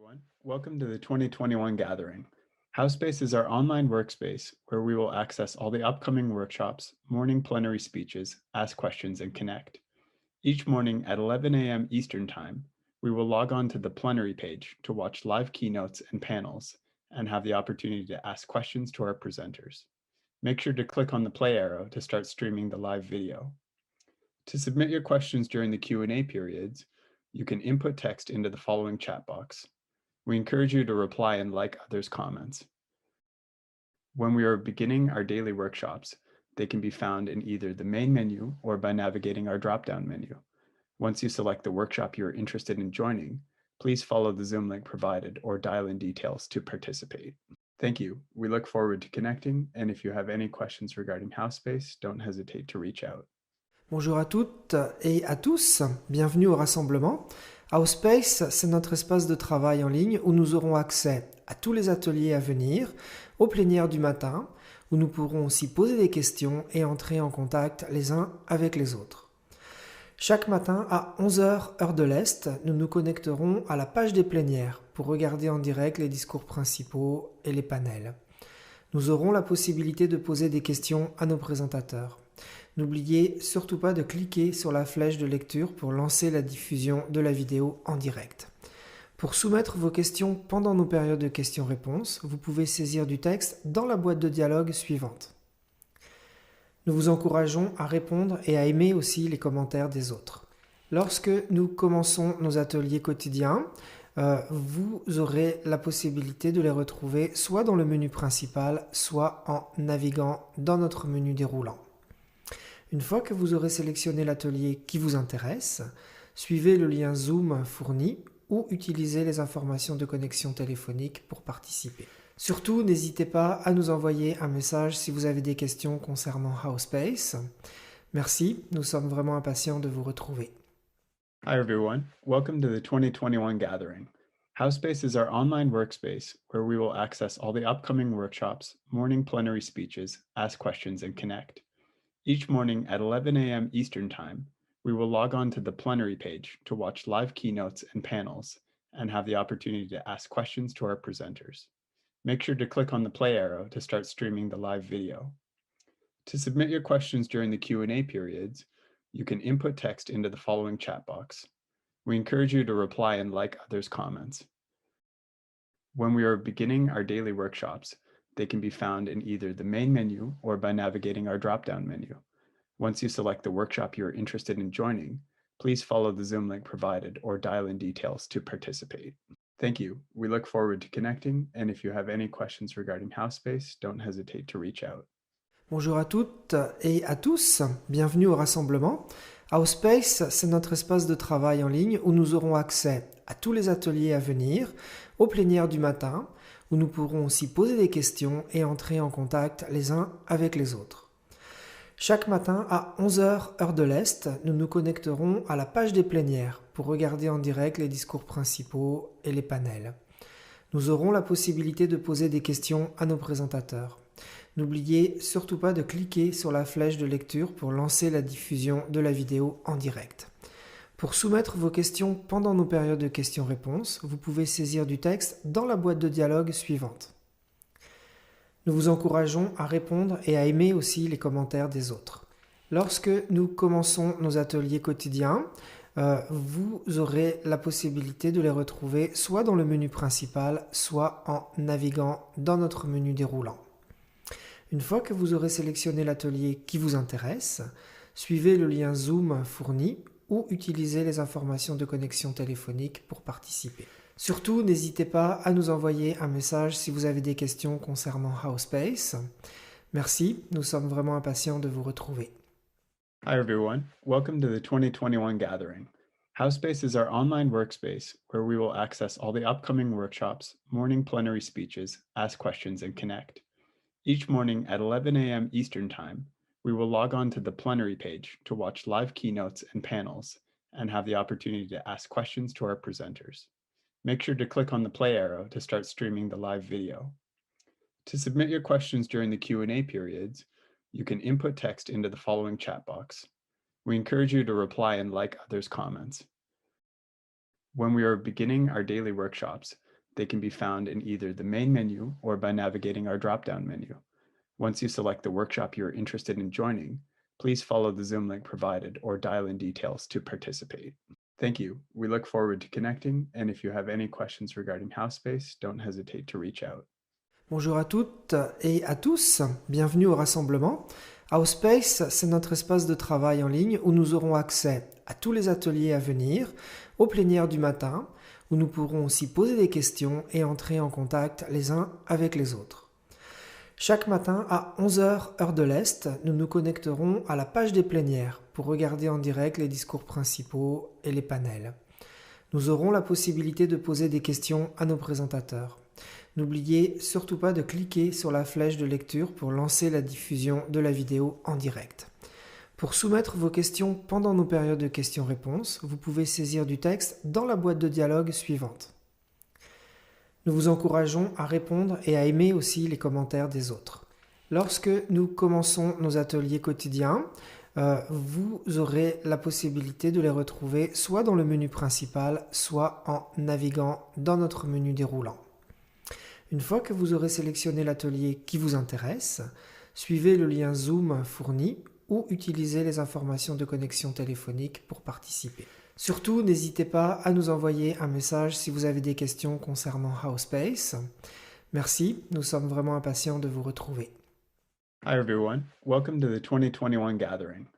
Everyone. Welcome to the 2021 gathering. Housespace is our online workspace where we will access all the upcoming workshops, morning plenary speeches, ask questions, and connect. Each morning at 11 a.m. Eastern Time, we will log on to the plenary page to watch live keynotes and panels and have the opportunity to ask questions to our presenters. Make sure to click on the play arrow to start streaming the live video. To submit your questions during the Q&A periods, you can input text into the following chat box. We encourage you to reply and like others' comments. When we are beginning our daily workshops, they can be found in either the main menu or by navigating our drop-down menu. Once you select the workshop you're interested in joining, please follow the Zoom link provided or dial in details to participate. Thank you. We look forward to connecting, and if you have any questions regarding Housespace, don't hesitate to reach out. Bonjour à toutes et à tous, bienvenue au rassemblement. Housespace, c'est notre espace de travail en ligne où nous aurons accès à tous les ateliers à venir, aux plénières du matin, où nous pourrons aussi poser des questions et entrer en contact les uns avec les autres. Chaque matin à 11h heure de l'Est, nous nous connecterons à la page des plénières pour regarder en direct les discours principaux et les panels. Nous aurons la possibilité de poser des questions à nos présentateurs. N'oubliez surtout pas de cliquer sur la flèche de lecture pour lancer la diffusion de la vidéo en direct. Pour soumettre vos questions pendant nos périodes de questions-réponses, vous pouvez saisir du texte dans la boîte de dialogue suivante. Nous vous encourageons à répondre et à aimer aussi les commentaires des autres. Lorsque nous commençons nos ateliers quotidiens, vous aurez la possibilité de les retrouver soit dans le menu principal, soit en naviguant dans notre menu déroulant. Une fois que vous aurez sélectionné l'atelier qui vous intéresse, suivez le lien Zoom fourni ou utilisez les informations de connexion téléphonique pour participer. Surtout, n'hésitez pas à nous envoyer un message si vous avez des questions concernant Housespace. Merci, nous sommes vraiment impatients de vous retrouver. Hi everyone, welcome to the 2021 gathering. Housespace is our online workspace where we will access all the upcoming workshops, morning plenary speeches, ask questions, and connect. Each morning at 11 a.m. Eastern Time, we will log on to the plenary page to watch live keynotes and panels and have the opportunity to ask questions to our presenters. Make sure to click on the play arrow to start streaming the live video. To submit your questions during the Q&A periods, you can input text into the following chat box. We encourage you to reply and like others' comments. When we are beginning our daily workshops, they can be found in either the main menu or by navigating our drop-down menu. Once you select the workshop you're interested in joining, please follow the Zoom link provided or dial in details to participate. Thank you. We look forward to connecting, and if you have any questions regarding Housespace, don't hesitate to reach out. Bonjour à toutes et à tous, bienvenue au rassemblement. Housespace, c'est notre espace de travail en ligne où nous aurons accès à tous les ateliers à venir, aux plénières du matin, où nous pourrons aussi poser des questions et entrer en contact les uns avec les autres. Chaque matin à 11h heure de l'Est, nous nous connecterons à la page des plénières pour regarder en direct les discours principaux et les panels. Nous aurons la possibilité de poser des questions à nos présentateurs. N'oubliez surtout pas de cliquer sur la flèche de lecture pour lancer la diffusion de la vidéo en direct. Pour soumettre vos questions pendant nos périodes de questions-réponses, vous pouvez saisir du texte dans la boîte de dialogue suivante. Nous vous encourageons à répondre et à aimer aussi les commentaires des autres. Lorsque nous commençons nos ateliers quotidiens, vous aurez la possibilité de les retrouver soit dans le menu principal, soit en naviguant dans notre menu déroulant. Une fois que vous aurez sélectionné l'atelier qui vous intéresse, suivez le lien Zoom fourni ou utilisez les informations de connexion téléphonique pour participer. Surtout, n'hésitez pas à nous envoyer un message si vous avez des questions concernant Housespace. Merci, nous sommes vraiment impatients de vous retrouver. Hi everyone, welcome to the 2021 gathering. Housespace is our online workspace where we will access all the upcoming workshops, morning plenary speeches, ask questions, and connect. Each morning at 11 a.m. Eastern Time, we will log on to the plenary page to watch live keynotes and panels and have the opportunity to ask questions to our presenters. Make sure to click on the play arrow to start streaming the live video. To submit your questions during the Q&A periods, you can input text into the following chat box. We encourage you to reply and like others' comments. When we are beginning our daily workshops, They can be found in either the main menu or by navigating our drop-down menu. Once you select the workshop you're interested in joining, please follow the Zoom link provided or dial in details to participate. Thank you. We look forward to connecting, and if you have any questions regarding Housespace, don't hesitate to reach out. Bonjour à toutes et à tous, bienvenue au rassemblement. Housespace, c'est notre espace de travail en ligne où nous aurons accès à tous les ateliers à venir, aux plénières du matin, où nous pourrons aussi poser des questions et entrer en contact les uns avec les autres. Chaque matin à 11 h heure de l'Est, nous nous connecterons à la page des plénières pour regarder en direct les discours principaux et les panels. Nous aurons la possibilité de poser des questions à nos présentateurs. N'oubliez surtout pas de cliquer sur la flèche de lecture pour lancer la diffusion de la vidéo en direct. Pour soumettre vos questions pendant nos périodes de questions-réponses, vous pouvez saisir du texte dans la boîte de dialogue suivante. Nous vous encourageons à répondre et à aimer aussi les commentaires des autres. Lorsque nous commençons nos ateliers quotidiens, vous aurez la possibilité de les retrouver soit dans le menu principal, soit en naviguant dans notre menu déroulant. Une fois que vous aurez sélectionné l'atelier qui vous intéresse, suivez le lien Zoom fourni ou utilisez les informations de connexion téléphonique pour participer. Surtout, n'hésitez pas à nous envoyer un message si vous avez des questions concernant Housespace. Merci, nous sommes vraiment impatients de vous retrouver. Hi everyone, welcome to the 2021 gathering.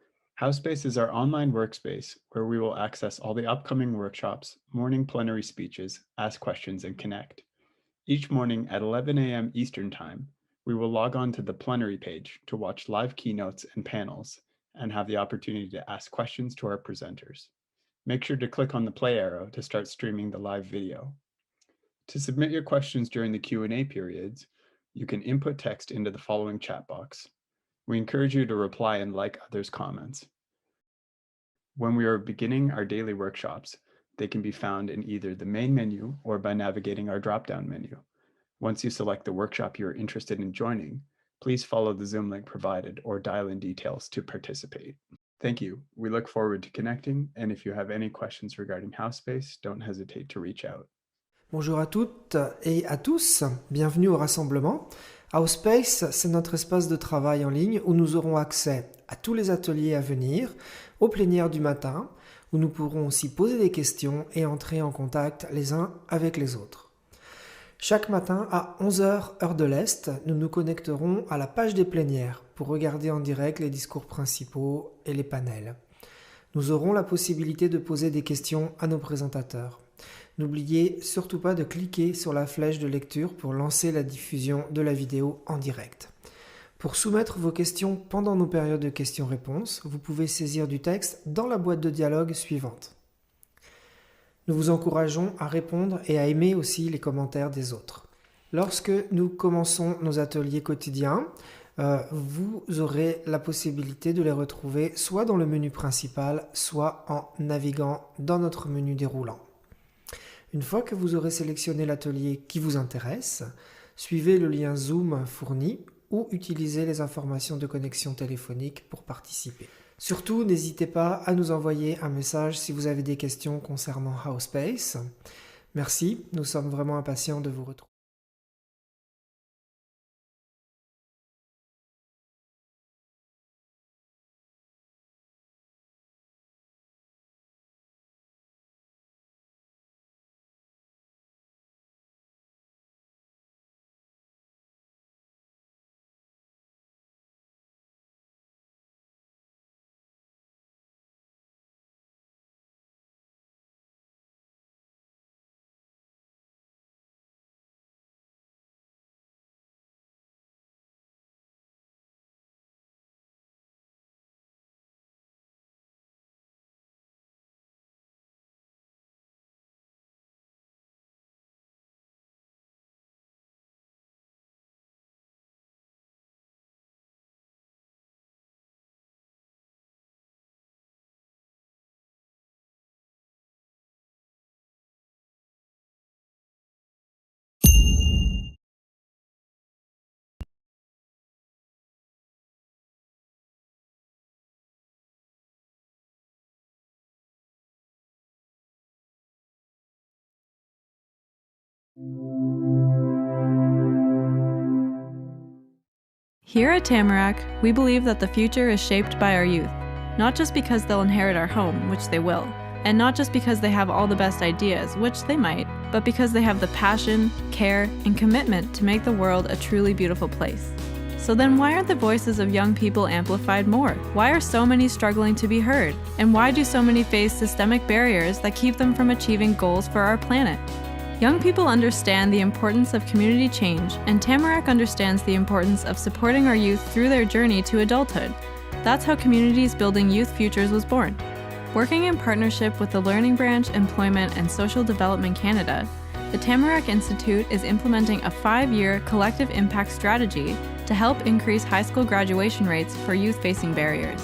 Housespace is our online workspace where we will access all the upcoming workshops, morning plenary speeches, ask questions, and connect. Each morning at 11 a.m. Eastern Time, we will log on to the plenary page to watch live keynotes and panels and have the opportunity to ask questions to our presenters. Make sure to click on the play arrow to start streaming the live video. To submit your questions during the Q&A periods, you can input text into the following chat box. We encourage you to reply and like others' comments. When we are beginning our daily workshops, they can be found in either the main menu or by navigating our drop-down menu. Once you select the workshop you're interested in joining, please follow the Zoom link provided or dial in details to participate. Thank you. We look forward to connecting, and if you have any questions regarding Housespace, don't hesitate to reach out. Bonjour à toutes et à tous, bienvenue au rassemblement. Housespace, c'est notre espace de travail en ligne où nous aurons accès à tous les ateliers à venir, aux plénières du matin, où nous pourrons aussi poser des questions et entrer en contact les uns avec les autres. Chaque matin à 11 h heure de l'Est, nous nous connecterons à la page des plénières pour regarder en direct les discours principaux et les panels. Nous aurons la possibilité de poser des questions à nos présentateurs. N'oubliez surtout pas de cliquer sur la flèche de lecture pour lancer la diffusion de la vidéo en direct. Pour soumettre vos questions pendant nos périodes de questions-réponses, vous pouvez saisir du texte dans la boîte de dialogue suivante. Nous vous encourageons à répondre et à aimer aussi les commentaires des autres. Lorsque nous commençons nos ateliers quotidiens, vous aurez la possibilité de les retrouver soit dans le menu principal, soit en naviguant dans notre menu déroulant. Une fois que vous aurez sélectionné l'atelier qui vous intéresse, suivez le lien Zoom fourni ou utilisez les informations de connexion téléphonique pour participer. Surtout, n'hésitez pas à nous envoyer un message si vous avez des questions concernant Housespace. Merci, nous sommes vraiment impatients de vous retrouver. Here at Tamarack, we believe that the future is shaped by our youth, not just because they'll inherit our home, which they will, and not just because they have all the best ideas, which they might, but because they have the passion, care, and commitment to make the world a truly beautiful place. So then why aren't the voices of young people amplified more? Why are so many struggling to be heard? And why do so many face systemic barriers that keep them from achieving goals for our planet? Young people understand the importance of community change, and Tamarack understands the importance of supporting our youth through their journey to adulthood. That's how Communities Building Youth Futures was born. Working in partnership with the Learning Branch, Employment and Social Development Canada, the Tamarack Institute is implementing a 5-year collective impact strategy to help increase high school graduation rates for youth facing barriers.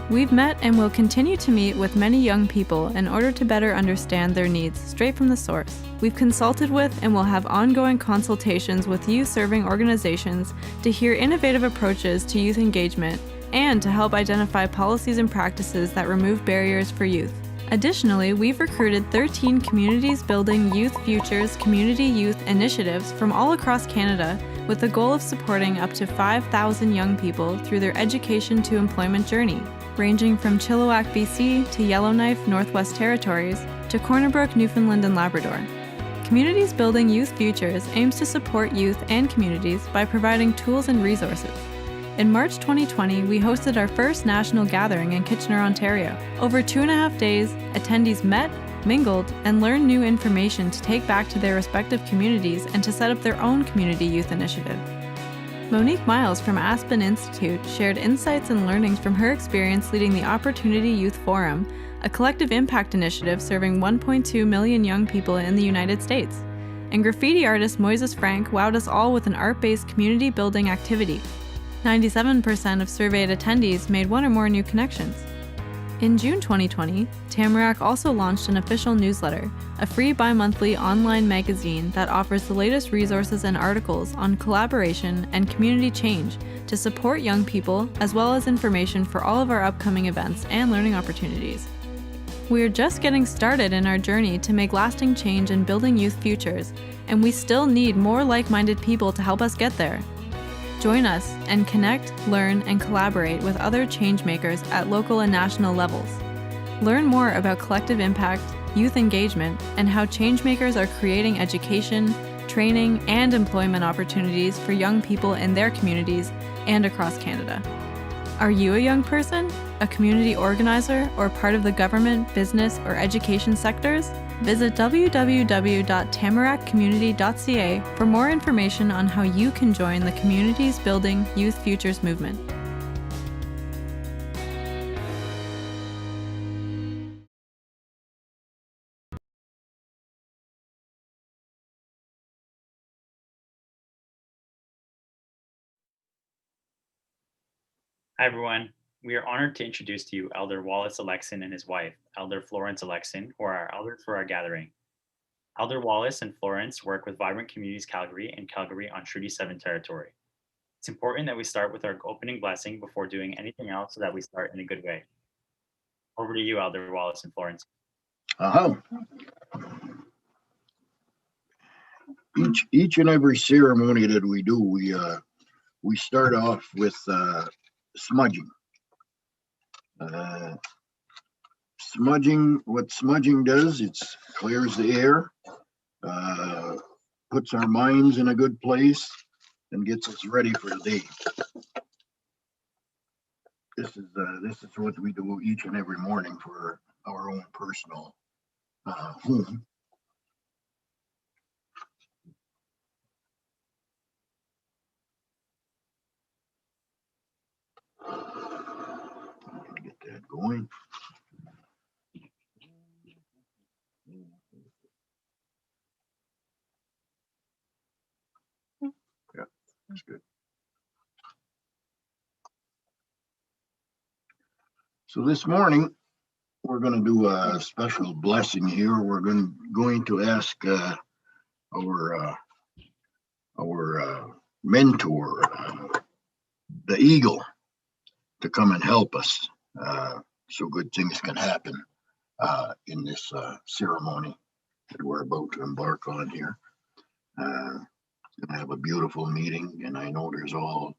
We've met and will continue to meet with many young people in order to better understand their needs straight from the source. We've consulted with and will have ongoing consultations with youth-serving organizations to hear innovative approaches to youth engagement and to help identify policies and practices that remove barriers for youth. Additionally, we've recruited 13 Communities Building Youth Futures community youth initiatives from all across Canada with the goal of supporting up to 5,000 young people through their education to employment journey, ranging from Chilliwack, BC to Yellowknife, Northwest Territories to Corner Brook, Newfoundland and Labrador. Communities Building Youth Futures aims to support youth and communities by providing tools and resources. In March 2020, we hosted our first national gathering in Kitchener, Ontario. Over 2.5 days, attendees met, mingled, and learned new information to take back to their respective communities and to set up their own community youth initiative. Monique Miles from Aspen Institute shared insights and learnings from her experience leading the Opportunity Youth Forum, a collective impact initiative serving 1.2 million young people in the United States. And graffiti artist Moises Frank wowed us all with an art-based community building activity. 97% of surveyed attendees made one or more new connections. In June 2020, Tamarack also launched an official newsletter, a free bi-monthly online magazine that offers the latest resources and articles on collaboration and community change to support young people, as well as information for all of our upcoming events and learning opportunities. We are just getting started in our journey to make lasting change in building youth futures, and we still need more like-minded people to help us get there. Join us and connect, learn, and collaborate with other changemakers at local and national levels. Learn more about collective impact, youth engagement, and how changemakers are creating education, training, and employment opportunities for young people in their communities and across Canada. Are you a young person, a community organizer, or part of the government, business, or education sectors? Visit www.tamarackcommunity.ca for more information on how you can join the Communities Building Youth Futures movement. Hi, everyone. We are honored to introduce to you Elder Wallace Alexin and his wife, Elder Florence Alexin, who are our elders for our gathering. Elder Wallace and Florence work with Vibrant Communities Calgary and Calgary on Treaty 7 territory. It's important that we start with our opening blessing before doing anything else so that we start in a good way. Over to you, Elder Wallace and Florence. Each and every ceremony that we do, we start off with smudging. What smudging does, it clears the air, puts our minds in a good place, and gets us ready for the day. This is what we do each and every morning for our own personal home. Get that going. Yeah, that's good. So this morning, we're going to do a special blessing here. We're going to ask our mentor, the eagle, to come and help us so good things can happen in this ceremony that we're about to embark on here. Gonna have a beautiful meeting, and I know there's all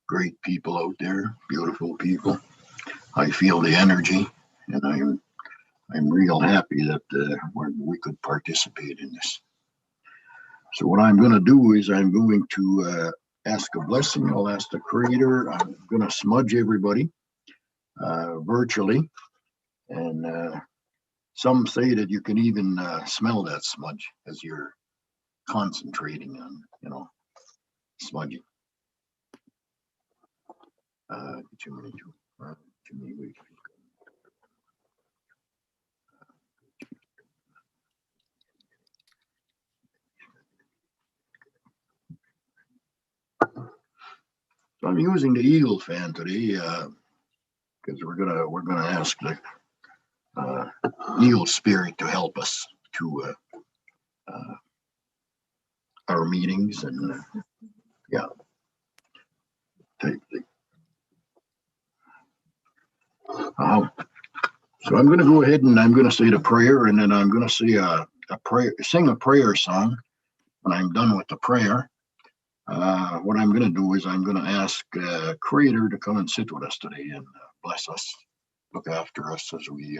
great people out there, beautiful people. I feel the energy, and I'm real happy that we could participate in this. So what I'm going to do is I'm going to ask a blessing. I'll ask the Creator. I'm going to smudge everybody virtually, and some say that you can even smell that smudge as you're concentrating on, smudging. So I'm using the Eagle fan today because we're gonna ask the Eagle Spirit to help us to our meetings and yeah. So I'm going to go ahead and I'm going to say the prayer, and then I'm going to say a prayer, sing a prayer song. When I'm done with the prayer, what I'm going to do is I'm going to ask Creator to come and sit with us today and bless us, look after us as we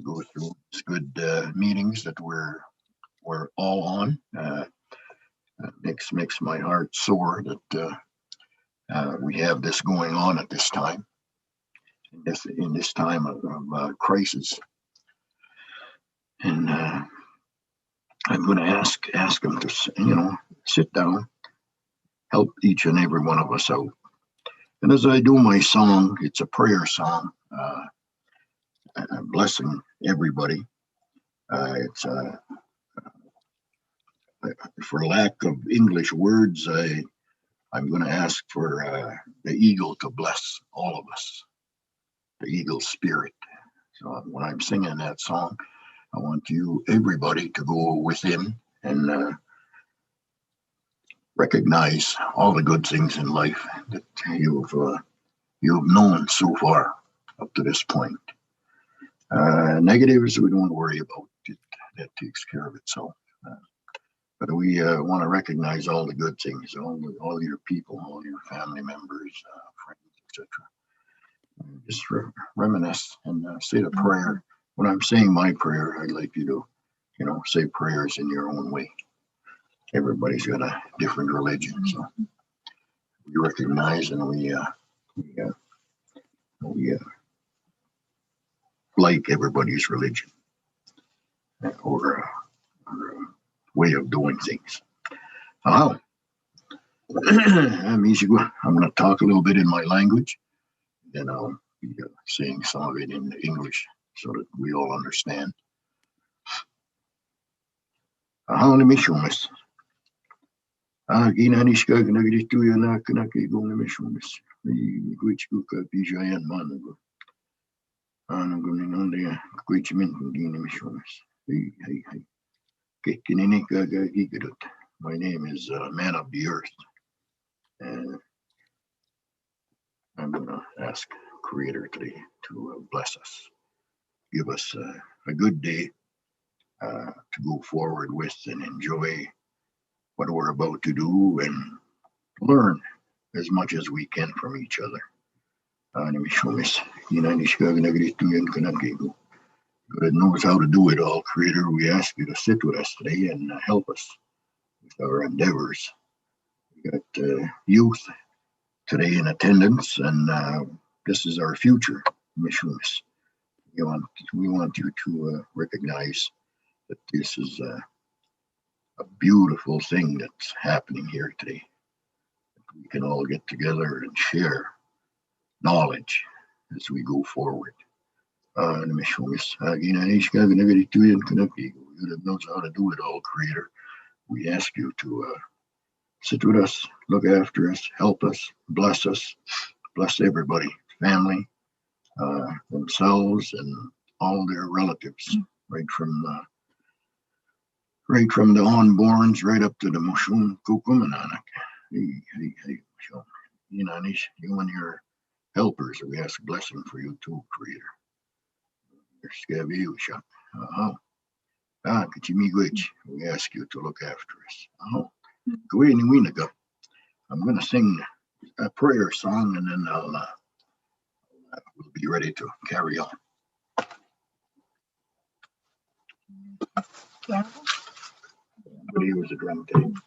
go through these good meetings that we're all on. Makes my heart sore that we have this going on at this time, in this time of crisis, and I'm going to ask them to sit down, help each and every one of us out. And as I do my song, it's a prayer song, blessing everybody. It's for lack of English words, I'm going to ask for the eagle to bless all of us, the eagle spirit. So when I'm singing that song, I want everybody to go within and recognize all the good things in life that you've known so far up to this point. Negatives we don't worry about; that takes care of itself. But we want to recognize all the good things, all your people, all your family members, friends, etc. Just reminisce and say the prayer. When I'm saying my prayer, I'd like you to, say prayers in your own way. Everybody's got a different religion, so we recognize and we like everybody's religion or way of doing things. Oh, that means I'm going to talk a little bit in my language, then I'll be saying some of it in English so that we all understand. Ginanishka Gnagritu na Kanaki Gomishumis, which book of Bijayan Manago. I'm going on the Quichmin Ginimishumis. My name is Man of the Earth, and I'm going to ask Creator today to bless us, give us a good day to go forward with and enjoy what we're about to do and learn as much as we can from each other. God knows how to do it all, Creator. We ask you to sit with us today and help us with our endeavors. We got youth today in attendance, and this is our future, Mishumis. We want you to recognize that this is a beautiful thing that's happening here today. We can all get together and share knowledge as we go forward. You that knows how to do it all, Creator. We ask you to sit with us, look after us, help us, bless everybody, family, themselves, and all their relatives, right from the unborns right up to the Mushum Kukumananak. You and your helpers, we ask a blessing for you too, Creator. Kichimigwich, we ask you to look after us. I'm going to sing a prayer song and then we'll be ready to carry on. But he was a drum tape.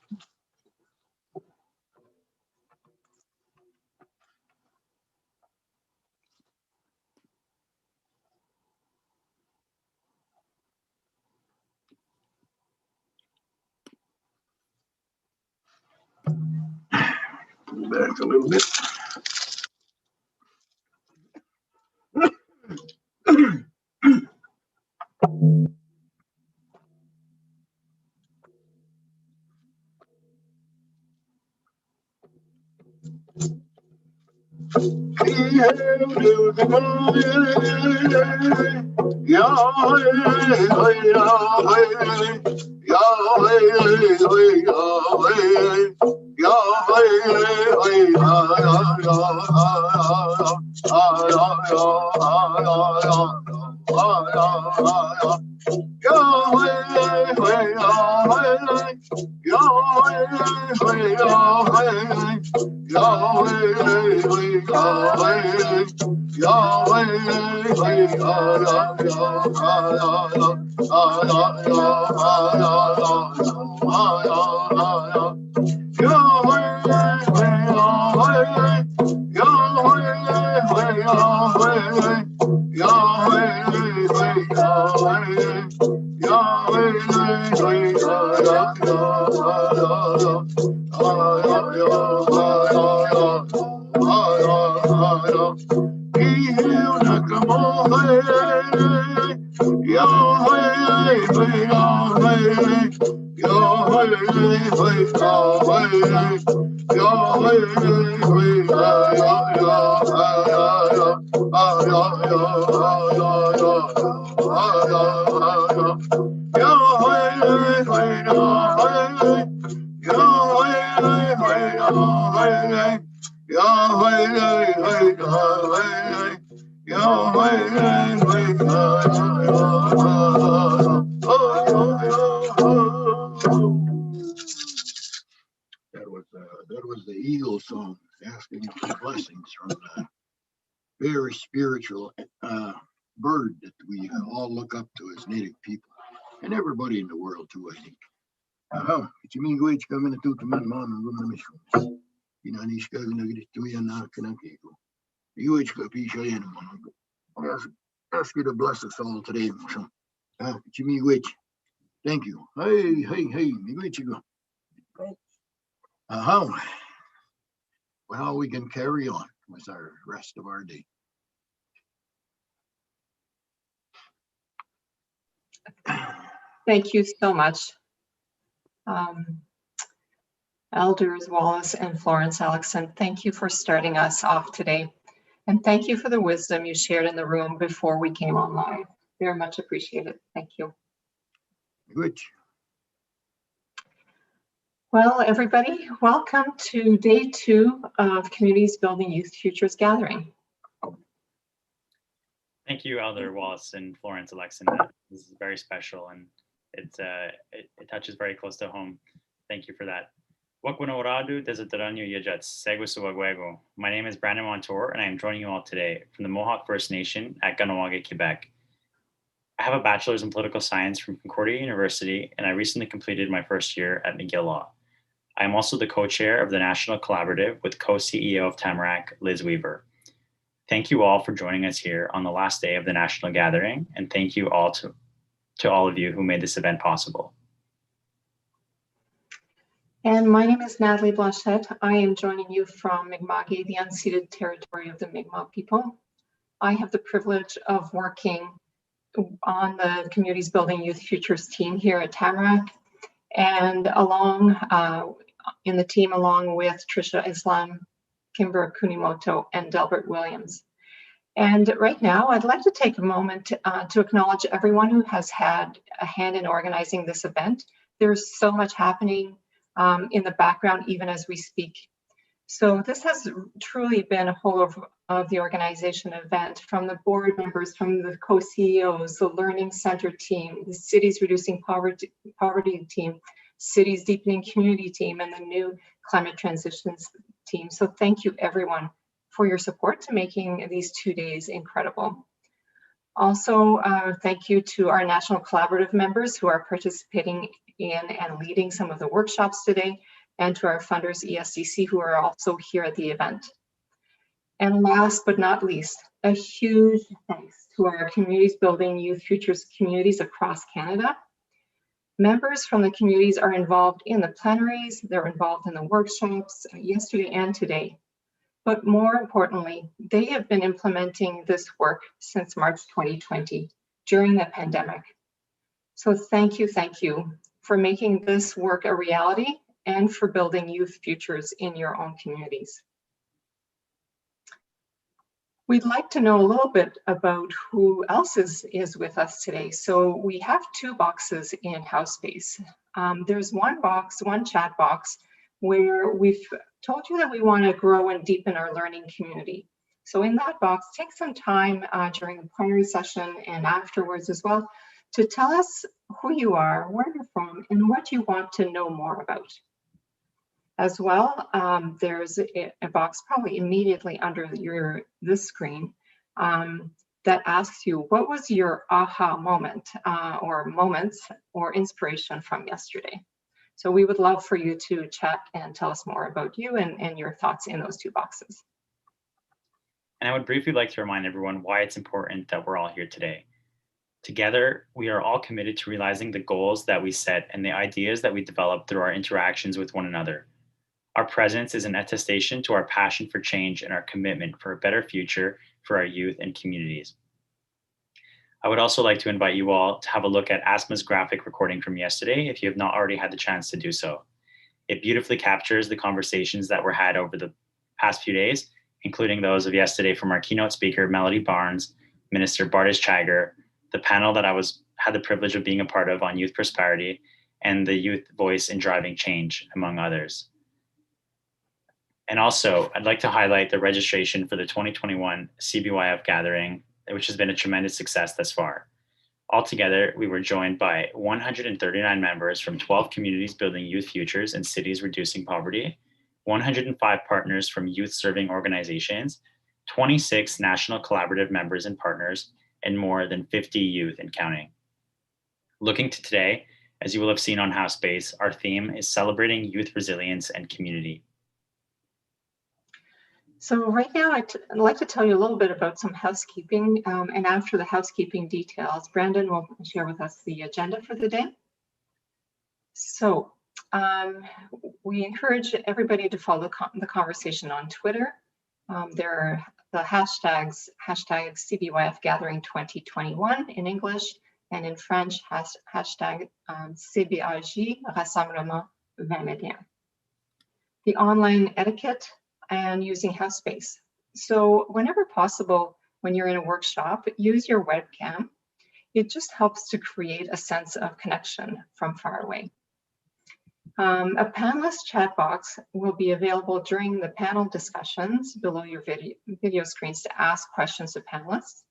Pull back a little bit. That was the Eagle song, asking for blessings from the very spiritual bird that we all look up to as Native people, and everybody in the world too, I think. Kichimigwich coming to man mom and mission. Inanishka to Yanaka. Ask you to bless us all today. Kichimigwich. Thank you. Hey, Migwich. Well, we can carry on with our rest of our day. Thank you so much, Elders Wallace and Florence Alexson. Thank you for starting us off today. And thank you for the wisdom you shared in the room before we came on live. Very much appreciated. Thank you. Good. Well, everybody, welcome to day 2 of Communities Building Youth Futures Gathering. Thank you, Elder Wallace and Florence Alexson. This is very special and it touches very close to home. Thank you for that. My name is Brandon Montour and I am joining you all today from the Mohawk First Nation at Kahnawake, Quebec. I have a bachelor's in political science from Concordia University and I recently completed my first year at McGill Law. I am also the co-chair of the National Collaborative with co-CEO of Tamarack, Liz Weaver. Thank you all for joining us here on the last day of the National Gathering, and thank you all to all of you who made this event possible. And my name is Natalie Blanchette. I am joining you from Mi'kmaq, the unceded territory of the Mi'kmaq people. I have the privilege of working on the Communities Building Youth Futures team here at Tamarack, and in the team along with Trisha Islam, Kimber Kunimoto, and Delbert Williams. And right now, I'd like to take a moment to acknowledge everyone who has had a hand in organizing this event. There's so much happening in the background, even as we speak. So this has truly been a whole of the organization event, from the board members, from the co-CEOs, the Learning Center team, the Cities Reducing Poverty team, Cities Deepening Community team, and the new Climate Transitions team. So thank you everyone for your support to making these 2 days incredible. Also, thank you to our national collaborative members who are participating in and leading some of the workshops today, and to our funders, ESDC, who are also here at the event. And last but not least, a huge thanks to our Communities Building Youth Futures communities across Canada. Members from the communities are involved in the plenaries, they're involved in the workshops yesterday and today. But more importantly, they have been implementing this work since March 2020 during the pandemic. So thank you for making this work a reality and for building youth futures in your own communities. We'd like to know a little bit about who else is with us today. So we have 2 boxes in Housespace. There's one chat box, where we've told you that we want to grow and deepen our learning community. So in that box, take some time during the plenary session and afterwards as well to tell us who you are, where you're from, and what you want to know more about. As well, there's a box probably immediately under this screen that asks you, what was your aha moment or moments or inspiration from yesterday? So we would love for you to chat and tell us more about you and your thoughts in those 2 boxes. And I would briefly like to remind everyone why it's important that we're all here today. Together, we are all committed to realizing the goals that we set and the ideas that we develop through our interactions with one another. Our presence is an attestation to our passion for change and our commitment for a better future for our youth and communities. I would also like to invite you all to have a look at ASMA's graphic recording from yesterday if you have not already had the chance to do so. It beautifully captures the conversations that were had over the past few days, including those of yesterday from our keynote speaker, Melody Barnes, Minister Bardish Chagar, the panel that I had the privilege of being a part of on youth prosperity, and the youth voice in driving change, among others. And also, I'd like to highlight the registration for the 2021 CBYF gathering, which has been a tremendous success thus far. Altogether, we were joined by 139 members from 12 communities building youth futures and cities reducing poverty, 105 partners from youth serving organizations, 26 national collaborative members and partners, and more than 50 youth and counting. Looking to today, as you will have seen on Housespace, our theme is celebrating youth resilience and community. So right now, I'd like to tell you a little bit about some housekeeping, and after the housekeeping details, Brandon will share with us the agenda for the day. So we encourage everybody to follow the conversation on Twitter. There are the hashtags, #CBYF Gathering 2021 in English, and in French, hashtag CBAJ Rassemblement 2021. The online etiquette and using Housespace. So whenever possible, when you're in a workshop, use your webcam. It just helps to create a sense of connection from far away. A panelist chat box will be available during the panel discussions below your video screens to ask questions of panelists.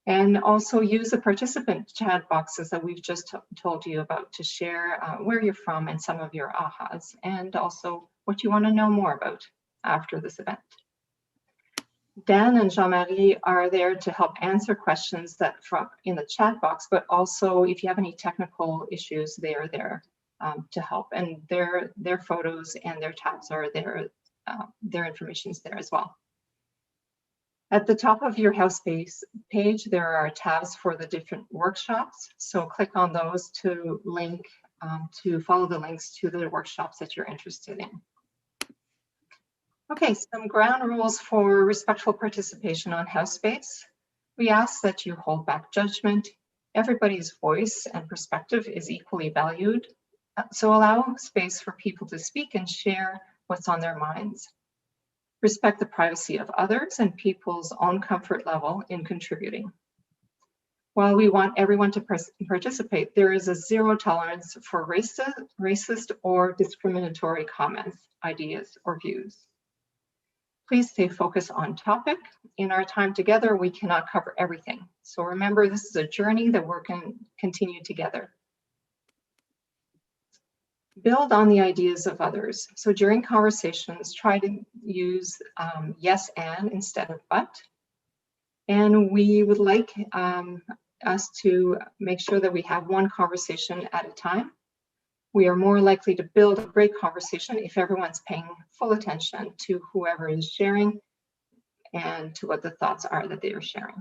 And also use the participant chat boxes that we've just told you about to share where you're from and some of your ahas, and also what you want to know more about after this event. Dan and Jean-Marie are there to help answer questions that from in the chat box, but also if you have any technical issues, they are there to help. And their photos and their tabs are there, their information is there as well. At the top of your Housespace page, there are tabs for the different workshops. So click on those to link, to follow the links to the workshops that you're interested in. Okay, some ground rules for respectful participation on Housespace. We ask that you hold back judgment. Everybody's voice and perspective is equally valued. So allow space for people to speak and share what's on their minds. Respect the privacy of others and people's own comfort level in contributing. While we want everyone to participate, there is a zero tolerance for racist or discriminatory comments, ideas, or views. Please stay focused on topic. In our time together, we cannot cover everything. So remember, this is a journey that we're going to continue together. Build on the ideas of others. So during conversations, try to use yes and instead of but. And we would like us to make sure that we have one conversation at a time. We are more likely to build a great conversation if everyone's paying full attention to whoever is sharing and to what the thoughts are that they are sharing.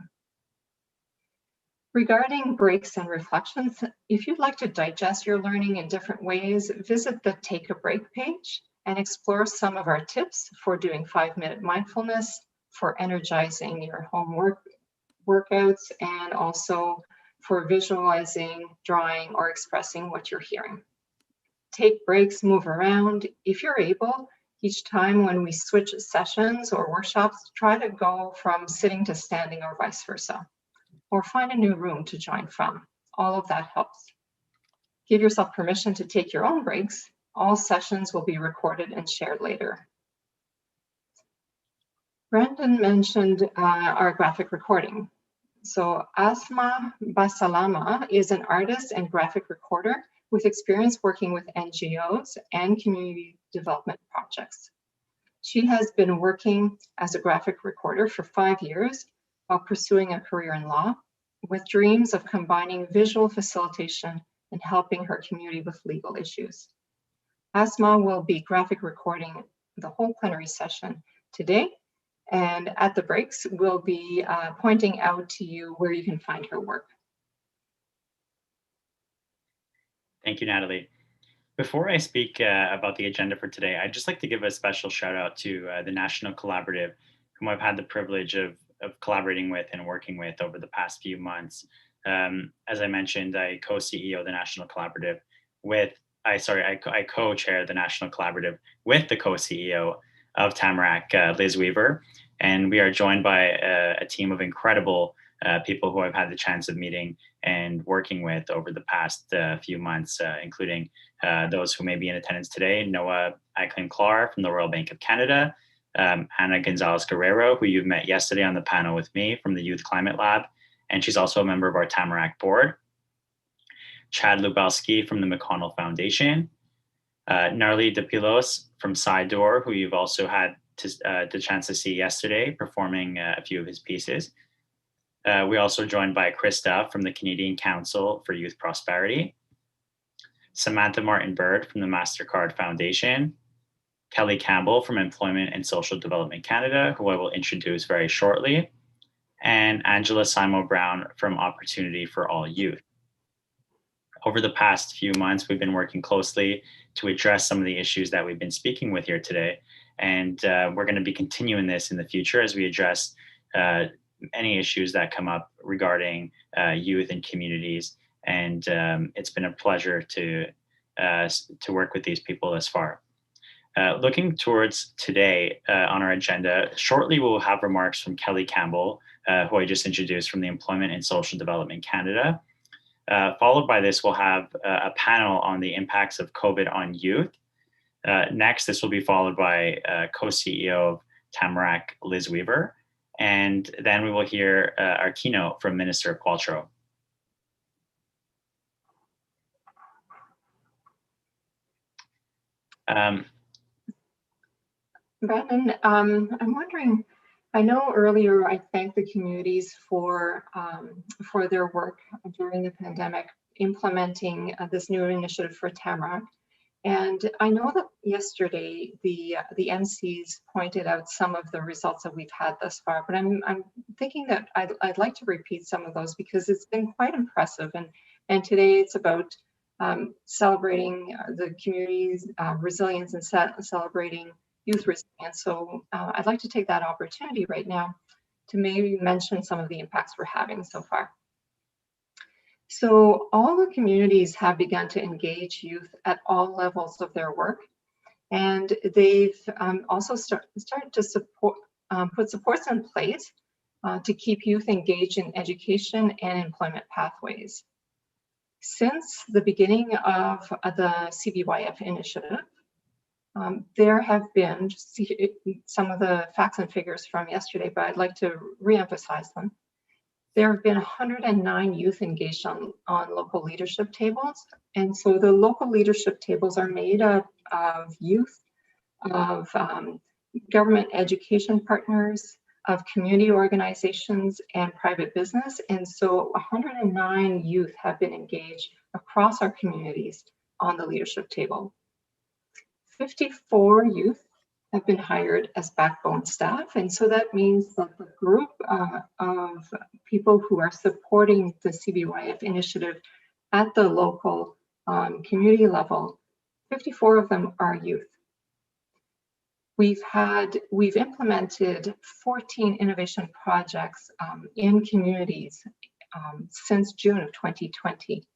Regarding breaks and reflections, if you'd like to digest your learning in different ways, visit the Take a Break page and explore some of our tips for doing 5-minute mindfulness, for energizing your homework workouts, and also for visualizing, drawing, or expressing what you're hearing. Take breaks, move around. If you're able, each time when we switch sessions or workshops, try to go from sitting to standing or vice versa, or find a new room to join from. All of that helps. Give yourself permission to take your own breaks. All sessions will be recorded and shared later. Brandon mentioned our graphic recording. So Asma Basalama is an artist and graphic recorder with experience working with NGOs and community development projects. She has been working as a graphic recorder for 5 years while pursuing a career in law, with dreams of combining visual facilitation and helping her community with legal issues. Asma will be graphic recording the whole plenary session today, and at the breaks, we'll be pointing out to you where you can find her work. Thank you, Natalie. Before I speak about the agenda for today, I'd just like to give a special shout out to the National Collaborative, whom I've had the privilege of collaborating with and working with over the past few months. As I mentioned, I co-CEO the National Collaborative I co-chair the National Collaborative with the co-CEO of Tamarack, Liz Weaver, and we are joined by a team of incredible people who I've had the chance of meeting and working with over the past few months, including those who may be in attendance today: Noah Eichlin-Klar from the Royal Bank of Canada, Ana Gonzalez-Guerrero, who you've met yesterday on the panel with me from the Youth Climate Lab, and she's also a member of our Tamarack board. Chad Lubelski from the McConnell Foundation, Narli DePilos from Side Door, who you've also had the chance to see yesterday performing a few of his pieces. We also joined by Krista from the Canadian Council for Youth Prosperity, Samantha Martin-Bird from the MasterCard Foundation, Kelly Campbell from Employment and Social Development Canada, who I will introduce very shortly, and Angela Simo-Brown from Opportunity for All Youth. Over the past few months, we've been working closely to address some of the issues that we've been speaking with here today. And we're going to be continuing this in the future as we address any issues that come up regarding youth and communities. And it's been a pleasure to work with these people thus far. Looking towards today on our agenda, shortly we'll have remarks from Kelly Campbell, who I just introduced from the Employment and Social Development Canada. Followed by this, we'll have a panel on the impacts of COVID on youth. Next, this will be followed by co-CEO of Tamarack, Liz Weaver. And then we will hear our keynote from Minister Qualtrough. Brandon, I'm wondering, I know earlier I thanked the communities for their work during the pandemic, implementing this new initiative for Tamarack. And I know that yesterday the MCs pointed out some of the results that we've had thus far, but I'm thinking that I'd like to repeat some of those because it's been quite impressive. And today it's about celebrating the community's resilience and celebrating youth resilience. So I'd like to take that opportunity right now to maybe mention some of the impacts we're having so far. So all the communities have begun to engage youth at all levels of their work, and they've also started to put supports in place to keep youth engaged in education and employment pathways. Since the beginning of the CBYF initiative, there have been, some of the facts and figures from yesterday, but I'd like to reemphasize them. There have been 109 youth engaged on local leadership tables. And so the local leadership tables are made up of youth, of government education partners, of community organizations and private business. And so 109 youth have been engaged across our communities on the leadership table. 54 youth have been hired as backbone staff. And so that means that the group of people who are supporting the CBYF initiative at the local community level, 54 of them are youth. We've implemented 14 innovation projects in communities since June of 2020.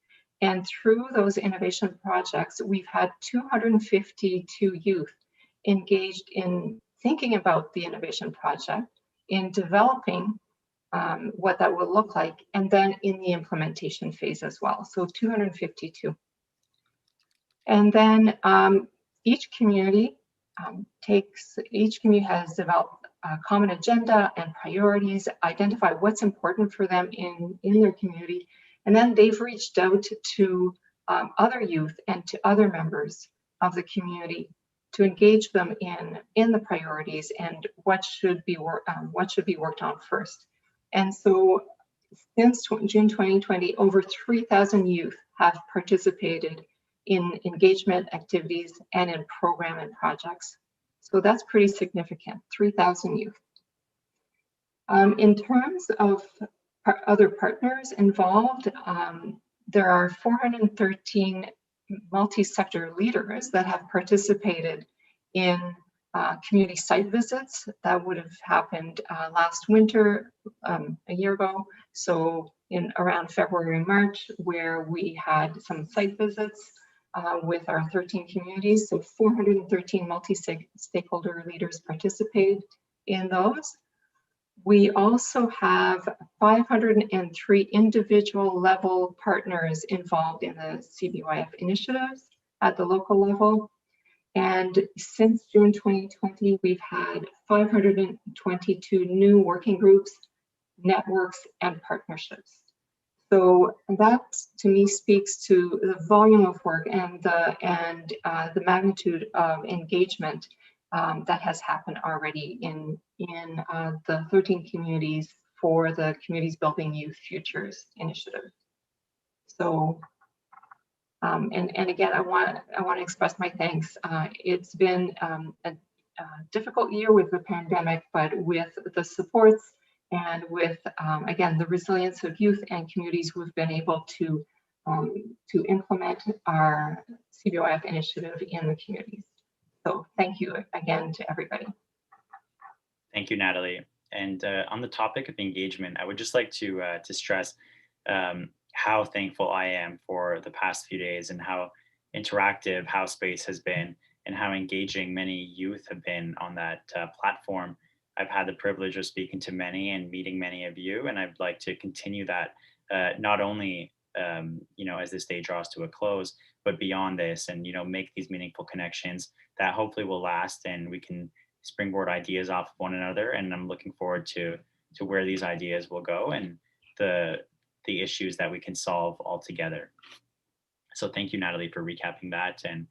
And through those innovation projects, we've had 252 youth engaged in thinking about the innovation project, in developing what that will look like, and then in the implementation phase as well. So 252. And then each community has developed a common agenda and priorities, identify what's important for them in their community, and then they've reached out to other youth and to other members of the community to engage them in the priorities and what should be worked on first. And so since June 2020, over 3,000 youth have participated in engagement activities and in program and projects. So that's pretty significant, 3,000 youth. In terms of other partners involved, there are 413 multi-sector leaders that have participated in community site visits that would have happened last winter, a year ago. So in around February, March, where we had some site visits with our 13 communities. So 413 multi-stakeholder leaders participated in those. We also have 503 individual level partners involved in the CBYF initiatives at the local level. And since June 2020, we've had 522 new working groups, networks, and partnerships. So that, to me, speaks to the volume of work and the magnitude of engagement that has happened already in the 13 communities for the Communities Building Youth Futures initiative. So, and again, I want to express my thanks. It's been a difficult year with the pandemic, but with the supports and with, again, the resilience of youth and communities, we've been able to implement our CBYF initiative in the communities. So thank you again to everybody. Thank you, Natalie. And on the topic of engagement, I would just like to stress how thankful I am for the past few days and how interactive Housespace has been and how engaging many youth have been on that platform. I've had the privilege of speaking to many and meeting many of you, and I'd like to continue that not only as this day draws to a close, but beyond this, and make these meaningful connections that hopefully will last, and we can springboard ideas off of one another. And I'm looking forward to where these ideas will go and the issues that we can solve all together. So thank you, Natalie, for recapping that. And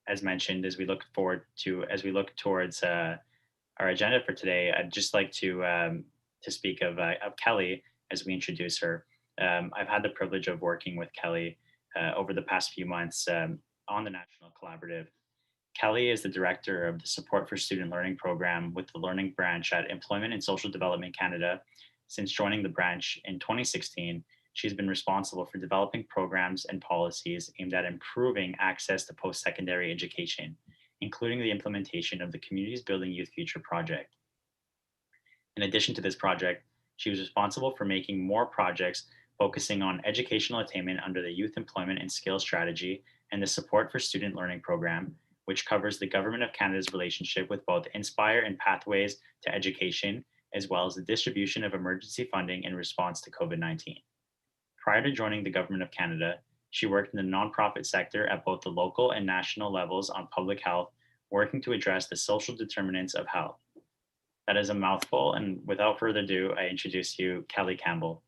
as mentioned, as we look towards our agenda for today, I'd just like to speak of Kelly as we introduce her. I've had the privilege of working with Kelly over the past few months on the National Collaborative. Kelly is the director of the Support for Student Learning program with the Learning branch at Employment and Social Development Canada. Since joining the branch in 2016, she's been responsible for developing programs and policies aimed at improving access to post-secondary education, including the implementation of the Communities Building Youth Future project. In addition to this project, she was responsible for making more projects focusing on educational attainment under the Youth Employment and Skills Strategy and the Support for Student Learning program, which covers the Government of Canada's relationship with both Inspire and Pathways to Education as well as the distribution of emergency funding in response to COVID-19. Prior to joining the Government of Canada, she worked in the nonprofit sector at both the local and national levels on public health, working to address the social determinants of health. That is a mouthful, and without further ado, I introduce you Kelly Campbell.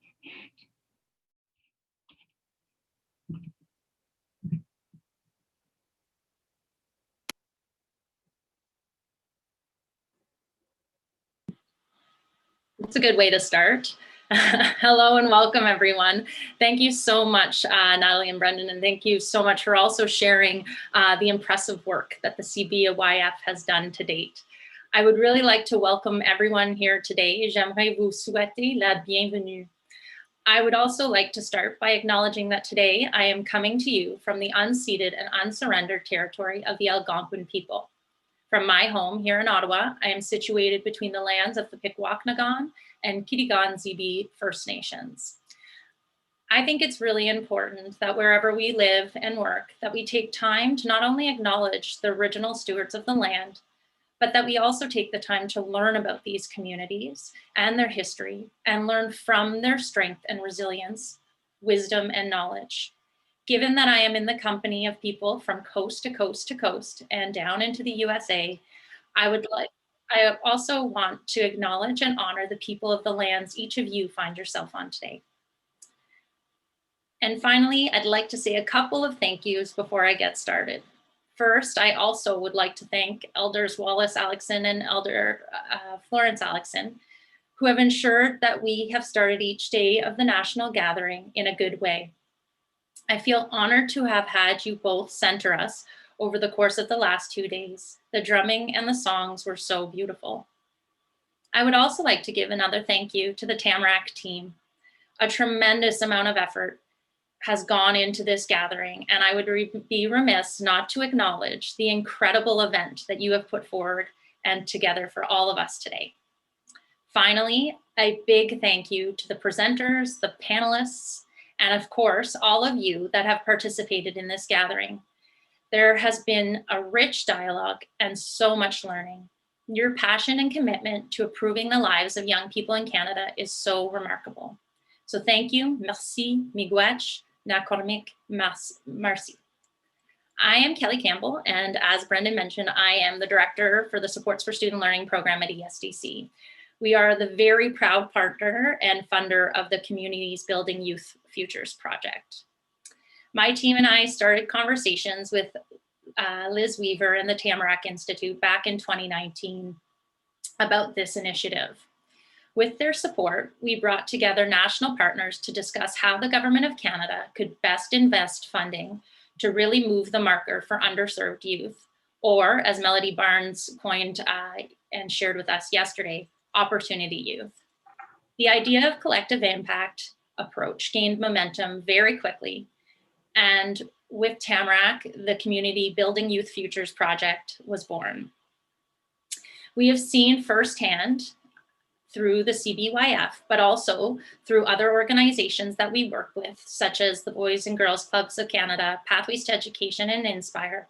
That's a good way to start. Hello and welcome, everyone. Thank you so much, Natalie and Brendan, and thank you so much for also sharing the impressive work that the CBYF has done to date. I would really like to welcome everyone here today. J'aimerais vous souhaiter la bienvenue. I would also like to start by acknowledging that today I am coming to you from the unceded and unsurrendered territory of the Algonquin people. From my home here in Ottawa, I am situated between the lands of the Pikwakanagan and Kitigan-Zibi First Nations. I think it's really important that wherever we live and work, that we take time to not only acknowledge the original stewards of the land, but that we also take the time to learn about these communities and their history and learn from their strength and resilience, wisdom and knowledge. Given that I am in the company of people from coast to coast to coast and down into the USA, I also want to acknowledge and honor the people of the lands each of you find yourself on today. And finally, I'd like to say a couple of thank yous before I get started. First, I also would like to thank Elders Wallace Alexson and Elder Florence Alexson, who have ensured that we have started each day of the National Gathering in a good way. I feel honored to have had you both center us over the course of the last 2 days. The drumming and the songs were so beautiful. I would also like to give another thank you to the Tamarack team. A tremendous amount of effort has gone into this gathering, and I would be remiss not to acknowledge the incredible event that you have put forward and together for all of us today. Finally, a big thank you to the presenters, the panelists, and of course, all of you that have participated in this gathering. There has been a rich dialogue and so much learning. Your passion and commitment to improving the lives of young people in Canada is so remarkable. So thank you, merci, miigwech, nakormik, merci. I am Kelly Campbell, and as Brendan mentioned, I am the Director for the Supports for Student Learning program at ESDC. We are the very proud partner and funder of the Communities Building Youth Futures project. My team and I started conversations with Liz Weaver and the Tamarack Institute back in 2019 about this initiative. With their support, we brought together national partners to discuss how the Government of Canada could best invest funding to really move the marker for underserved youth, or as Melody Barnes coined and shared with us yesterday, opportunity youth. The idea of collective impact approach gained momentum very quickly. And with Tamarack, the Community Building Youth Futures project was born. We have seen firsthand through the CBYF, but also through other organizations that we work with, such as the Boys and Girls Clubs of Canada, Pathways to Education, and Inspire,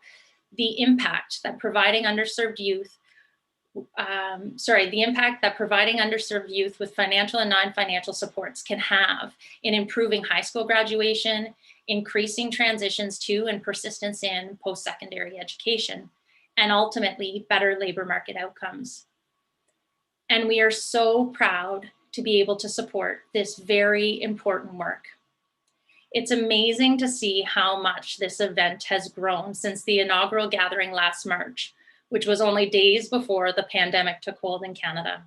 the impact that providing underserved youth with financial and non-financial supports can have in improving high school graduation, increasing transitions to and persistence in post-secondary education, and ultimately better labor market outcomes. And we are so proud to be able to support this very important work. It's amazing to see how much this event has grown since the inaugural gathering last March, which was only days before the pandemic took hold in Canada.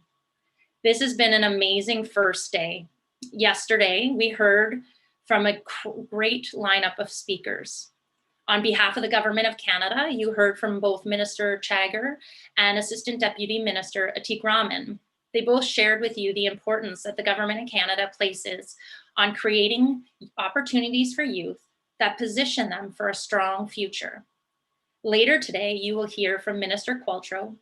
This has been an amazing first day. Yesterday, we heard from a great lineup of speakers. On behalf of the Government of Canada, you heard from both Minister Chagger and Assistant Deputy Minister Atik Rahman. They both shared with you the importance that the Government of Canada places on creating opportunities for youth that position them for a strong future. Later today, you will hear from Minister Qualtrough,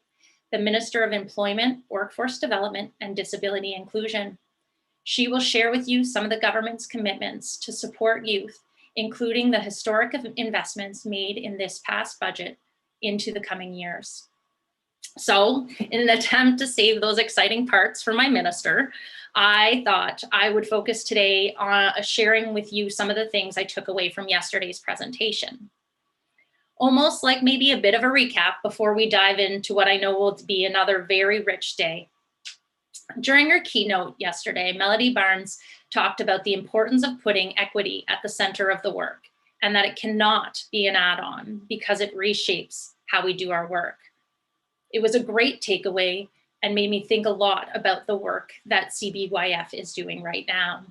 the Minister of Employment, Workforce Development, and Disability Inclusion. She will share with you some of the government's commitments to support youth, including the historic investments made in this past budget into the coming years. So in an attempt to save those exciting parts for my minister, I thought I would focus today on sharing with you some of the things I took away from yesterday's presentation. Almost like maybe a bit of a recap before we dive into what I know will be another very rich day. During her keynote yesterday, Melody Barnes talked about the importance of putting equity at the center of the work, and that it cannot be an add-on because it reshapes how we do our work. It was a great takeaway and made me think a lot about the work that CBYF is doing right now.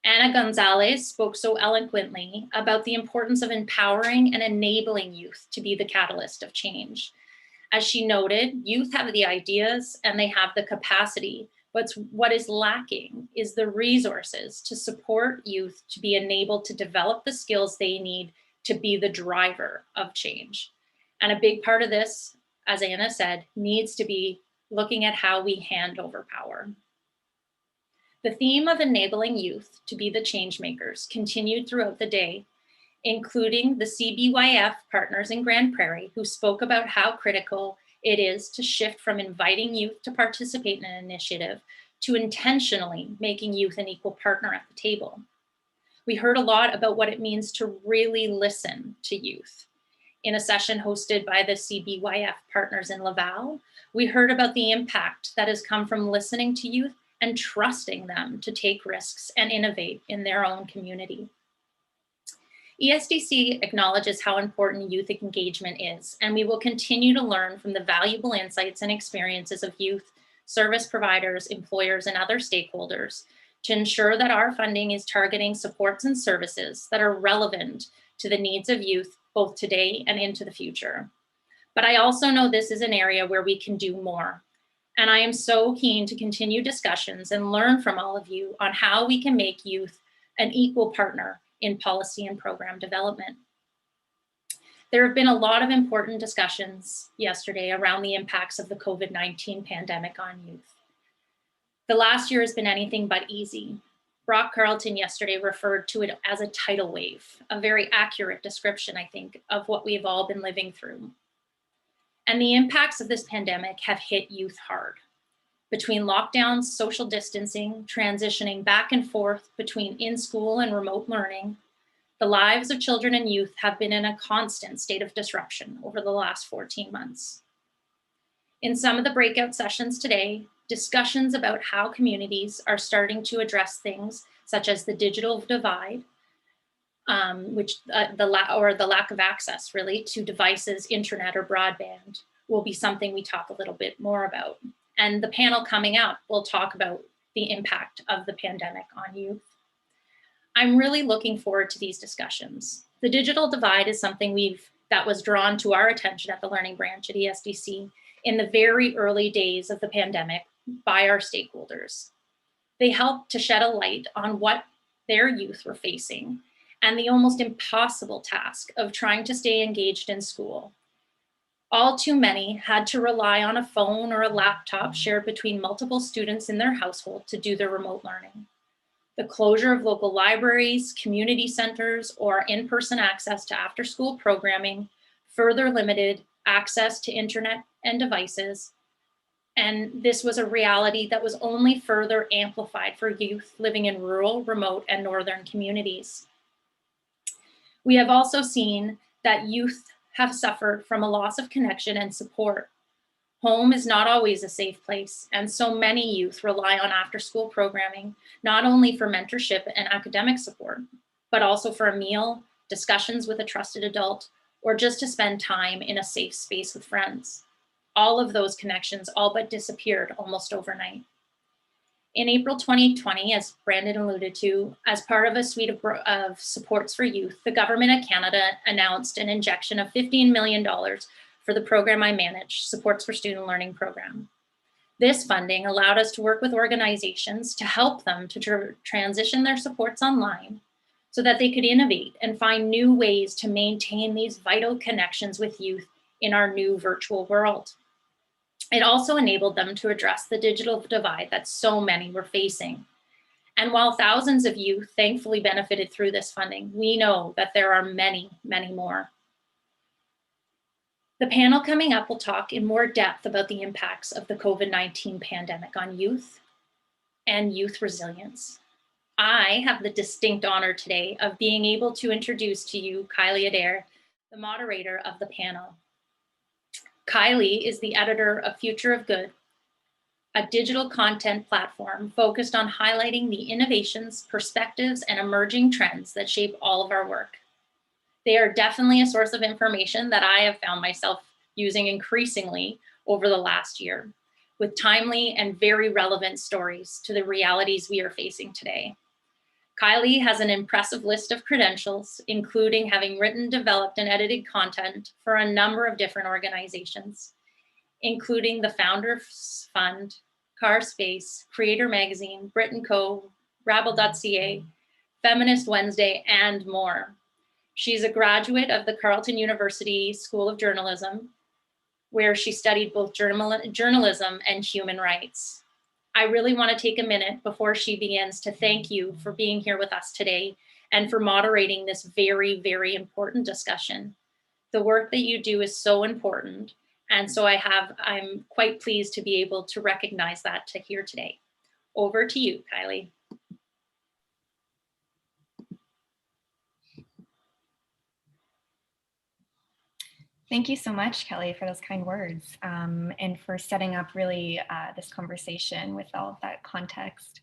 Ana Gonzalez spoke so eloquently about the importance of empowering and enabling youth to be the catalyst of change. As she noted, youth have the ideas and they have the capacity, but what is lacking is the resources to support youth to be enabled to develop the skills they need to be the driver of change. And a big part of this, as Anna said, needs to be looking at how we hand over power. The theme of enabling youth to be the change makers continued throughout the day, including the CBYF partners in Grand Prairie, who spoke about how critical it is to shift from inviting youth to participate in an initiative to intentionally making youth an equal partner at the table. We heard a lot about what it means to really listen to youth. In a session hosted by the CBYF partners in Laval, we heard about the impact that has come from listening to youth and trusting them to take risks and innovate in their own community. ESDC acknowledges how important youth engagement is, and we will continue to learn from the valuable insights and experiences of youth, service providers, employers, and other stakeholders to ensure that our funding is targeting supports and services that are relevant to the needs of youth, both today and into the future. But I also know this is an area where we can do more. And I am so keen to continue discussions and learn from all of you on how we can make youth an equal partner in policy and program development. There have been a lot of important discussions yesterday around the impacts of the COVID-19 pandemic on youth. The last year has been anything but easy. Brock Carlton yesterday referred to it as a tidal wave, a very accurate description, I think, of what we've all been living through. And the impacts of this pandemic have hit youth hard. Between lockdowns, social distancing, transitioning back and forth between in-school and remote learning, the lives of children and youth have been in a constant state of disruption over the last 14 months. In some of the breakout sessions today, discussions about how communities are starting to address things such as the digital divide, the lack of access really to devices, internet or broadband will be something we talk a little bit more about. And the panel coming up will talk about the impact of the pandemic on youth. I'm really looking forward to these discussions. The digital divide is something that was drawn to our attention at the Learning Branch at ESDC in the very early days of the pandemic by our stakeholders. They helped to shed a light on what their youth were facing and the almost impossible task of trying to stay engaged in school. All too many had to rely on a phone or a laptop shared between multiple students in their household to do their remote learning. The closure of local libraries, community centers, or in-person access to after-school programming further limited access to internet and devices. And this was a reality that was only further amplified for youth living in rural, remote, and northern communities. We have also seen that youth have suffered from a loss of connection and support. Home is not always a safe place, and so many youth rely on after-school programming, not only for mentorship and academic support, but also for a meal, discussions with a trusted adult, or just to spend time in a safe space with friends. All of those connections all but disappeared almost overnight. In April 2020, as Brandon alluded to, as part of a suite of supports for youth, the Government of Canada announced an injection of $15 million for the program I manage, Supports for Student Learning program. This funding allowed us to work with organizations to help them to transition their supports online so that they could innovate and find new ways to maintain these vital connections with youth in our new virtual world. It also enabled them to address the digital divide that so many were facing. And while thousands of youth thankfully benefited through this funding, we know that there are many, many more. The panel coming up will talk in more depth about the impacts of the COVID-19 pandemic on youth and youth resilience. I have the distinct honor today of being able to introduce to you Kylie Adair, the moderator of the panel. Kylie is the editor of Future of Good, a digital content platform focused on highlighting the innovations, perspectives, and emerging trends that shape all of our work. They are definitely a source of information that I have found myself using increasingly over the last year, with timely and very relevant stories to the realities we are facing today. Kylie has an impressive list of credentials, including having written, developed, and edited content for a number of different organizations, including the Founders Fund, Housespace, Creator Magazine, Brit & Co, Rabble.ca, Feminist Wednesday, and more. She's a graduate of the Carleton University School of Journalism, where she studied both journalism and human rights. I really want to take a minute before she begins to thank you for being here with us today and for moderating this very, very important discussion. The work that you do is so important, and so I'm quite pleased to be able to recognize that here today. Over to you, Kylie. Thank you so much, Kelly, for those kind words and for setting up really this conversation with all of that context.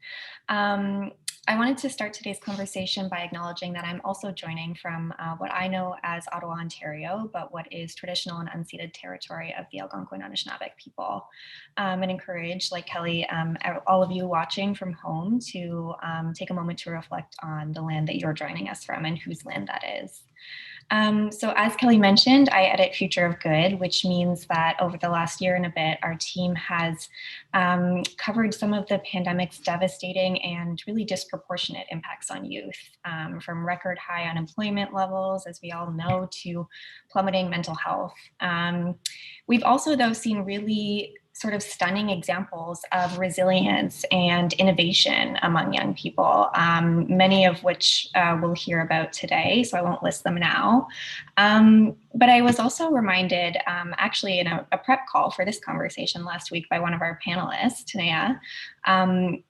I wanted to start today's conversation by acknowledging that I'm also joining from what I know as Ottawa, Ontario, but what is traditional and unceded territory of the Algonquin Anishinaabe people, and encourage, like Kelly, all of you watching from home to take a moment to reflect on the land that you're joining us from and whose land that is. So as Kelly mentioned, I edit Future of Good, which means that over the last year and a bit, our team has covered some of the pandemic's devastating and really disproportionate impacts on youth, from record high unemployment levels, as we all know, to plummeting mental health. We've also, though, seen really sort of stunning examples of resilience and innovation among young people, many of which we'll hear about today, so I won't list them now. But I was also reminded, actually in a prep call for this conversation last week by one of our panelists, Tanea,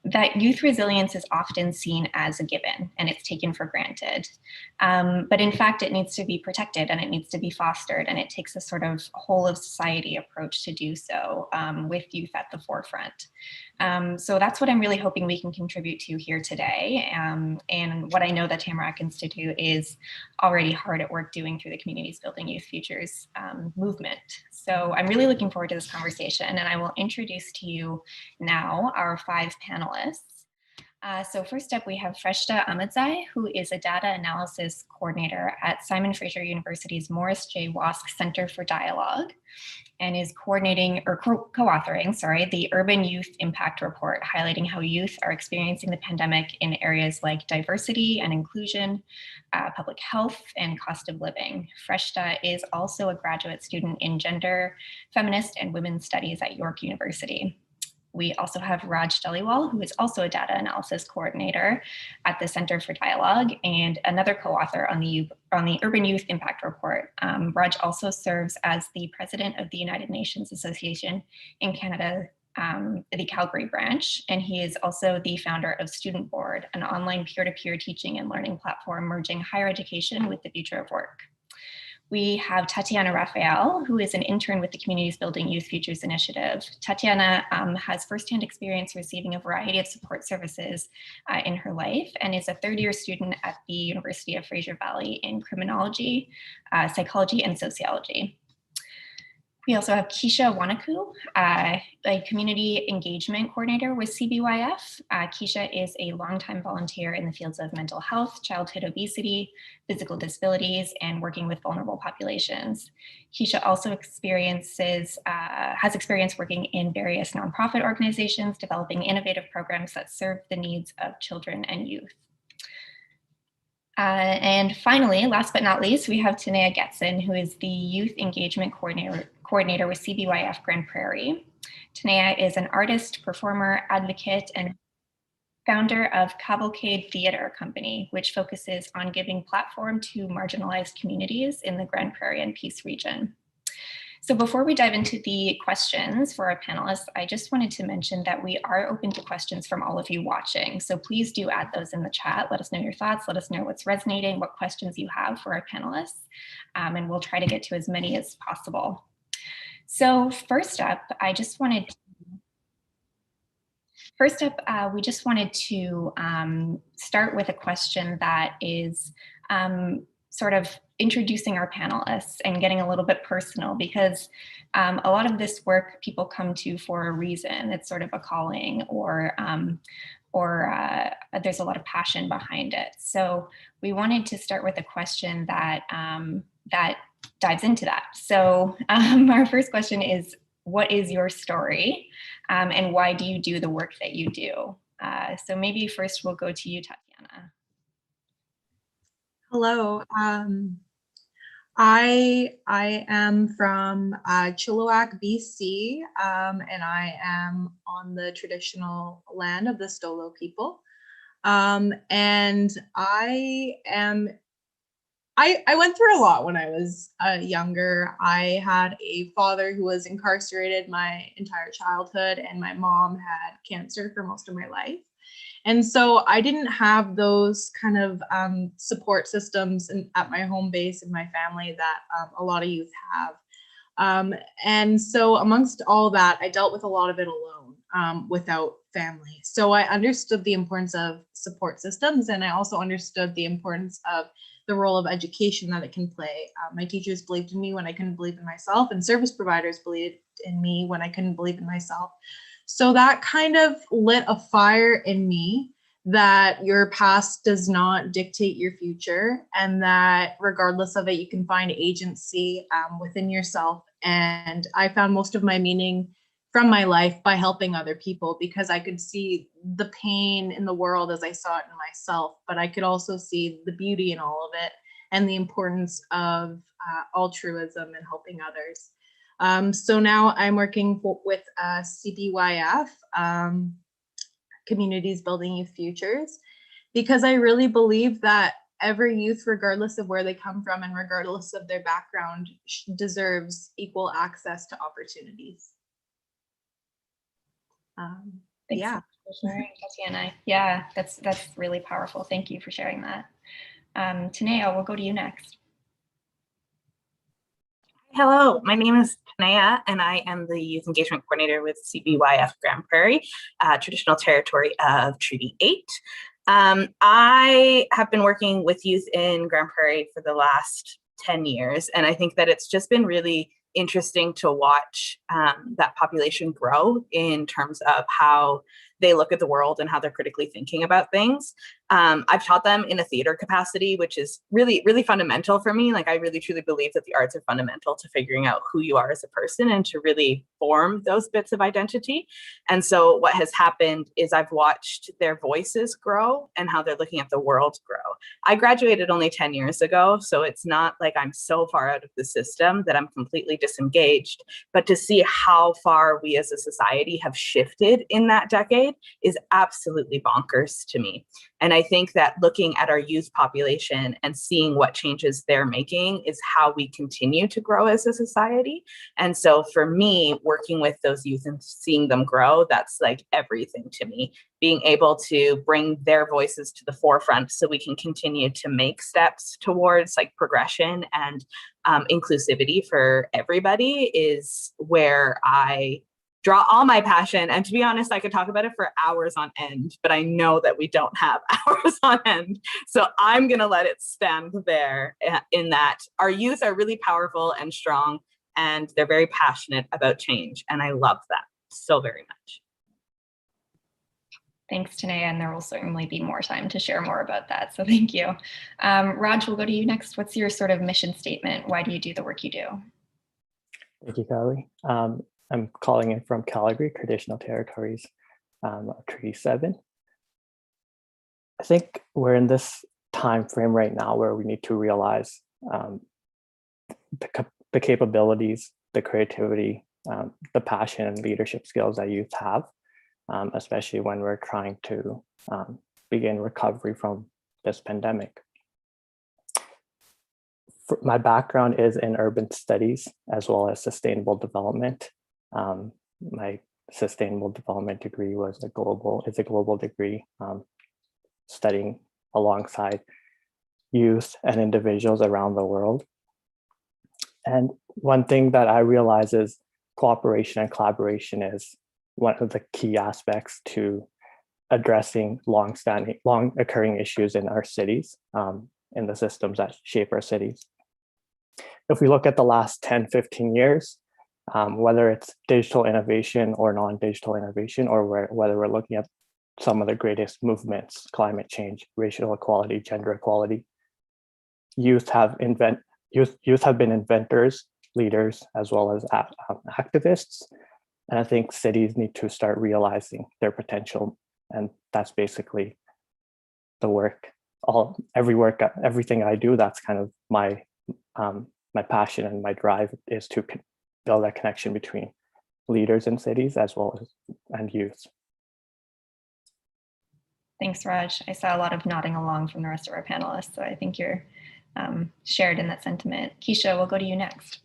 that youth resilience is often seen as a given and it's taken for granted. But in fact, it needs to be protected and it needs to be fostered, and it takes a sort of whole of society approach to do so, with youth at the forefront. So that's what I'm really hoping we can contribute to here today, and what I know that Tamarack Institute is already hard at work doing through the Communities Building Youth Futures movement. So I'm really looking forward to this conversation, and I will introduce to you now our 5 panelists. So first up, we have Freshta Ahmadzai, who is a data analysis coordinator at Simon Fraser University's Morris J. Wask Center for Dialogue, and is coordinating or co-authoring, the Urban Youth Impact Report, highlighting how youth are experiencing the pandemic in areas like diversity and inclusion, public health, and cost of living. Freshta is also a graduate student in gender, feminist, and women's studies at York University. We also have Raj Dhaliwal, who is also a data analysis coordinator at the Center for Dialogue and another co-author on the Urban Youth Impact Report. Raj also serves as the president of the United Nations Association in Canada, the Calgary branch, and he is also the founder of Student Board, an online peer-to-peer teaching and learning platform merging higher education with the future of work. We have Tatiana Raphael, who is an intern with the Communities Building Youth Futures Initiative. Tatiana has firsthand experience receiving a variety of support services in her life and is a third-year student at the University of Fraser Valley in criminology, psychology, and sociology. We also have Keisha Wanaku, a community engagement coordinator with CBYF. Keisha is a longtime volunteer in the fields of mental health, childhood obesity, physical disabilities, and working with vulnerable populations. Keisha also has experience working in various nonprofit organizations, developing innovative programs that serve the needs of children and youth. And finally, last but not least, we have Tanea Getson, who is the Youth Engagement Coordinator with CBYF Grand Prairie. Tanea is an artist, performer, advocate, and founder of Cavalcade Theatre Company, which focuses on giving platform to marginalized communities in the Grand Prairie and Peace region. So before we dive into the questions for our panelists, I just wanted to mention that we are open to questions from all of you watching. So please do add those in the chat. Let us know your thoughts. Let us know what's resonating, what questions you have for our panelists, and we'll try to get to as many as possible. So first up, we just wanted to start with a question that is sort of introducing our panelists and getting a little bit personal, because a lot of this work people come to for a reason. It's sort of a calling, or there's a lot of passion behind it. So we wanted to start with a question that that dives into that. So our first question is, what is your story, and why do you do the work that you do? So maybe first we'll go to you, Tatiana. Hello. I am from Chilliwack, BC, and I am on the traditional land of the Stolo people. And I went through a lot when I was younger. I had a father who was incarcerated my entire childhood, and my mom had cancer for most of my life. And so I didn't have those kind of support systems at my home base in my family that a lot of youth have. And so amongst all that, I dealt with a lot of it alone without family. So I understood the importance of support systems, and I also understood the importance of the role of education that it can play. My teachers believed in me when I couldn't believe in myself, and service providers believed in me when I couldn't believe in myself. So that kind of lit a fire in me that your past does not dictate your future, and that regardless of it, you can find agency within yourself. And I found most of my meaning from my life by helping other people, because I could see the pain in the world as I saw it in myself, but I could also see the beauty in all of it and the importance of altruism and helping others. So now I'm working with CBYF, Communities Building Youth Futures, because I really believe that every youth, regardless of where they come from and regardless of their background, deserves equal access to opportunities. Thanks Yeah. for sharing, Tatiana. Yeah, that's really powerful. Thank you for sharing that. Tanea, we'll go to you next. Hello, my name is Tanea, and I am the Youth Engagement Coordinator with CBYF Grand Prairie, traditional territory of Treaty 8. I have been working with youth in Grand Prairie for the last 10 years, and I think that it's just been really interesting to watch that population grow in terms of how they look at the world and how they're critically thinking about things. I've taught them in a theater capacity, which is really, really fundamental for me. Like, I really truly believe that the arts are fundamental to figuring out who you are as a person and to really form those bits of identity. And so what has happened is I've watched their voices grow and how they're looking at the world grow. I graduated only 10 years ago, so it's not like I'm so far out of the system that I'm completely disengaged, but to see how far we as a society have shifted in that decade is absolutely bonkers to me. And I think that looking at our youth population and seeing what changes they're making is how we continue to grow as a society. And so for me, working with those youth and seeing them grow, that's like everything to me. Being able to bring their voices to the forefront so we can continue to make steps towards like progression and inclusivity for everybody is where I draw all my passion. And to be honest, I could talk about it for hours on end, but I know that we don't have hours on end. So I'm going to let it stand there in that our youth are really powerful and strong, and they're very passionate about change. And I love that so very much. Thanks, Tanea, and there will certainly be more time to share more about that. So thank you. Raj, we'll go to you next. What's your sort of mission statement? Why do you do the work you do? Thank you, Kelly. I'm calling in from Calgary, traditional territories of Treaty 7. I think we're in this time frame right now where we need to realize the capabilities, the creativity, the passion and leadership skills that youth have, especially when we're trying to begin recovery from this pandemic. My background is in urban studies as well as sustainable development. My sustainable development degree is a global degree, studying alongside youth and individuals around the world. And one thing that I realize is cooperation and collaboration is one of the key aspects to addressing long occurring issues in our cities, in the systems that shape our cities. If we look at the last 10, 15 years, whether it's digital innovation or non-digital innovation, or whether we're looking at some of the greatest movements, climate change, racial equality, gender equality, youth have been inventors, leaders, as well as activists. And I think cities need to start realizing their potential. And that's basically the work, everything I do, that's kind of my passion and my drive, is to build that connection between leaders in cities as well as and youth. Thanks, Raj. I saw a lot of nodding along from the rest of our panelists, so I think you're shared in that sentiment. Keisha, we'll go to you next.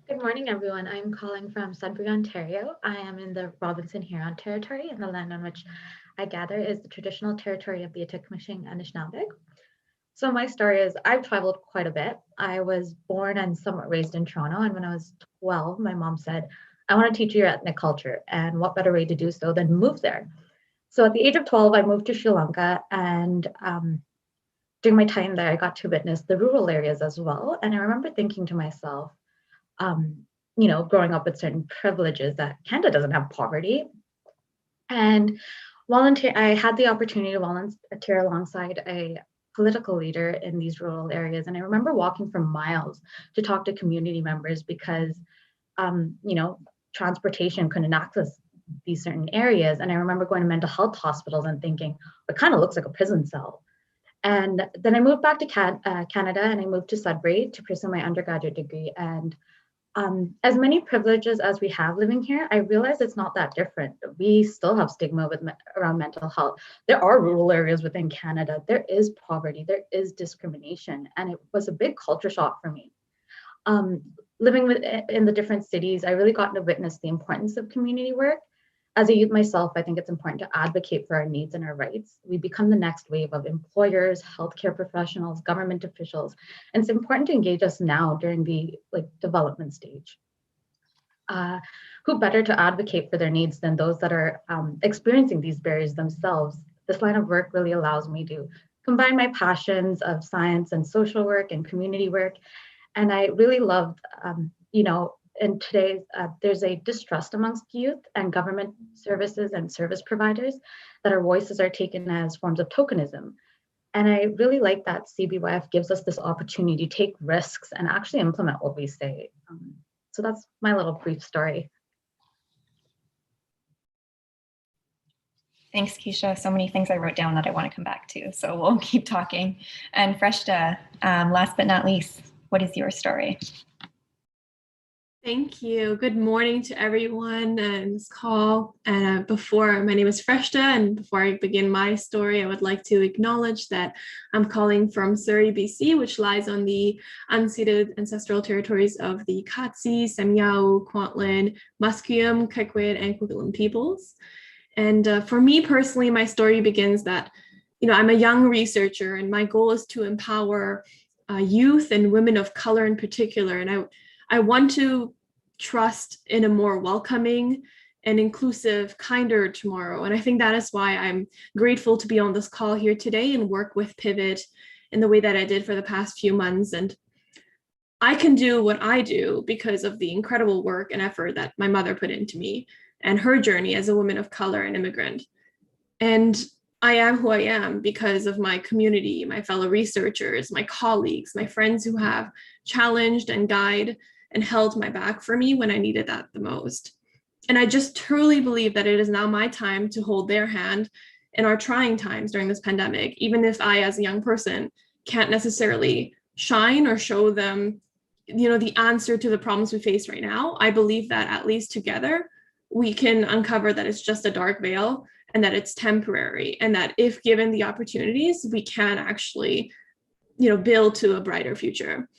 Good morning, everyone. I'm calling from Sudbury, Ontario. I am in the Robinson-Huron territory, and the land on which I gather is the traditional territory of the Atikameksheng and Anishinaabe. So my story is I've traveled quite a bit. I was born and somewhat raised in Toronto, and when I was 12, my mom said, I want to teach you your ethnic culture, and what better way to do so than move there? So at the age of 12, I moved to Sri Lanka, and during my time there, I got to witness the rural areas as well. And I remember thinking to myself, growing up with certain privileges, that Canada doesn't have poverty. And I had the opportunity to volunteer alongside a political leader in these rural areas. And I remember walking for miles to talk to community members because, transportation couldn't access these certain areas. And I remember going to mental health hospitals and thinking, it kind of looks like a prison cell. And then I moved back to Canada, and I moved to Sudbury to pursue my undergraduate degree. And as many privileges as we have living here, I realize it's not that different. We still have stigma around mental health. There are rural areas within Canada. There is poverty, there is discrimination, and it was a big culture shock for me. Living in the different cities, I really got to witness the importance of community work. As a youth myself, I think it's important to advocate for our needs and our rights. We become the next wave of employers, healthcare professionals, government officials, and it's important to engage us now during the development stage. Who better to advocate for their needs than those that are experiencing these barriers themselves? This line of work really allows me to combine my passions of science and social work and community work. And I really loved, in today's, there's a distrust amongst youth and government services and service providers that our voices are taken as forms of tokenism. And I really like that CBYF gives us this opportunity to take risks and actually implement what we say. So that's my little brief story. Thanks, Keisha. So many things I wrote down that I want to come back to, so we'll keep talking. And Freshta, last but not least, what is your story? Thank you. Good morning to everyone in this call. And my name is Freshta, and before I begin my story, I would like to acknowledge that I'm calling from Surrey, BC, which lies on the unceded ancestral territories of the Katsi, Semiahmoo, Kwantlen, Musqueam, Kikwit, and Kwikwetlem peoples. And for me personally, my story begins that, I'm a young researcher, and my goal is to empower youth and women of color in particular. And I want to trust in a more welcoming and inclusive, kinder tomorrow. And I think that is why I'm grateful to be on this call here today and work with Pivot in the way that I did for the past few months. And I can do what I do because of the incredible work and effort that my mother put into me and her journey as a woman of color and immigrant. And I am who I am because of my community, my fellow researchers, my colleagues, my friends who have challenged and guided and held my back for me when I needed that the most. And I just truly believe that it is now my time to hold their hand in our trying times during this pandemic, even if I, as a young person, can't necessarily shine or show them, the answer to the problems we face right now. I believe that at least together, we can uncover that it's just a dark veil and that it's temporary, and that if given the opportunities, we can actually build to a brighter future.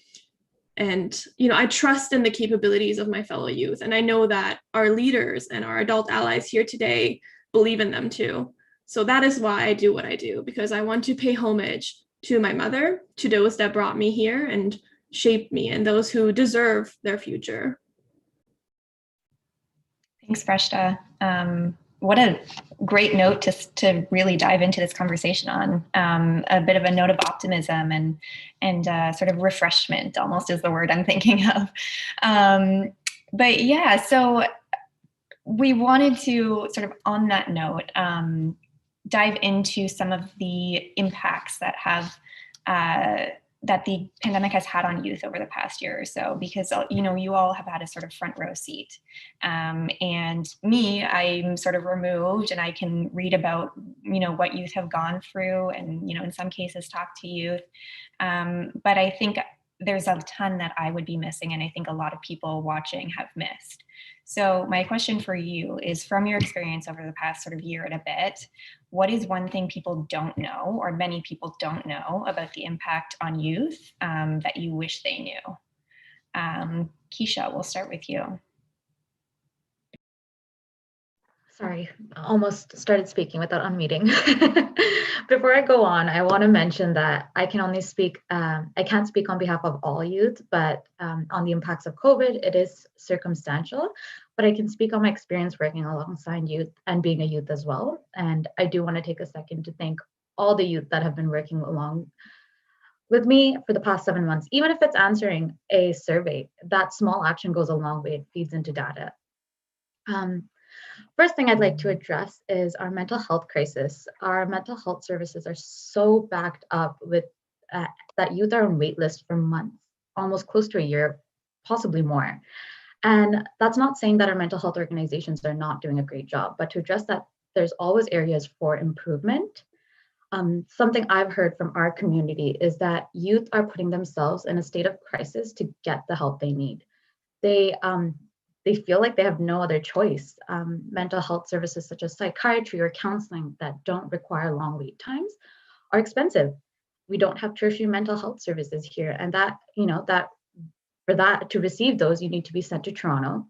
And, I trust in the capabilities of my fellow youth. And I know that our leaders and our adult allies here today believe in them too. So that is why I do what I do, because I want to pay homage to my mother, to those that brought me here and shaped me, and those who deserve their future. Thanks, Freshta. What a great note to really dive into this conversation on. A bit of a note of optimism and sort of refreshment, almost is the word I'm thinking of. But yeah, so we wanted to sort of on that note, dive into some of the impacts that have that the pandemic has had on youth over the past year or so, because, you all have had a sort of front row seat. And me, I'm sort of removed, and I can read about, what youth have gone through and, in some cases talk to youth. But I think there's a ton that I would be missing, and I think a lot of people watching have missed. So my question for you is, from your experience over the past sort of year and a bit, what is one thing people don't know, or many people don't know, about the impact on youth that you wish they knew? Keisha, we'll start with you. Sorry, almost started speaking without unmuting. Before I go on, I want to mention that I can only speak, I can't speak on behalf of all youth, but on the impacts of COVID, it is circumstantial, but I can speak on my experience working alongside youth and being a youth as well. And I do want to take a second to thank all the youth that have been working along with me for the past 7 months. Even if it's answering a survey, that small action goes a long way. It feeds into data. First thing I'd like to address is our mental health crisis. Our mental health services are so backed up with that youth are on wait list for months, almost close to a year, possibly more. And that's not saying that our mental health organizations are not doing a great job, but to address that, there's always areas for improvement. Something I've heard from our community is that youth are putting themselves in a state of crisis to get the help they need. They feel like they have no other choice. Mental health services such as psychiatry or counseling that don't require long wait times are expensive. We don't have tertiary mental health services here, and to receive those, you need to be sent to Toronto.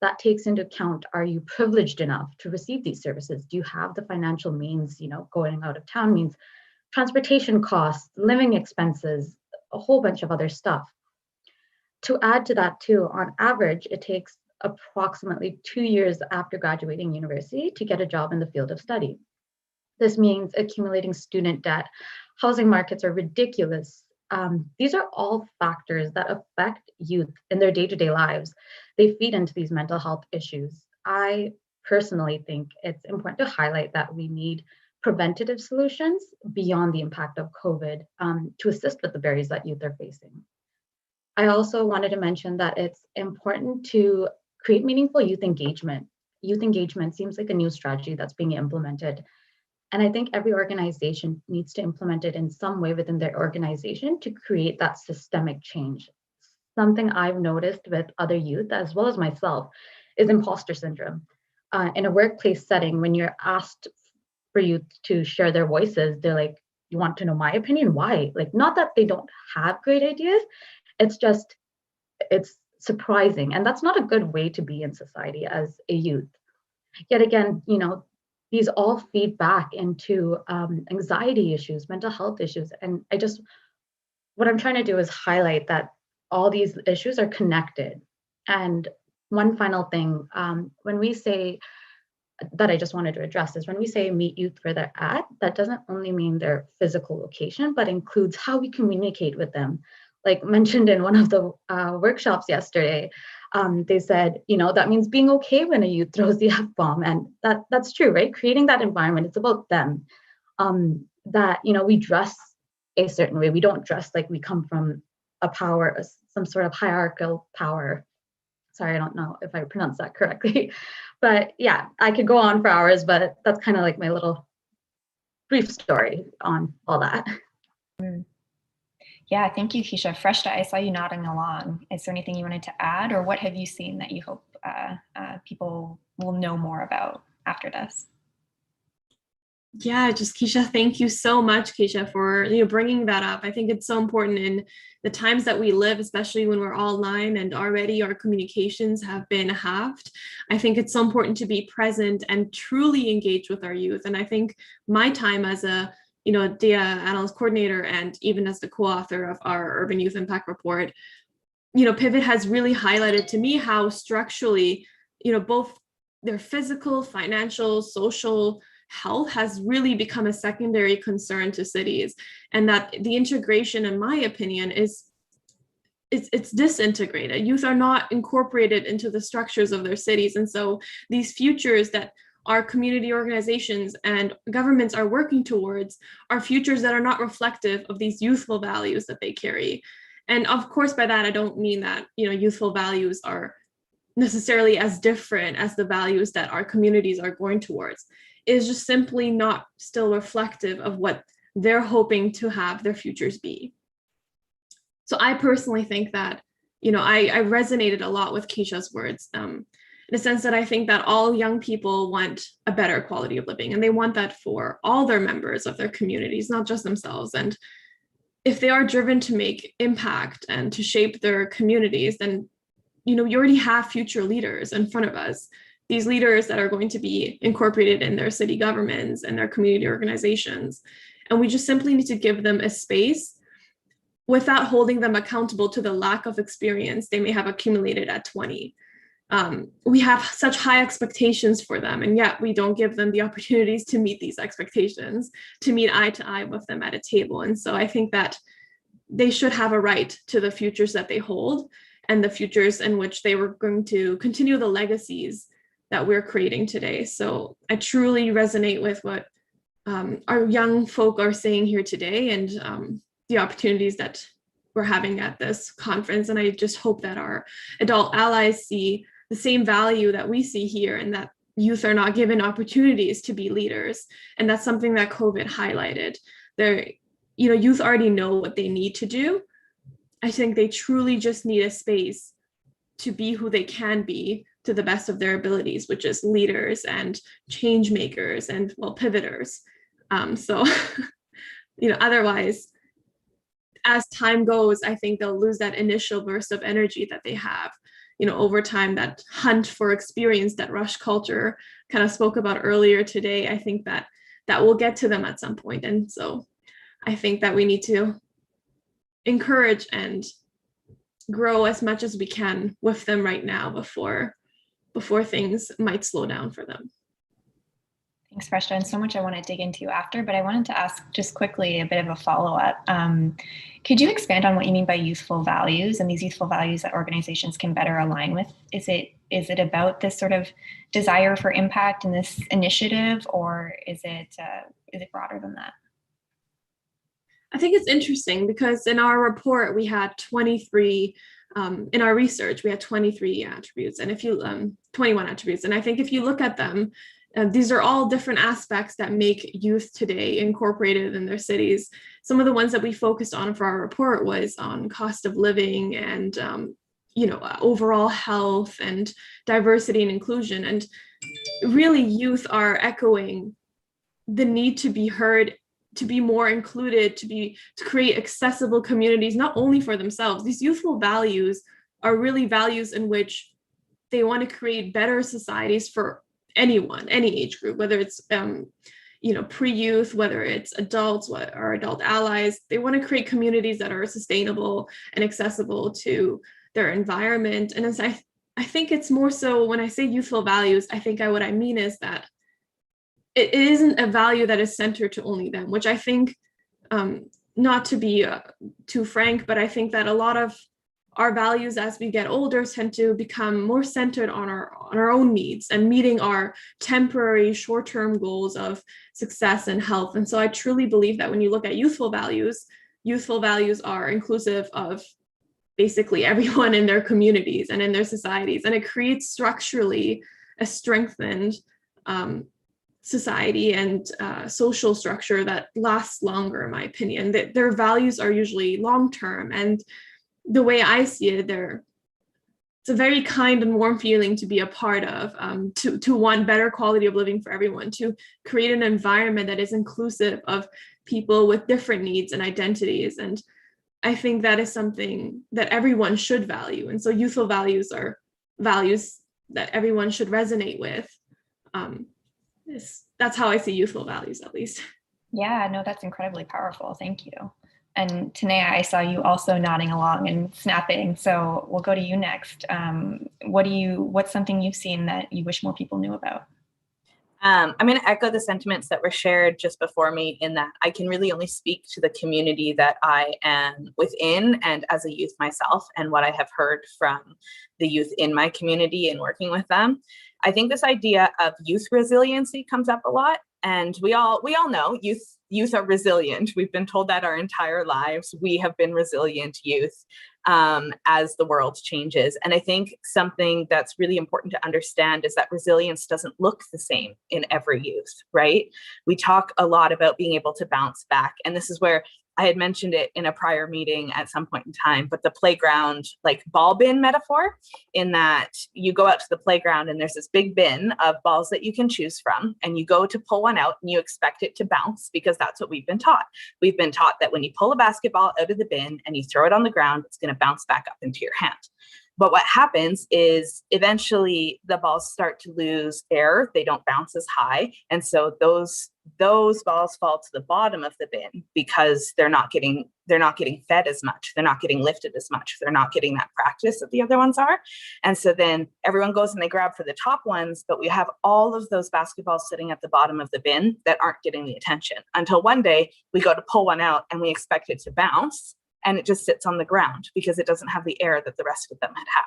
That takes into account, are you privileged enough to receive these services? Do you have the financial means? Going out of town means transportation costs, living expenses, a whole bunch of other stuff. To add to that too, on average, it takes approximately 2 years after graduating university to get a job in the field of study. This means accumulating student debt. Housing markets are ridiculous. These are all factors that affect youth in their day-to-day lives. They feed into these mental health issues. I personally think it's important to highlight that we need preventative solutions beyond the impact of COVID to assist with the barriers that youth are facing. I also wanted to mention that it's important to create meaningful youth engagement. Youth engagement seems like a new strategy that's being implemented. And I think every organization needs to implement it in some way within their organization to create that systemic change. Something I've noticed with other youth, as well as myself, is imposter syndrome. In a workplace setting, when you're asked for youth to share their voices, they're like, you want to know my opinion? Why? Like, not that they don't have great ideas, it's surprising. And that's not a good way to be in society as a youth. Yet again, these all feed back into anxiety issues, mental health issues. And what I'm trying to do is highlight that all these issues are connected. And one final thing, when we say that I just wanted to address is when we say meet youth where they're at, that doesn't only mean their physical location, but includes how we communicate with them. Like mentioned in one of the workshops yesterday, they said, that means being okay when a youth throws the F-bomb. And that's true, right? Creating that environment, it's about them. That, we dress a certain way. We don't dress like we come from a power, some sort of hierarchical power. Sorry, I don't know if I pronounced that correctly. But yeah, I could go on for hours, but that's kind of like my little brief story on all that. Yeah, thank you, Keisha. Freshta, I saw you nodding along. Is there anything you wanted to add, or what have you seen that you hope people will know more about after this? Yeah, just Keisha, thank you so much, Keisha, for bringing that up. I think it's so important in the times that we live, especially when we're online and already our communications have been halved. I think it's so important to be present and truly engage with our youth. And I think my time as a data analyst coordinator and even as the co-author of our Urban Youth Impact Report, Pivot has really highlighted to me how structurally, both their physical, financial, social health has really become a secondary concern to cities, and that the integration, in my opinion, it's disintegrated. Youth are not incorporated into the structures of their cities, and so these futures that our community organizations and governments are working towards are futures that are not reflective of these youthful values that they carry. And of course, by that I don't mean that youthful values are necessarily as different as the values that our communities are going towards. Is just simply not still reflective of what they're hoping to have their futures be. So I personally think that, I resonated a lot with Keisha's words, in the sense that I think that all young people want a better quality of living, and they want that for all their members of their communities, not just themselves. And if they are driven to make impact and to shape their communities, then, you already have future leaders in front of us. These leaders that are going to be incorporated in their city governments and their community organizations. And we just simply need to give them a space without holding them accountable to the lack of experience they may have accumulated at 20. We have such high expectations for them, and yet we don't give them the opportunities to meet these expectations, to meet eye to eye with them at a table. And so I think that they should have a right to the futures that they hold, and the futures in which they were going to continue the legacies that we're creating today. So I truly resonate with what our young folk are saying here today, and the opportunities that we're having at this conference. And I just hope that our adult allies see the same value that we see here, and that youth are not given opportunities to be leaders. And that's something that COVID highlighted. Youth already know what they need to do. I think they truly just need a space to be who they can be to the best of their abilities, which is leaders and change makers and pivoters. Otherwise, as time goes, I think they'll lose that initial burst of energy that they have, over time, that hunt for experience that rush culture kind of spoke about earlier today. I think that will get to them at some point. And so I think that we need to encourage and grow as much as we can with them right now before things might slow down for them. Thanks, Freshta, and so much I want to dig into after, but I wanted to ask just quickly a bit of a follow-up. Could you expand on what you mean by youthful values and these youthful values that organizations can better align with? Is it about this sort of desire for impact in this initiative, or is it broader than that? I think it's interesting because in our report we had 23. In our research, we had 23 attributes, and 21 attributes. And I think if you look at them, these are all different aspects that make youth today incorporated in their cities. Some of the ones that we focused on for our report was on cost of living and, overall health and diversity and inclusion. And really, youth are echoing the need to be heard, to be more included, to create accessible communities, not only for themselves. These youthful values are really values in which they want to create better societies for anyone, any age group, whether it's pre-youth, whether it's adults or adult allies. They want to create communities that are sustainable and accessible to their environment. And as I think it's more so when I say youthful values, I think what I mean is that it isn't a value that is centered to only them, which I think, not to be too frank, but I think that a lot of our values as we get older tend to become more centered on our own needs and meeting our temporary short-term goals of success and health. And so I truly believe that when you look at youthful values are inclusive of basically everyone in their communities and in their societies. And it creates structurally a strengthened society and social structure that lasts longer, in my opinion. That their values are usually long-term, and the way I see it, it's a very kind and warm feeling to be a part of, to want better quality of living for everyone, to create an environment that is inclusive of people with different needs and identities. And I think that is something that everyone should value. And so youthful values are values that everyone should resonate with. That's how I see youthful values, at least. Yeah, no, that's incredibly powerful. Thank you. And Tanea, I saw you also nodding along and snapping. So we'll go to you next. What's something you've seen that you wish more people knew about? I'm going to echo the sentiments that were shared just before me, in that I can really only speak to the community that I am within and as a youth myself, and what I have heard from the youth in my community and working with them. I think this idea of youth resiliency comes up a lot, and we all know youth are resilient. We've been told that our entire lives. We have been resilient youth as the world changes. And I think something that's really important to understand is that resilience doesn't look the same in every youth, right? We talk a lot about being able to bounce back. And this is where I had mentioned it in a prior meeting at some point in time, but the playground, like ball bin metaphor, in that you go out to the playground and there's this big bin of balls that you can choose from, and you go to pull one out and you expect it to bounce, because that's what we've been taught. We've been taught that when you pull a basketball out of the bin and you throw it on the ground, it's going to bounce back up into your hand. But what happens is eventually the balls start to lose air. They don't bounce as high. And so those balls fall to the bottom of the bin because they're not getting fed as much. They're not getting lifted as much. They're not getting that practice that the other ones are. And so then everyone goes and they grab for the top ones, but we have all of those basketballs sitting at the bottom of the bin that aren't getting the attention, until one day we go to pull one out and we expect it to bounce, and it just sits on the ground because it doesn't have the air that the rest of them had.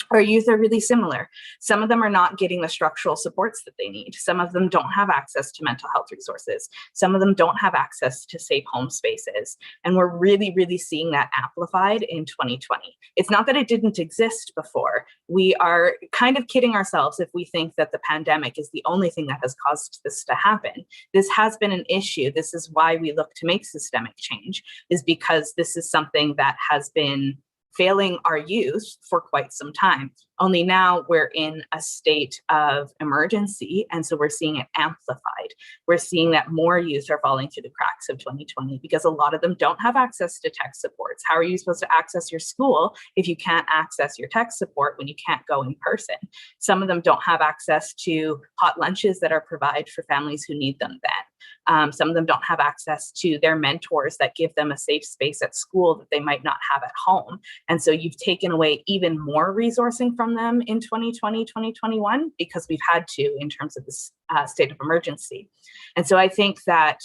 Our youth are really similar. Some of them are not getting the structural supports that they need. Some of them don't have access to mental health resources. Some of them don't have access to safe home spaces. And we're really, really seeing that amplified in 2020. It's not that it didn't exist before. We are kind of kidding ourselves if we think that the pandemic is the only thing that has caused this to happen. This has been an issue. This is why we look to make systemic change, is because this is something that has been failing our youth for quite some time. Only now we're in a state of emergency, and so we're seeing it amplified. We're seeing that more youth are falling through the cracks of 2020 because a lot of them don't have access to tech supports. How are you supposed to access your school if you can't access your tech support when you can't go in person? Some of them don't have access to hot lunches that are provided for families who need them then. Some of them don't have access to their mentors that give them a safe space at school that they might not have at home. And so you've taken away even more resourcing from them in 2020, 2021, because we've had to, in terms of this state of emergency. And so I think that,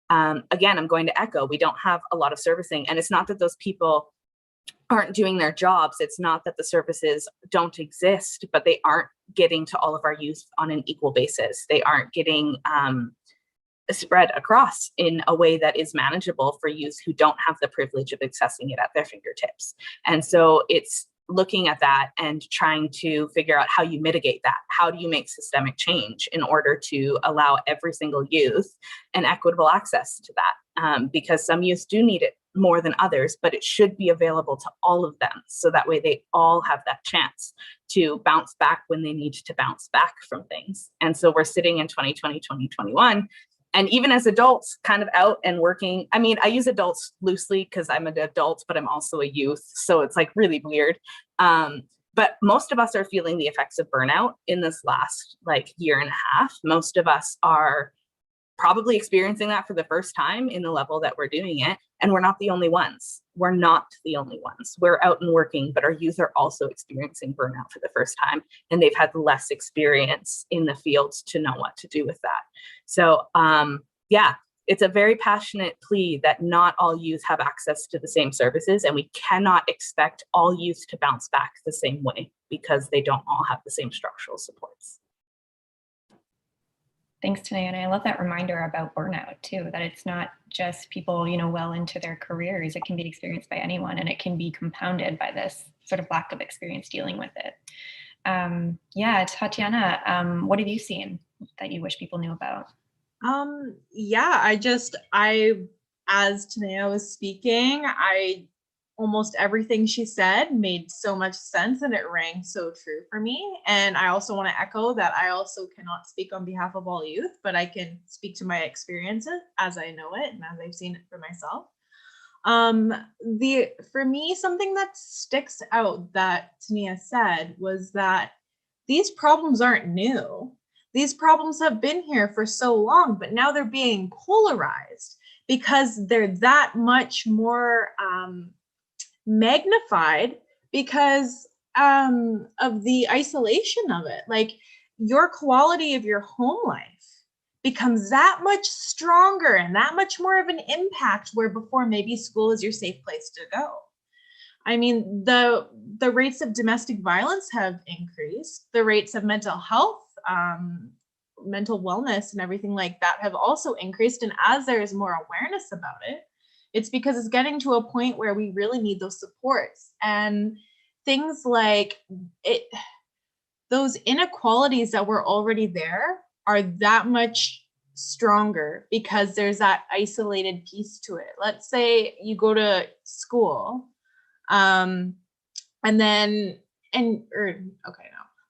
again, I'm going to echo, we don't have a lot of servicing. And it's not that those people aren't doing their jobs. It's not that the services don't exist, but they aren't getting to all of our youth on an equal basis. They aren't getting spread across in a way that is manageable for youth who don't have the privilege of accessing it at their fingertips. And so it's looking at that and trying to figure out how you mitigate that. How do you make systemic change in order to allow every single youth an equitable access to that? Because some youth do need it more than others, but it should be available to all of them. So that way they all have that chance to bounce back when they need to bounce back from things. And so we're sitting in 2020, 2021, and even as adults kind of out and working, I mean, I use adults loosely because I'm an adult, but I'm also a youth. So it's like really weird. But most of us are feeling the effects of burnout in this last like year and a half. Most of us are probably experiencing that for the first time in the level that we're doing it. And we're not the only ones. We're not the only ones. We're out and working, but our youth are also experiencing burnout for the first time. And they've had less experience in the fields to know what to do with that. So yeah, it's a very passionate plea that not all youth have access to the same services, and we cannot expect all youth to bounce back the same way because they don't all have the same structural supports. Thanks, Tanea. And I love that reminder about burnout too, that it's not just people, well into their careers. It can be experienced by anyone, and it can be compounded by this sort of lack of experience dealing with it. Yeah, Tatiana, what have you seen that you wish people knew about? Yeah, as Tanea was speaking, I almost everything she said made so much sense and it rang so true for me. And I also want to echo that I also cannot speak on behalf of all youth, but I can speak to my experiences as I know it and as I've seen it for myself. For me, something that sticks out that Tania said was that these problems aren't new. These problems have been here for so long, but now they're being polarized because they're that much more magnified because of the isolation of it. Like your quality of your home life becomes that much stronger and that much more of an impact, where before maybe school is your safe place to go. I mean, the rates of domestic violence have increased. The rates of mental health, mental wellness and everything like that have also increased. And as there is more awareness about it, it's because it's getting to a point where we really need those supports. And things like those inequalities that were already there are that much stronger because there's that isolated piece to it. Let's say you go to school,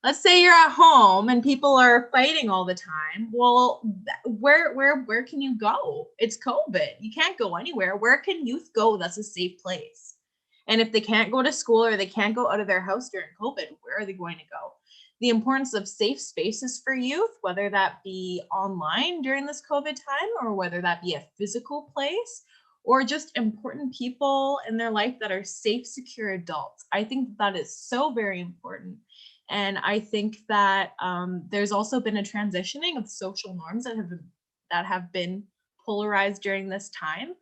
let's say you're at home and people are fighting all the time. Well, where can you go? It's COVID. You can't go anywhere. Where can youth go that's a safe place? And if they can't go to school or they can't go out of their house during COVID, where are they going to go? The importance of safe spaces for youth, whether that be online during this COVID time or whether that be a physical place, or just important people in their life that are safe, secure adults. I think that is so very important. And I think that there's also been a transitioning of social norms that have been polarized during this time.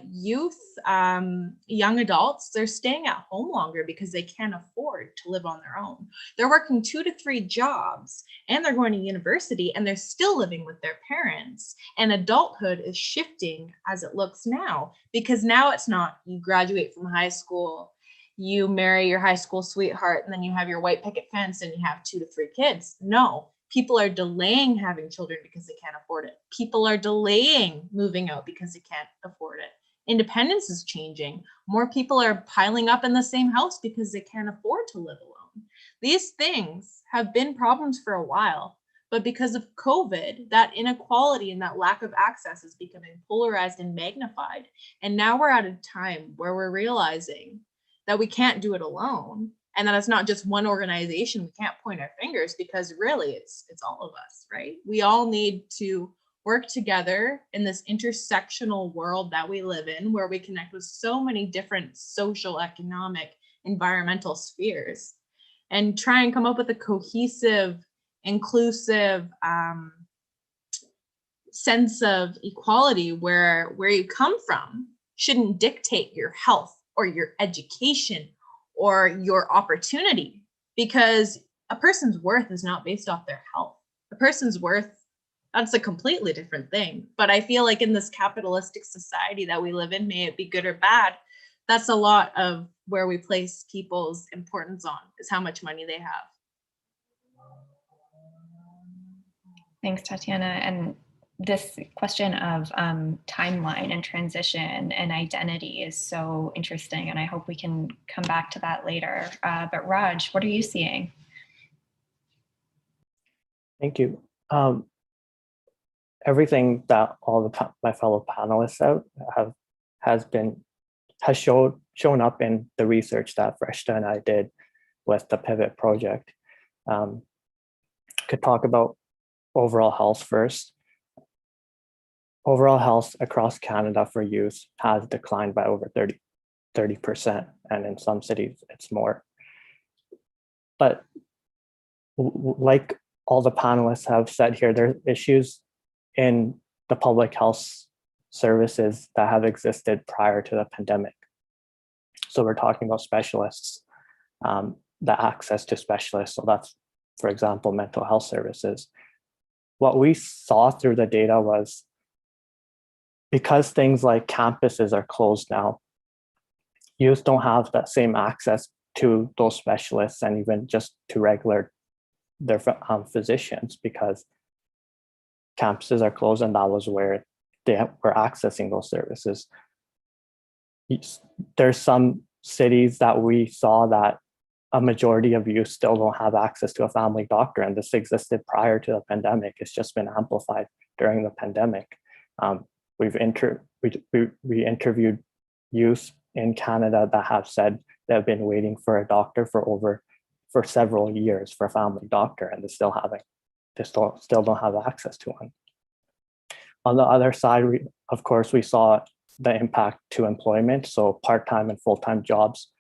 Youth, young adults, they're staying at home longer because they can't afford to live on their own. They're working 2 to 3 jobs and they're going to university and they're still living with their parents. And adulthood is shifting as it looks now, because now it's not you graduate from high school, you marry your high school sweetheart, and then you have your white picket fence and you have 2 to 3 kids. No. People are delaying having children because they can't afford it. People are delaying moving out because they can't afford it. Independence is changing. More people are piling up in the same house because they can't afford to live alone. These things have been problems for a while, but because of COVID, that inequality and that lack of access is becoming polarized and magnified. And now we're at a time where we're realizing that we can't do it alone. And that it's not just one organization. We can't point our fingers because really it's all of us, right? We all need to work together in this intersectional world that we live in, where we connect with so many different social, economic, environmental spheres, and try and come up with a cohesive, inclusive sense of equality where you come from shouldn't dictate your health or your education or your opportunity, because a person's worth is not based off their health. A person's worth, that's a completely different thing. But I feel like in this capitalistic society that we live in, may it be good or bad, that's a lot of where we place people's importance on, is how much money they have. Thanks, Tatiana. And this question of timeline and transition and identity is so interesting, and I hope we can come back to that later. But Raj, what are you seeing? Thank you. Everything that all my fellow panelists out has shown up in the research that Freshta and I did with the Pivot project. Could talk about overall health first. Overall health across Canada for youth has declined by over 30%, and in some cities it's more. But like all the panelists have said here, there are issues in the public health services that have existed prior to the pandemic. So we're talking about specialists, the access to specialists. So that's, for example, mental health services. What we saw through the data was, because things like campuses are closed now, youth don't have that same access to those specialists and even just to their physicians, because campuses are closed and that was where they were accessing those services. There's some cities that we saw that a majority of youth still don't have access to a family doctor, and this existed prior to the pandemic. It's just been amplified during the pandemic. We interviewed youth in Canada that have said they've been waiting for a doctor for several years for a family doctor, and they still don't have access to one. On the other side, of course, we saw the impact to employment. So part-time and full-time jobs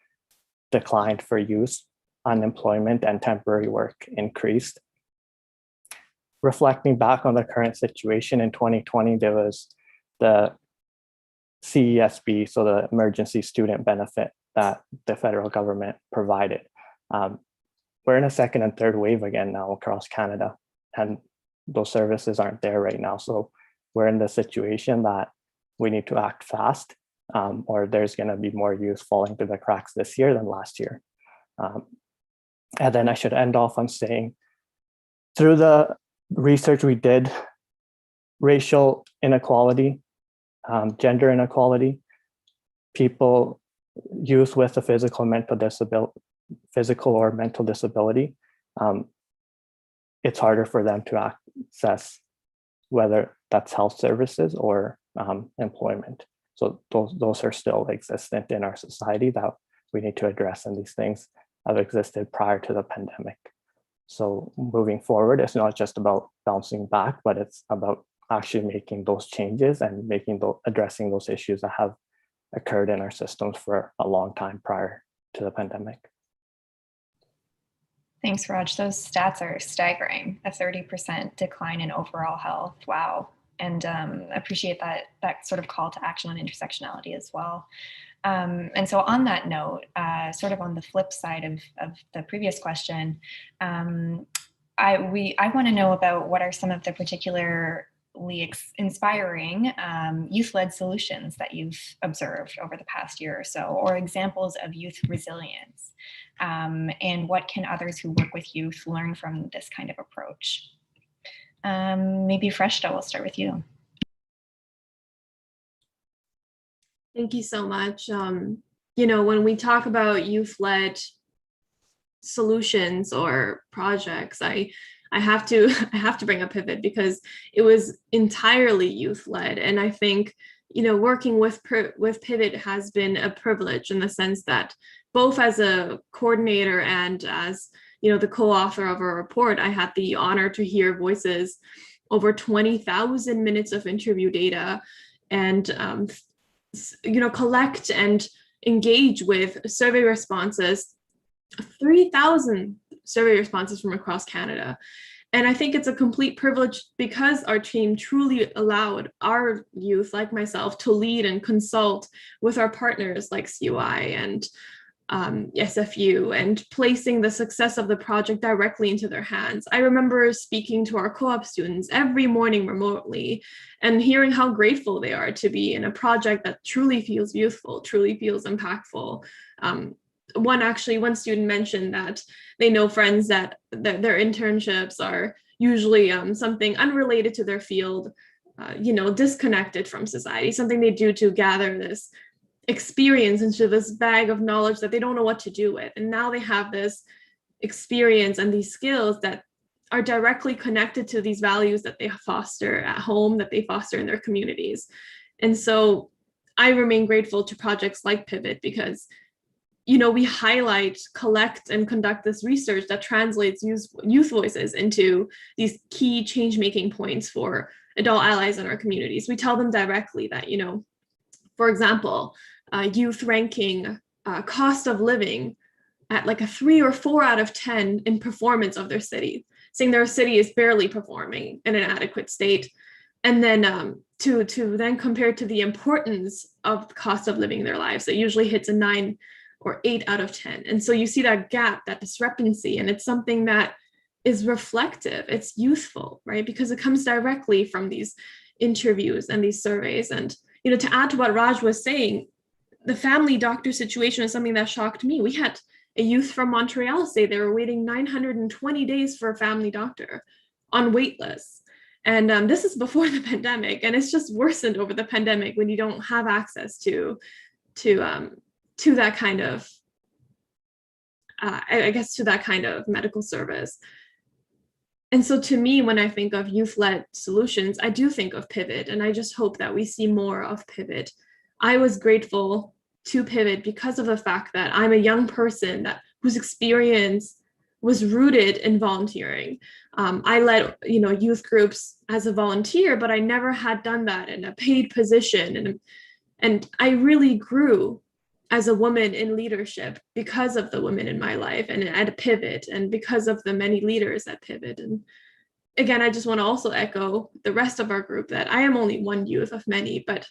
declined for youth, unemployment and temporary work increased. Reflecting back on the current situation in 2020, there was the CESB, so the emergency student benefit that the federal government provided. We're in a second and third wave again now across Canada, and those services aren't there right now. So we're in the situation that we need to act fast, or there's going to be more youth falling through the cracks this year than last year. And then I should end off on saying, through the research we did, racial inequality, gender inequality, youth with a physical or mental disability, it's harder for them to access, whether that's health services or employment. So those are still existent in our society that we need to address, and these things have existed prior to the pandemic. So moving forward, it's not just about bouncing back, but it's about actually making those changes and addressing those issues that have occurred in our systems for a long time prior to the pandemic. Thanks, Raj. Those stats are staggering. A 30% decline in overall health. Wow. And appreciate that sort of call to action on intersectionality as well. And so on that note, sort of on the flip side of the previous question, I want to know about what are some of the particularly inspiring youth-led solutions that you've observed over the past year or so, or examples of youth resilience, and what can others who work with youth learn from this kind of approach? Maybe Freshta, we'll start with you. Thank you so much. When we talk about youth-led solutions or projects, I have to bring up Pivot because it was entirely youth-led, and I think working with Pivot has been a privilege in the sense that both as a coordinator and as the co-author of a report, I had the honor to hear voices over 20,000 minutes of interview data, and collect and engage with survey responses, 3,000 survey responses from across Canada. And I think it's a complete privilege because our team truly allowed our youth, like myself, to lead and consult with our partners like CUI and SFU, and placing the success of the project directly into their hands. I remember speaking to our co-op students every morning remotely and hearing how grateful they are to be in a project that truly feels youthful, truly feels impactful. One student mentioned that they know friends that their internships are usually something unrelated to their field, disconnected from society, something they do to gather this experience into this bag of knowledge that they don't know what to do with. And now they have this experience and these skills that are directly connected to these values that they foster at home, that they foster in their communities. And so I remain grateful to projects like Pivot because we highlight, collect, and conduct this research that translates youth voices into these key change-making points for adult allies in our communities. We tell them directly that, for example, youth ranking cost of living at like a 3 or 4 out of 10 in performance of their city, saying their city is barely performing in an adequate state. And then to then compare to the importance of the cost of living in their lives, it usually hits a 9 or 8 out of 10. And so you see that gap, that discrepancy, and it's something that is reflective, it's youthful, right? Because it comes directly from these interviews and these surveys. And, to add to what Raj was saying, the family doctor situation is something that shocked me. We had a youth from Montreal say they were waiting 920 days for a family doctor on wait lists. And this is before the pandemic, and it's just worsened over the pandemic when you don't have access to to that kind of, I guess, to that kind of medical service. And so to me, when I think of youth-led solutions, I do think of Pivot, and I just hope that we see more of Pivot. I was grateful to Pivot because of the fact that I'm a young person whose experience was rooted in volunteering. I led, youth groups as a volunteer, but I never had done that in a paid position. And I really grew as a woman in leadership because of the women in my life and at Pivot, and because of the many leaders at Pivot. And again, I just want to also echo the rest of our group that I am only one youth of many, but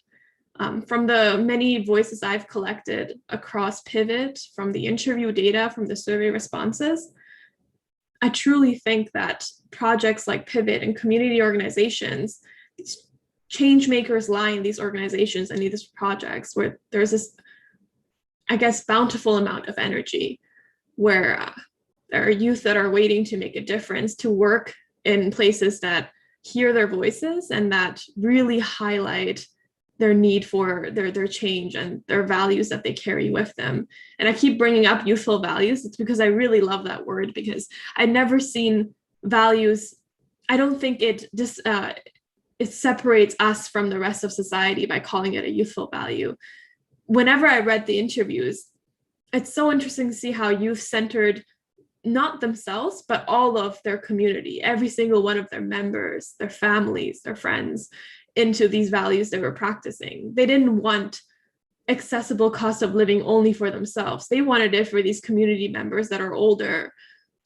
from the many voices I've collected across Pivot, from the interview data, from the survey responses, I truly think that projects like Pivot and community organizations, these change makers lie in these organizations and these projects where there's this, I guess, bountiful amount of energy, where there are youth that are waiting to make a difference, to work in places that hear their voices and that really highlight their need for their change and their values that they carry with them. And I keep bringing up youthful values. It's because I really love that word, because I'd never seen values. I don't think it separates us from the rest of society by calling it a youthful value. Whenever I read the interviews, it's so interesting to see how youth centered not themselves, but all of their community, every single one of their members, their families, their friends, into these values they were practicing. They didn't want accessible cost of living only for themselves. They wanted it for these community members that are older,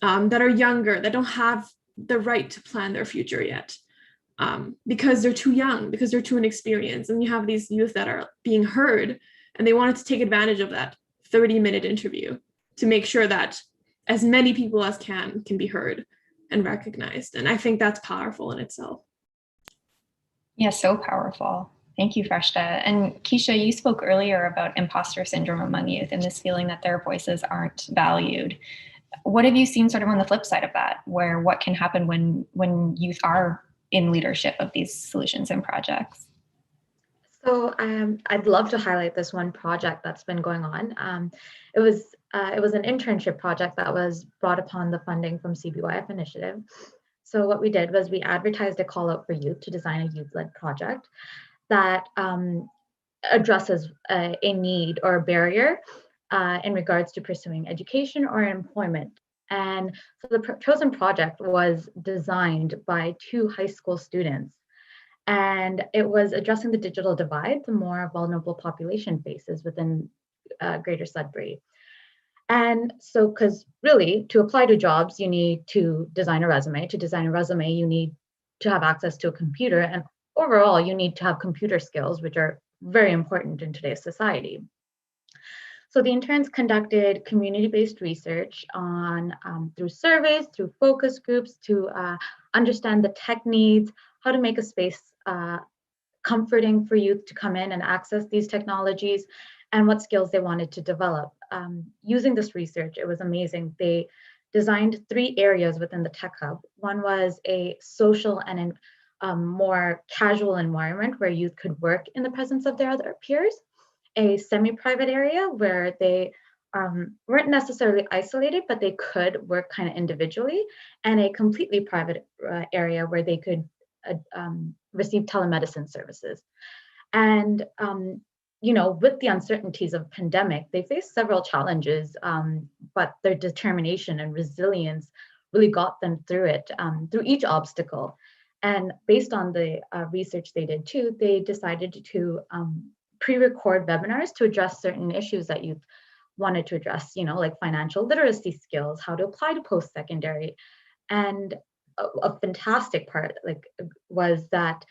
that are younger, that don't have the right to plan their future yet, because they're too young, because they're too inexperienced. And you have these youth that are being heard, and they wanted to take advantage of that 30-minute interview to make sure that as many people as can be heard and recognized. And I think that's powerful in itself. Yeah, so powerful. Thank you, Freshta. And Keisha, you spoke earlier about imposter syndrome among youth and this feeling that their voices aren't valued. What have you seen sort of on the flip side of that, where what can happen when youth are in leadership of these solutions and projects? So I'd love to highlight this one project that's been going on. It was an internship project that was brought upon the funding from CBYF initiative. So what we did was we advertised a call out for youth to design a youth-led project that addresses a need or a barrier in regards to pursuing education or employment. And so the chosen project was designed by 2 high school students. And it was addressing the digital divide the more vulnerable population faces within Greater Sudbury. And so, because really, to apply to jobs, you need to design a resume. To design a resume, you need to have access to a computer. And overall, you need to have computer skills, which are very important in today's society. So the interns conducted community-based research on through surveys, through focus groups, to understand the tech needs, how to make a space comforting for youth to come in and access these technologies, and what skills they wanted to develop. Using this research, it was amazing. They designed 3 areas within the Tech Hub. One was a social and more casual environment where youth could work in the presence of their other peers, a semi-private area where they weren't necessarily isolated, but they could work kind of individually, and a completely private area where they could receive telemedicine services. And with the uncertainties of pandemic, they faced several challenges, but their determination and resilience really got them through it, through each obstacle. And based on the research they did too, they decided to pre-record webinars to address certain issues that youth wanted to address, like financial literacy skills, how to apply to post-secondary. And a fantastic part was that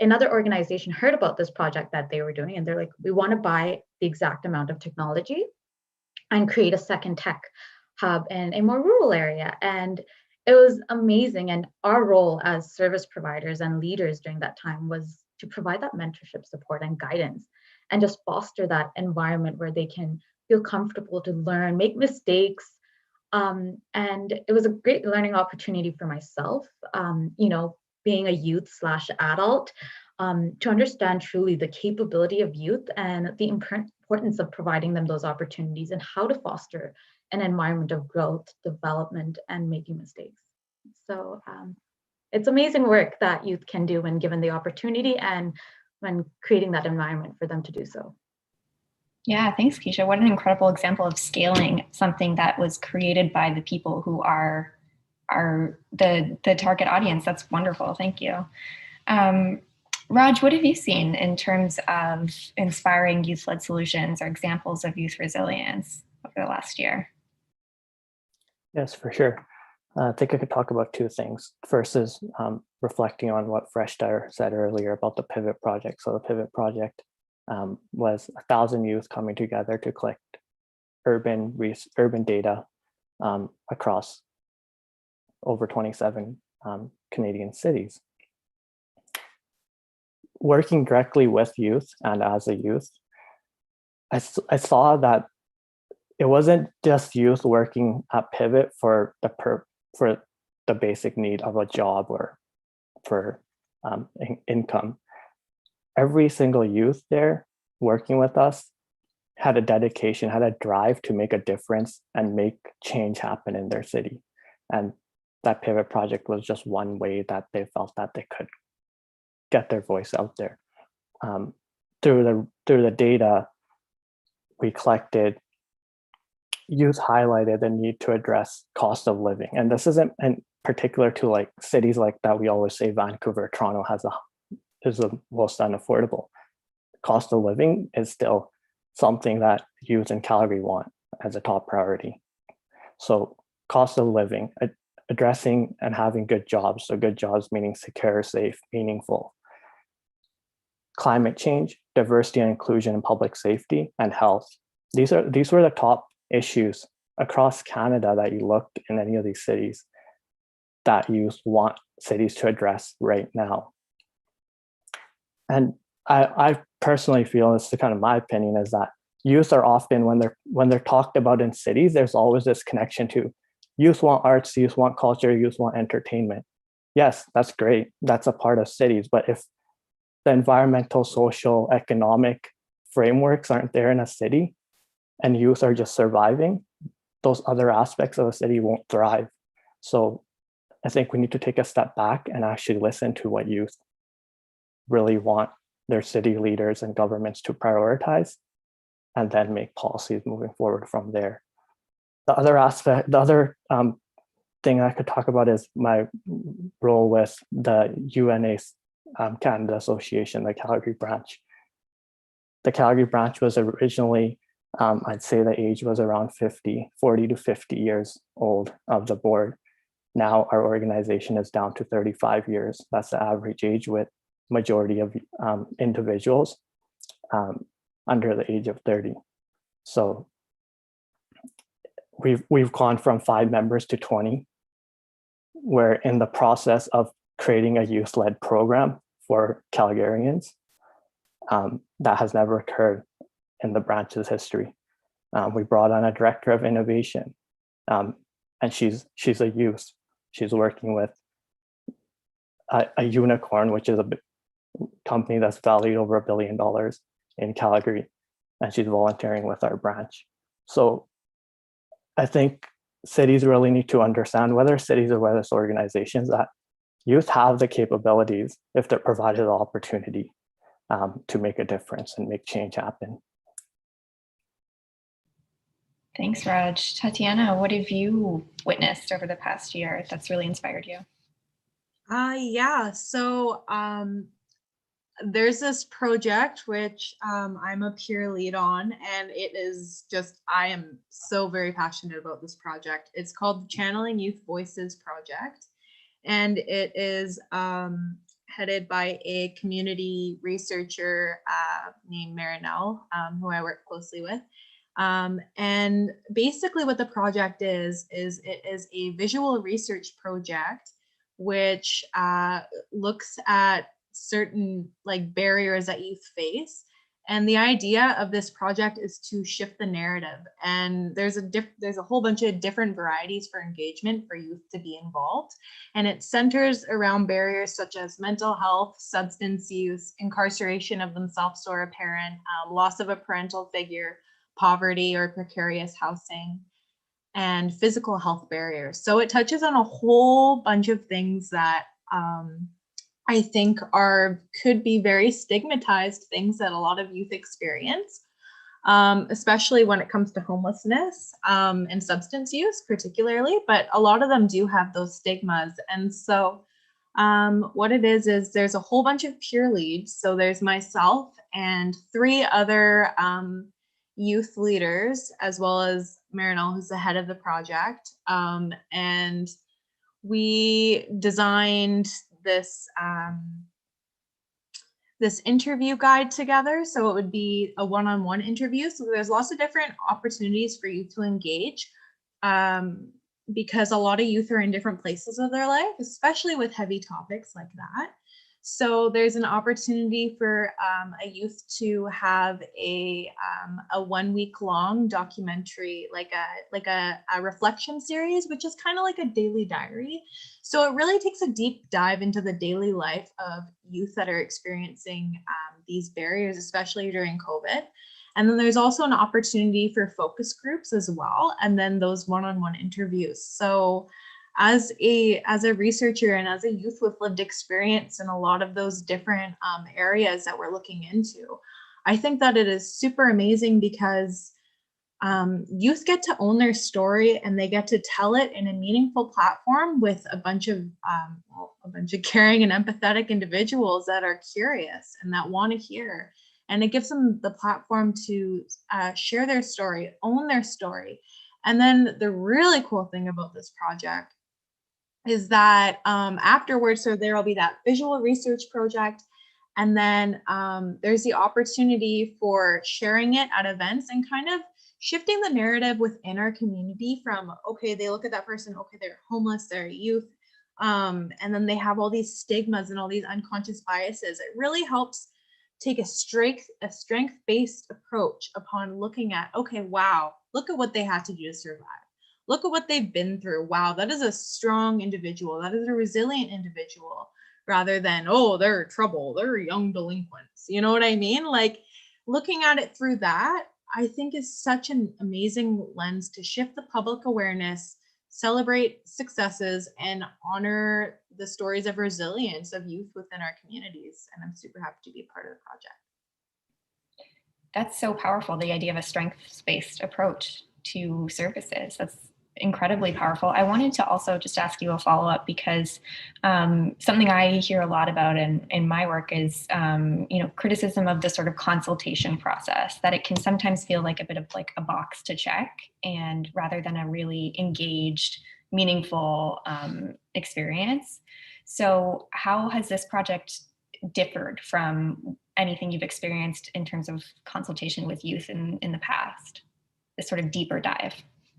another organization heard about this project that they were doing, and they're like, we want to buy the exact amount of technology and create a second tech hub in a more rural area. And it was amazing. And our role as service providers and leaders during that time was to provide that mentorship support and guidance, and just foster that environment where they can feel comfortable to learn, make mistakes. And it was a great learning opportunity for myself, being a youth/adult, to understand truly the capability of youth and the importance of providing them those opportunities and how to foster an environment of growth, development, and making mistakes. So it's amazing work that youth can do when given the opportunity and when creating that environment for them to do so. Yeah, thanks, Keisha. What an incredible example of scaling something that was created by the people who are the target audience. That's wonderful. Thank you. Raj, what have you seen in terms of inspiring youth-led solutions or examples of youth resilience over the last year? Yes, for sure. I think I could talk about two things. First is reflecting on what Freshta said earlier about the Pivot Project. So the Pivot Project was 1,000 youth coming together to collect urban data across over 27 Canadian cities. Working directly with youth and as a youth, I saw that it wasn't just youth working at Pivot for the basic need of a job or for income. Every single youth there working with us had a dedication, had a drive to make a difference and make change happen in their city. And that Pivot Project was just one way that they felt that they could get their voice out there. Through the data we collected, youth highlighted the need to address cost of living. And this isn't in particular to like cities like that. We always say Vancouver, Toronto is the most unaffordable. Cost of living is still something that youth in Calgary want as a top priority. So cost of living, addressing and having good jobs. So good jobs meaning secure, safe, meaningful. Climate change, diversity and inclusion and public safety, and health. These were the top issues across Canada that you looked in any of these cities that youth want cities to address right now. And I personally feel, this is kind of my opinion, is that youth are often, when they're talked about in cities, there's always this connection to youth want arts, youth want culture, youth want entertainment. Yes, that's great. That's a part of cities. But if the environmental, social, economic frameworks aren't there in a city and youth are just surviving, those other aspects of a city won't thrive. So I think we need to take a step back and actually listen to what youth really want their city leaders and governments to prioritize, and then make policies moving forward from there. The other thing I could talk about is my role with the UNA Canada Association, the Calgary branch. The Calgary branch was originally, I'd say the age was around 40 to 50 years old of the board. Now our organization is down to 35 years. That's the average age, with majority of individuals under the age of 30. So we've gone from 5 members to 20. We're in the process of creating a youth-led program for Calgarians. That has never occurred in the branch's history. We brought on a director of innovation, and she's a youth. She's working with a unicorn, which is a company that's valued over $1 billion in Calgary, and she's volunteering with our branch. So I think cities really need to understand, whether cities or whether it's organizations, that youth have the capabilities if they're provided the opportunity to make a difference and make change happen. Thanks, Raj. Tatiana, what have you witnessed over the past year that's really inspired you? Yeah, so there's this project which I'm a peer lead on, and it is just, I am so very passionate about this project. It's called the Channeling Youth Voices Project, and it is headed by a community researcher named Marinelle, who I work closely with. And basically what the project is it is a visual research project which looks at certain like barriers that youth face And the idea of this project is to shift the narrative. And there's a whole bunch of different varieties for engagement for youth to be involved. And it centers around barriers such as mental health, substance use, incarceration of themselves or a parent, loss of a parental figure, poverty or precarious housing, and physical health barriers. So it touches on a whole bunch of things that I think could be very stigmatized things that a lot of youth experience, especially when it comes to homelessness and substance use particularly, but a lot of them do have those stigmas. And so what it is there's a whole bunch of peer leads. So there's myself and 3 other youth leaders, as well as Marinelle, who's the head of the project. And we designed this this interview guide together. So it would be a one-on-one interview. So there's lots of different opportunities for youth to engage because a lot of youth are in different places of their life, especially with heavy topics like that. So there's an opportunity for a youth to have a 1 week long documentary, like a reflection series, which is kind of like a daily diary. So it really takes a deep dive into the daily life of youth that are experiencing these barriers, especially during COVID. And then there's also an opportunity for focus groups as well, and then those one-on-one interviews. So as a researcher and as a youth with lived experience in a lot of those different areas that we're looking into, I think that it is super amazing because youth get to own their story and they get to tell it in a meaningful platform with a bunch of caring and empathetic individuals that are curious and that want to hear. And it gives them the platform to share their story, own their story. And then the really cool thing about this project is that afterwards, so there will be that visual research project, and then there's the opportunity for sharing it at events and kind of shifting the narrative within our community from, okay, they look at that person, okay, they're homeless, they're youth, and then they have all these stigmas and all these unconscious biases. It really helps take a strength-based approach upon looking at, okay, wow, look at what they had to do to survive. Look at what they've been through. Wow, that is a strong individual. That is a resilient individual, rather than, oh, they're trouble, they're young delinquents. You know what I mean? Like, looking at it through that, I think is such an amazing lens to shift the public awareness, celebrate successes, and honor the stories of resilience of youth within our communities. And I'm super happy to be a part of the project. That's so powerful, the idea of a strengths-based approach to services. That's incredibly powerful. I wanted to also just ask you a follow-up because something I hear a lot about in my work is, criticism of the sort of consultation process, that it can sometimes feel like a bit of like a box to check, and rather than a really engaged, meaningful experience. So how has this project differed from anything you've experienced in terms of consultation with youth in the past? This sort of deeper dive.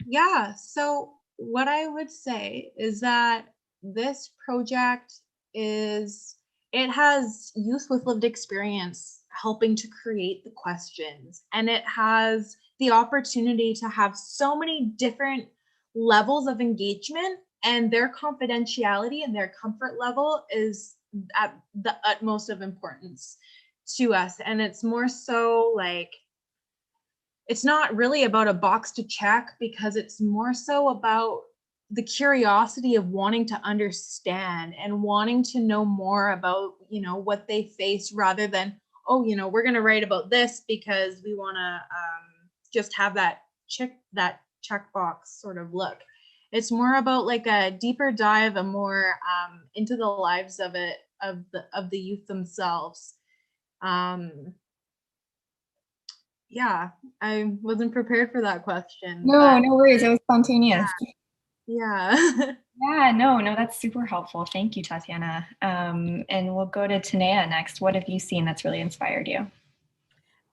Yeah, so what I would say is that this project it has youth with lived experience helping to create the questions, and it has the opportunity to have so many different levels of engagement, and their confidentiality and their comfort level is at the utmost of importance to us. And it's more so like, it's not really about a box to check, because it's more so about the curiosity of wanting to understand and wanting to know more about, what they face, rather than, oh, we're going to write about this because we want to just have that checkbox sort of look. It's more about like a deeper dive, a more into the lives of the youth themselves. Yeah, I wasn't prepared for that question. No worries. It was spontaneous. Yeah. Yeah, no, that's super helpful. Thank you, Tatiana. And we'll go to Tanea next. What have you seen that's really inspired you?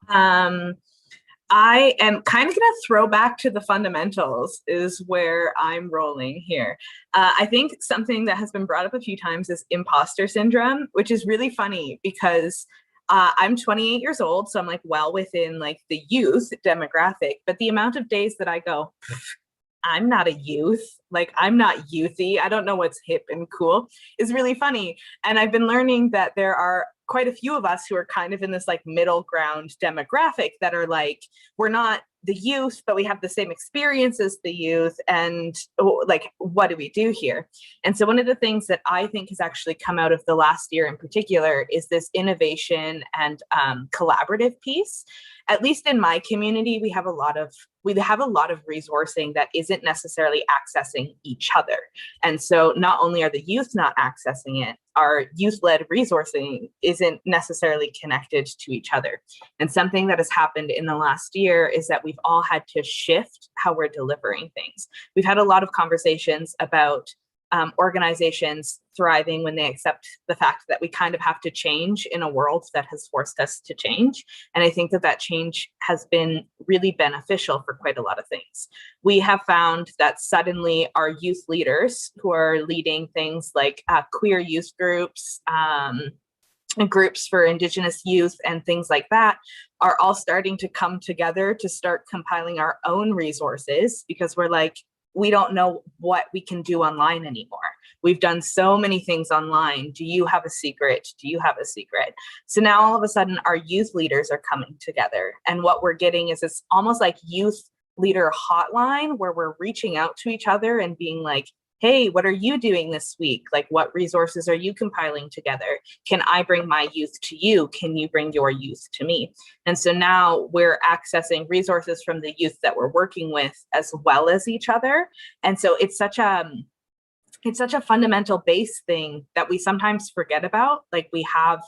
I am kind of going to throw back to the fundamentals is where I'm rolling here. I think something that has been brought up a few times is imposter syndrome, which is really funny because I'm 28 years old, so I'm like well within like the youth demographic, but the amount of days that I go, I'm not a youth, like I'm not youthy, I don't know what's hip and cool, is really funny. And I've been learning that there are quite a few of us who are kind of in this like middle ground demographic that are like, we're not the youth, but we have the same experience as the youth. And like, what do we do here? And so one of the things that I think has actually come out of the last year in particular is this innovation and collaborative piece. At least in my community, we have a lot of resourcing that isn't necessarily accessing each other. And so not only are the youth not accessing it, our youth-led resourcing isn't necessarily connected to each other. And something that has happened in the last year is that we've all had to shift how we're delivering things. We've had a lot of conversations about organizations thriving when they accept the fact that we kind of have to change in a world that has forced us to change. And I think that that change has been really beneficial for quite a lot of things. We have found that suddenly our youth leaders who are leading things like queer youth groups, and groups for Indigenous youth and things like that are all starting to come together to start compiling our own resources, because we're like, we don't know what we can do online anymore. We've done so many things online. Do you have a secret? Do you have a secret? So now all of a sudden our youth leaders are coming together. And what we're getting is this almost like youth leader hotline where we're reaching out to each other and being like, hey, what are you doing this week? Like, what resources are you compiling together? Can I bring my youth to you? Can you bring your youth to me? And so now we're accessing resources from the youth that we're working with as well as each other. And so it's such a fundamental base thing that we sometimes forget about. Like we have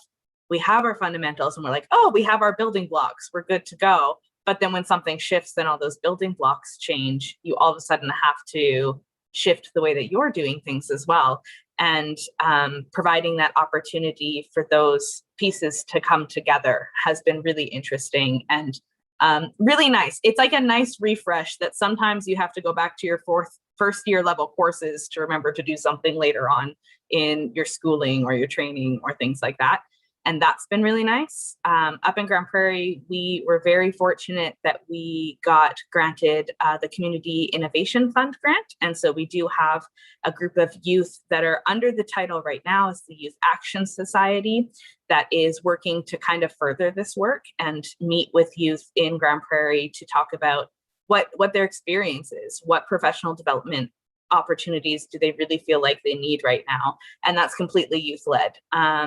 our fundamentals and we're like, oh, we have our building blocks, we're good to go. But then when something shifts, then all those building blocks change. You all of a sudden have to shift the way that you're doing things as well. And providing that opportunity for those pieces to come together has been really interesting and really nice. It's like a nice refresh that sometimes you have to go back to your first year level courses to remember to do something later on in your schooling or your training or things like that. And that's been really nice. Up in Grand Prairie, we were very fortunate that we got granted the Community Innovation Fund grant. And so we do have a group of youth that are under the title right now as the Youth Action Society that is working to kind of further this work and meet with youth in Grand Prairie to talk about what their experience is, what professional development opportunities do they really feel like they need right now. And that's completely youth-led.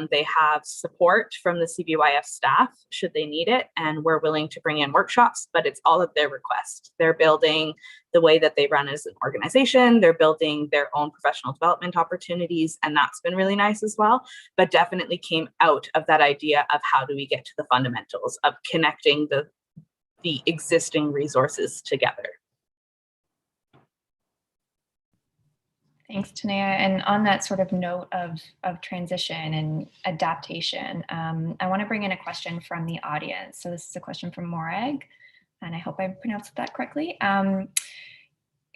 They have support from the CBYF staff should they need it, and we're willing to bring in workshops, but it's all at their request. They're building the way that they run as an organization, they're building their own professional development opportunities, and that's been really nice as well, but definitely came out of that idea of how do we get to the fundamentals of connecting the existing resources together. Thanks, Tanea. And on that sort of note of transition and adaptation, I want to bring in a question from the audience. So this is a question from Morag, and I hope I pronounced that correctly.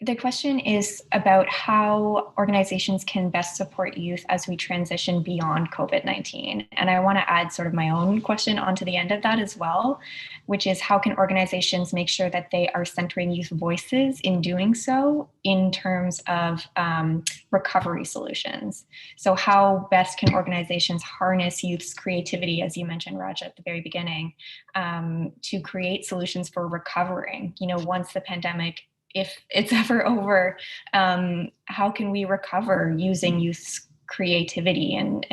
The question is about how organizations can best support youth as we transition beyond COVID-19. And I want to add sort of my own question onto the end of that as well, which is how can organizations make sure that they are centering youth voices in doing so in terms of recovery solutions? So how best can organizations harness youth's creativity, as you mentioned, Raj, at the very beginning, to create solutions for recovering, once the pandemic, if it's ever over, how can we recover using youth's creativity and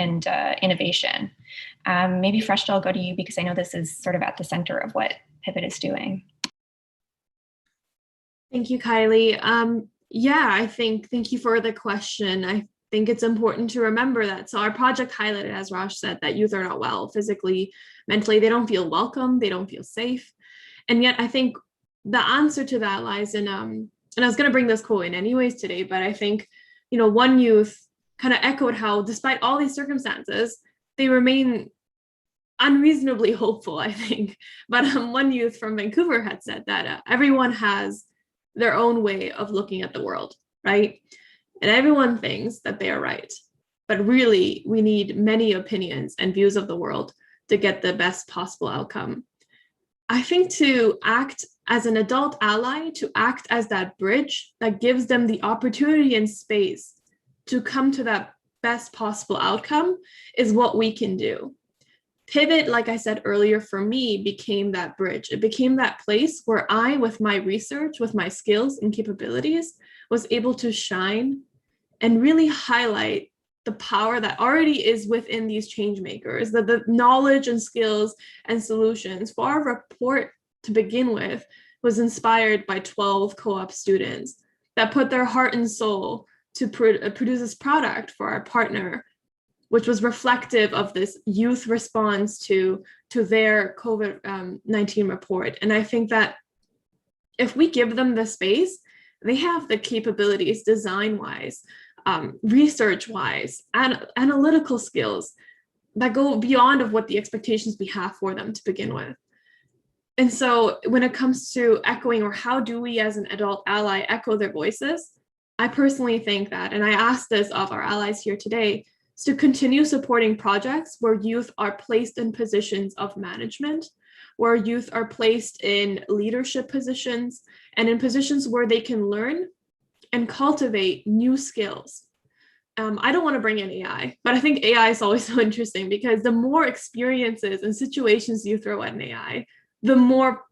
innovation? Maybe Freshta, I'll go to you because I know this is sort of at the center of what Pivot is doing. Thank you, Kylie. Thank you for the question. I think it's important to remember that. So our project highlighted, as Raj said, that youth are not well physically, mentally, they don't feel welcome, they don't feel safe. And yet I think the answer to that lies in, and I was going to bring this quote in anyways today, but I think, one youth kind of echoed how despite all these circumstances, they remain unreasonably hopeful, I think. But one youth from Vancouver had said that everyone has their own way of looking at the world, right? And everyone thinks that they are right. But really, we need many opinions and views of the world to get the best possible outcome. I think to act as an adult ally, to act as that bridge that gives them the opportunity and space to come to that best possible outcome is what we can do. Pivot, like I said earlier, for me became that bridge. It became that place where I, with my research, with my skills and capabilities, was able to shine and really highlight the power that already is within these change makers, that the knowledge and skills and solutions for our report to begin with was inspired by 12 co-op students that put their heart and soul to produce this product for our partner, which was reflective of this youth response to their COVID-19 report. And I think that if we give them the space, they have the capabilities design-wise, research-wise, and analytical skills that go beyond of what the expectations we have for them to begin with. And so when it comes to echoing, or how do we as an adult ally echo their voices, I personally think that, and I ask this of our allies here today, is to continue supporting projects where youth are placed in positions of management, where youth are placed in leadership positions, and in positions where they can learn and cultivate new skills. I don't want to bring in AI, but I think AI is always so interesting, because the more experiences and situations you throw at an AI, the more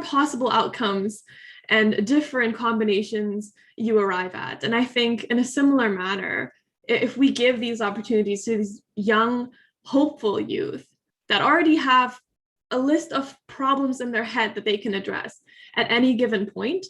possible outcomes and different combinations you arrive at. And I think in a similar manner, if we give these opportunities to these young, hopeful youth that already have a list of problems in their head that they can address at any given point,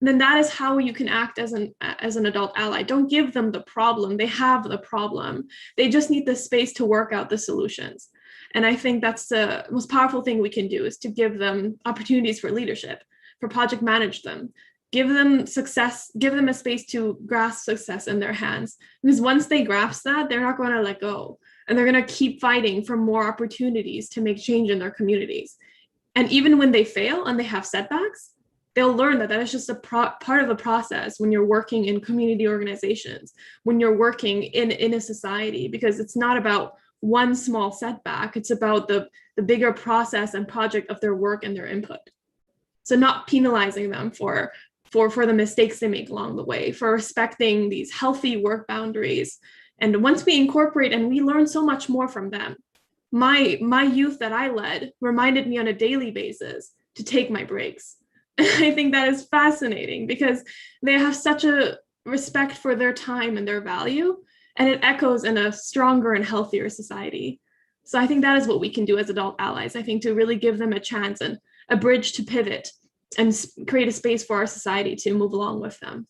then that is how you can act as an adult ally. Don't give them the problem. They have the problem. They just need the space to work out the solutions. And I think that's the most powerful thing we can do, is to give them opportunities for leadership, for project manage them, give them success, give them a space to grasp success in their hands. Because once they grasp that, they're not going to let go. And they're going to keep fighting for more opportunities to make change in their communities. And even when they fail and they have setbacks, they'll learn that that is just a part of the process when you're working in community organizations, when you're working in a society, because it's not about one small setback. It's about the bigger process and project of their work and their input. So not penalizing them for the mistakes they make along the way, for respecting these healthy work boundaries. And once we incorporate, and we learn so much more from them, my youth that I led reminded me on a daily basis to take my breaks. I think that is fascinating, because they have such a respect for their time and their value, and it echoes in a stronger and healthier society. So I think that is what we can do as adult allies. I think to really give them a chance and a bridge to pivot and create a space for our society to move along with them.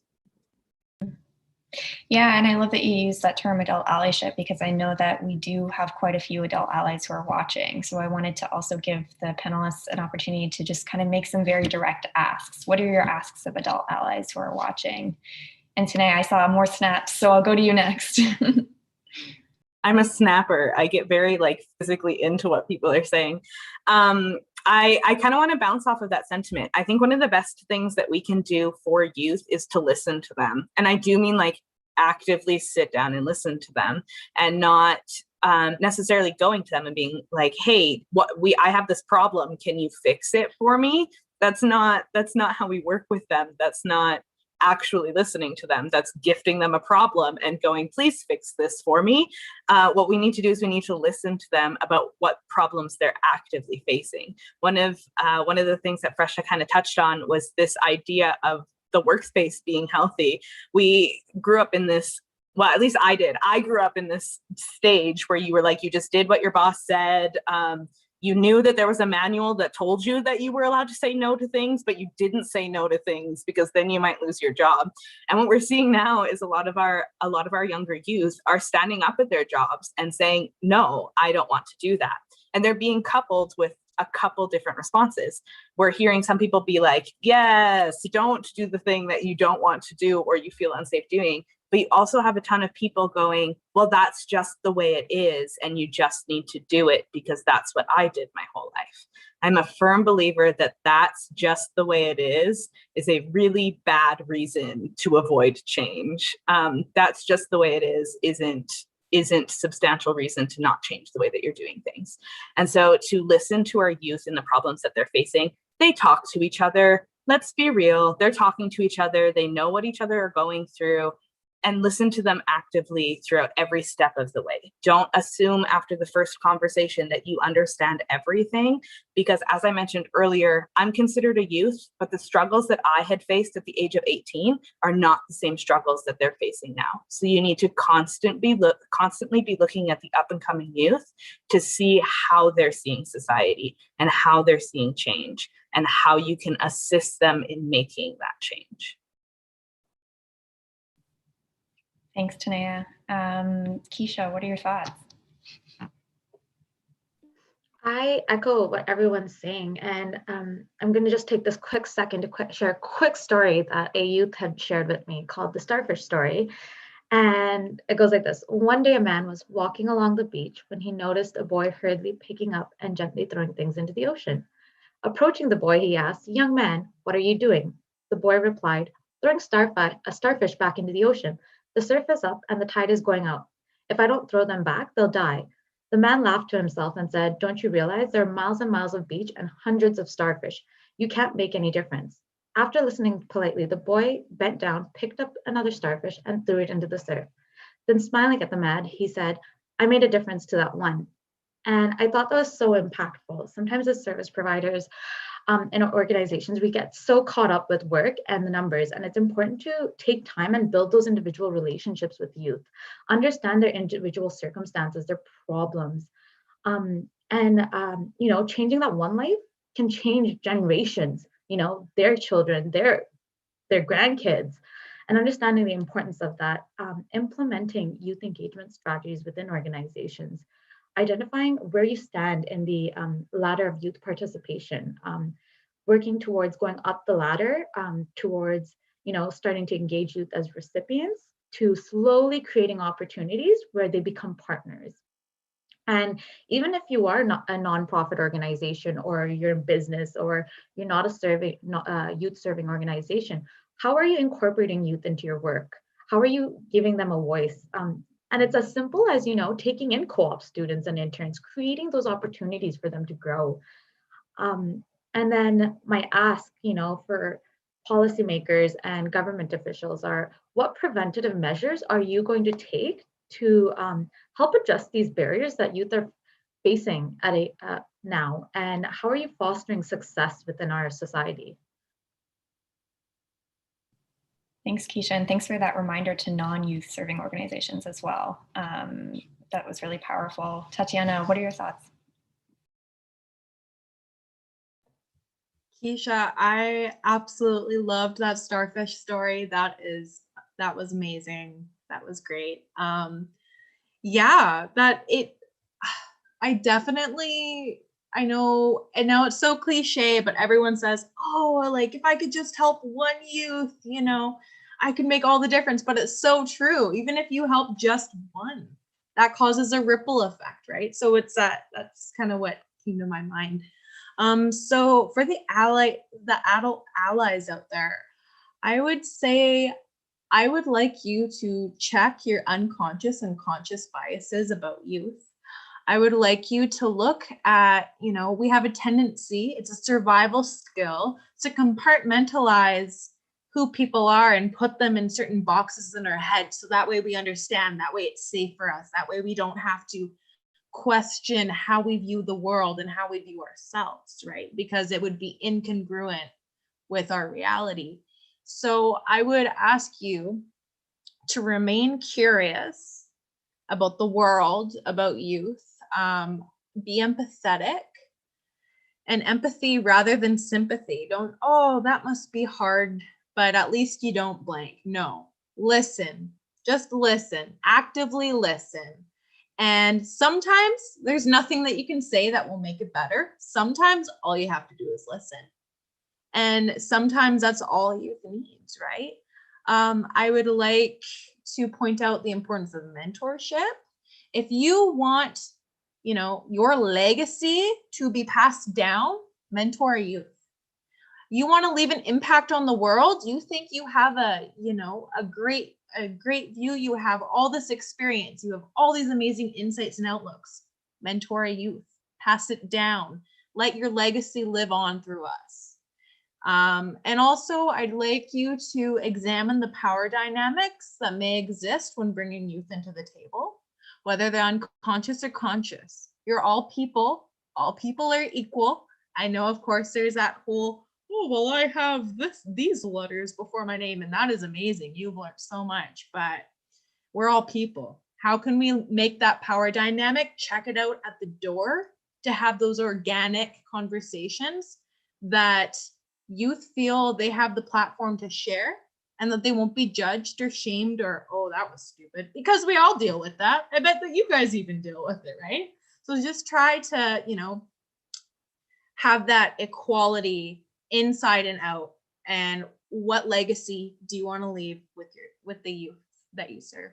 Yeah, and I love that you use that term adult allyship, because I know that we do have quite a few adult allies who are watching. So I wanted to also give the panelists an opportunity to just kind of make some very direct asks. What are your asks of adult allies who are watching? And today I saw more snaps, so I'll go to you next. I'm a snapper. I get very physically into what people are saying. I kind of want to bounce off of that sentiment. I think one of the best things that we can do for youth is to listen to them. And I do mean actively sit down and listen to them, and not necessarily going to them and being like, hey, I have this problem. Can you fix it for me? That's not how we work with them. That's not actually listening to them. That's gifting them a problem and going, please fix this for me. What we need to do is we need to listen to them about what problems they're actively facing. One of the things that Fresha kind of touched on was this idea of the workspace being healthy. We grew up in this, well, at least I did. I grew up in this stage where you were you just did what your boss said. You knew that there was a manual that told you that you were allowed to say no to things, but you didn't say no to things because then you might lose your job. And what we're seeing now is a lot of our younger youth are standing up at their jobs and saying, no, I don't want to do that. And they're being coupled with a couple different responses. We're hearing some people be like, yes, don't do the thing that you don't want to do or you feel unsafe doing. But you also have a ton of people going, well, that's just the way it is. And you just need to do it because that's what I did my whole life. I'm a firm believer that that's just the way it is a really bad reason to avoid change. That's just the way it is isn't substantial reason to not change the way that you're doing things. And so to listen to our youth and the problems that they're facing, they talk to each other. Let's be real, they're talking to each other. They know what each other are going through, and listen to them actively throughout every step of the way. Don't assume after the first conversation that you understand everything, because as I mentioned earlier, I'm considered a youth, but the struggles that I had faced at the age of 18 are not the same struggles that they're facing now. So you need to constantly be looking at the up and coming youth to see how they're seeing society and how they're seeing change and how you can assist them in making that change. Thanks, Tanea. Keisha, what are your thoughts? I echo what everyone's saying, and I'm going to just take this quick second to share a quick story that a youth had shared with me called the Starfish Story. And it goes like this. One day, a man was walking along the beach when he noticed a boy hurriedly picking up and gently throwing things into the ocean. Approaching the boy, he asked, "Young man, what are you doing?" The boy replied, "Throwing a starfish back into the ocean. The surf is up and the tide is going out. If I don't throw them back, they'll die." The man laughed to himself and said, "Don't you realize there are miles and miles of beach and hundreds of starfish? You can't make any difference." After listening politely, the boy bent down, picked up another starfish, and threw it into the surf. Then, smiling at the man, he said, "I made a difference to that one." And I thought that was so impactful. Sometimes as service providers in our organizations, we get so caught up with work and the numbers, and it's important to take time and build those individual relationships with youth, understand their individual circumstances, their problems. Changing that one life can change generations, their children, their grandkids, and understanding the importance of that, implementing youth engagement strategies within organizations, identifying where you stand in the ladder of youth participation, working towards going up the ladder towards, starting to engage youth as recipients, to slowly creating opportunities where they become partners. And even if you are not a nonprofit organization, or you're in business, or you're not a youth serving organization, how are you incorporating youth into your work? How are you giving them a voice? And it's as simple as, taking in co-op students and interns, creating those opportunities for them to grow. And then my ask, for policymakers and government officials are, what preventative measures are you going to take to help address these barriers that youth are facing now? And how are you fostering success within our society? Thanks, Keisha, and thanks for that reminder to non-youth serving organizations as well. That was really powerful. Tatiana, what are your thoughts? Keisha, I absolutely loved that starfish story. That was amazing. That was great. I know, and now it's so cliche, but everyone says, "Oh, like if I could just help one youth, I could make all the difference." But it's so true. Even if you help just one, that causes a ripple effect, right? So that's kind of what came to my mind. So for the adult allies out there, I would say I would like you to check your unconscious and conscious biases about youth. I would like you to look at, we have a tendency, it's a survival skill, to compartmentalize who people are and put them in certain boxes in our head. So that way we understand, that way it's safe for us. That way we don't have to question how we view the world and how we view ourselves, right? Because it would be incongruent with our reality. So I would ask you to remain curious about the world, about youth, be empathetic, and empathy rather than sympathy. Don't, "Oh, that must be hard, but at least you don't blank." No, listen, just listen, actively listen. And sometimes there's nothing that you can say that will make it better. Sometimes all you have to do is listen. And sometimes that's all youth needs, right? I would like to point out the importance of mentorship. If you want, your legacy to be passed down, mentor youth. You want to leave an impact on the world. You think you have a great a great view. You have all this experience. You have all these amazing insights and outlooks. Mentor a youth, pass it down, let your legacy live on through us. And also, I'd like you to examine the power dynamics that may exist when bringing youth into the table, whether they're unconscious or conscious. You're all people are equal. I know, of course, there's that whole, oh, well, I have these letters before my name, and that is amazing. You've learned so much, but we're all people. How can we make that power dynamic? Check it out at the door to have those organic conversations that youth feel they have the platform to share, and that they won't be judged or shamed or, oh, that was stupid, because we all deal with that. I bet that you guys even deal with it, right? So just try to, have that equality inside and out. And what legacy do you want to leave with the youth that you serve?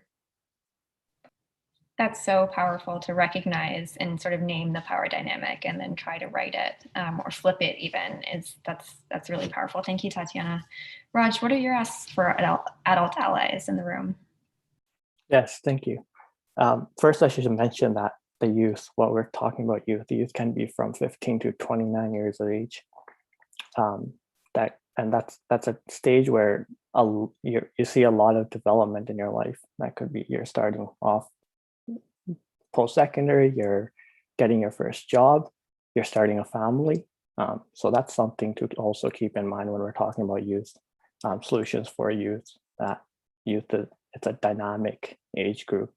That's so powerful to recognize and sort of name the power dynamic and then try to write it or flip it even. That's really powerful. Thank you, Tatiana. Raj, what are your asks for adult allies in the room? Yes, thank you. First, I should mention that the youth, what we're talking about youth, the youth can be from 15 to 29 years of age. That's a stage where you see a lot of development in your life. That could be you're starting off post-secondary, you're getting your first job, you're starting a family. So that's something to also keep in mind when we're talking about youth, solutions for youth. That youth, it's a dynamic age group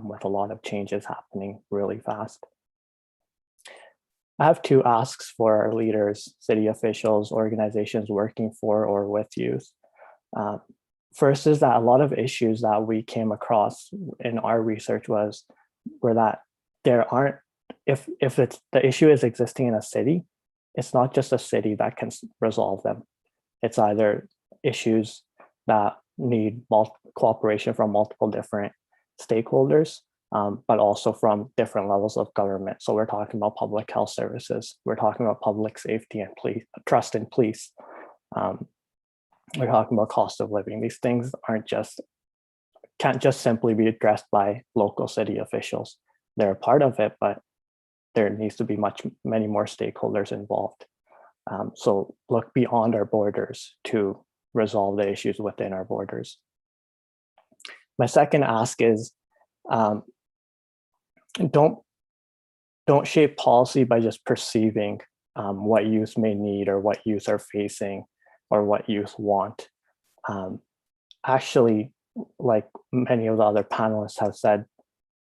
with a lot of changes happening really fast. I have two asks for our leaders, city officials, organizations working for or with youth. First is that a lot of issues that we came across in our research were that there aren't, if it's the issue is existing in a city, it's not just a city that can resolve them. It's either issues that need cooperation from multiple different stakeholders, but also from different levels of government. So we're talking about public health services. We're talking about public safety and trust in police. We're talking about cost of living. These things can't just simply be addressed by local city officials. They're a part of it, but there needs to be many more stakeholders involved. So look beyond our borders to resolve the issues within our borders. My second ask is, don't shape policy by just perceiving what youth may need or what youth are facing or what youth want. Actually, like many of the other panelists have said,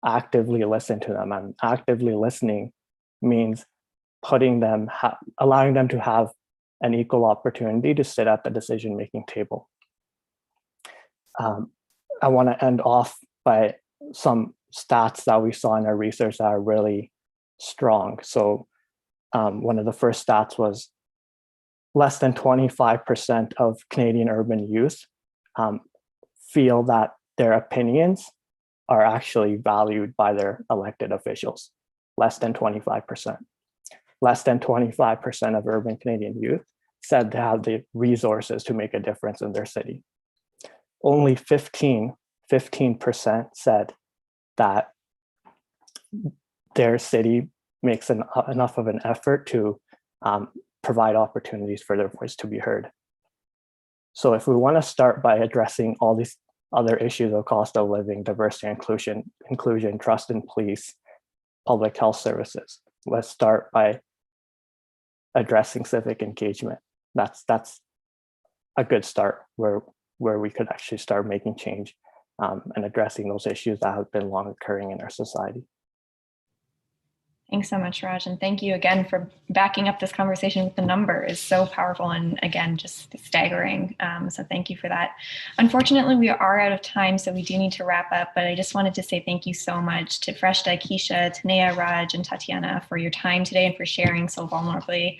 actively listen to them. And actively listening means allowing them to have an equal opportunity to sit at the decision-making table. I want to end off by some stats that we saw in our research that are really strong. So one of the first stats was less than 25% of Canadian urban youth feel that their opinions are actually valued by their elected officials. Less than 25%. Less than 25% of urban Canadian youth said they have the resources to make a difference in their city. Only 15% said that their city makes enough of an effort to provide opportunities for their voice to be heard. So if we want to start by addressing all these other issues of cost of living, diversity, inclusion, trust in police, public health services, let's start by addressing civic engagement. That's a good start where we could actually start making change and addressing those issues that have been long occurring in our society. Thanks so much, Raj. And thank you again for backing up this conversation with the numbers. So powerful and again, just staggering. So thank you for that. Unfortunately, we are out of time, so we do need to wrap up, but I just wanted to say thank you so much to Freshta, Keisha, Tanea, Raj, and Tatiana for your time today and for sharing so vulnerably.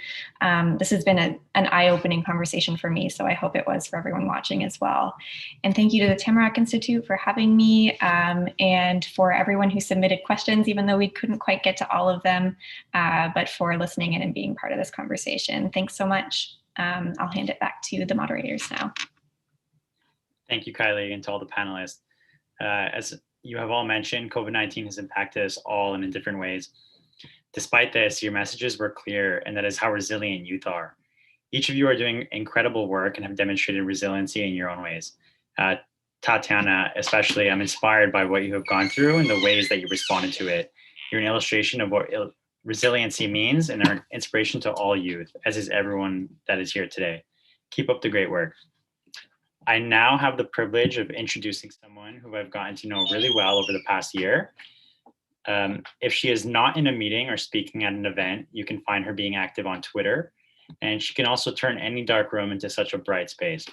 This has been an eye-opening conversation for me, so I hope it was for everyone watching as well. And thank you to the Tamarack Institute for having me and for everyone who submitted questions, even though we couldn't quite get to all of them, but for listening in and being part of this conversation. Thanks so much. I'll hand it back to the moderators now. Thank you, Kylie, and to all the panelists. As you have all mentioned, COVID-19 has impacted us all in different ways. Despite this, your messages were clear, and that is how resilient youth are. Each of you are doing incredible work and have demonstrated resiliency in your own ways. Tatiana, especially, I'm inspired by what you have gone through and the ways that you responded to it. You're an illustration of what resiliency means and are an inspiration to all youth, as is everyone that is here today. Keep up the great work. I now have the privilege of introducing someone who I've gotten to know really well over the past year. If she is not in a meeting or speaking at an event, you can find her being active on Twitter, and she can also turn any dark room into such a bright space.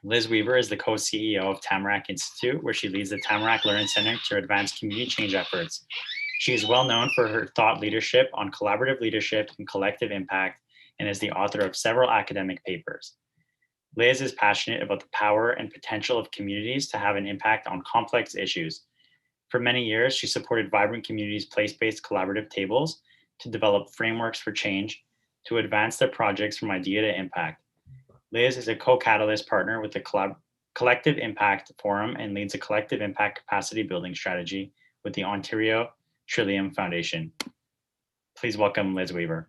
Liz Weaver is the co-CEO of Tamarack Institute, where she leads the Tamarack Learning Center to advance community change efforts. She is well known for her thought leadership on collaborative leadership and collective impact, and is the author of several academic papers. Liz is passionate about the power and potential of communities to have an impact on complex issues. For many years, she supported Vibrant Communities place-based collaborative tables to develop frameworks for change to advance their projects from idea to impact. Liz is a co-catalyst partner with the Collective Impact Forum and leads a collective impact capacity building strategy with the Ontario Trillium Foundation. Please welcome Liz Weaver.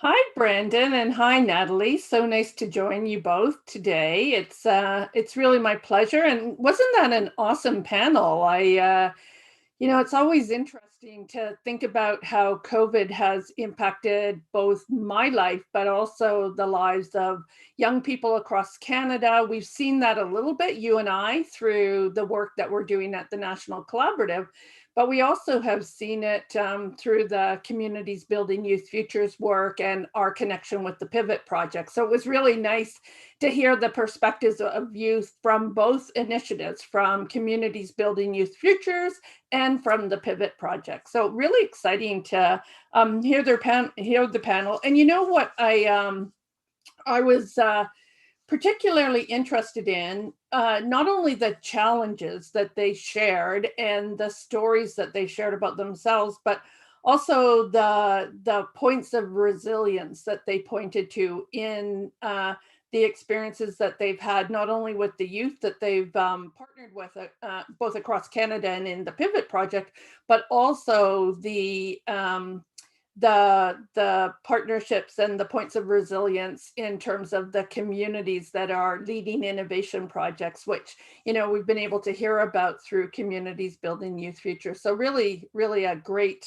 Hi, Brandon, and hi, Natalie. So nice to join you both today. It's really my pleasure. And wasn't that an awesome panel? It's always interesting to think about how COVID has impacted both my life, but also the lives of young people across Canada. We've seen that a little bit, you and I, through the work that we're doing at the National Collaborative. But we also have seen it through the Communities Building Youth Futures work and our connection with the Pivot Project. So it was really nice to hear the perspectives of youth from both initiatives, from Communities Building Youth Futures and from the Pivot Project. So really exciting to hear the panel. And you know what I was particularly interested in, not only the challenges that they shared and the stories that they shared about themselves, but also the points of resilience that they pointed to in the experiences that they've had, not only with the youth that they've partnered with both across Canada and in the Pivot Project, but also the partnerships and the points of resilience in terms of the communities that are leading innovation projects, which, we've been able to hear about through Communities Building Youth Future. So really, really a great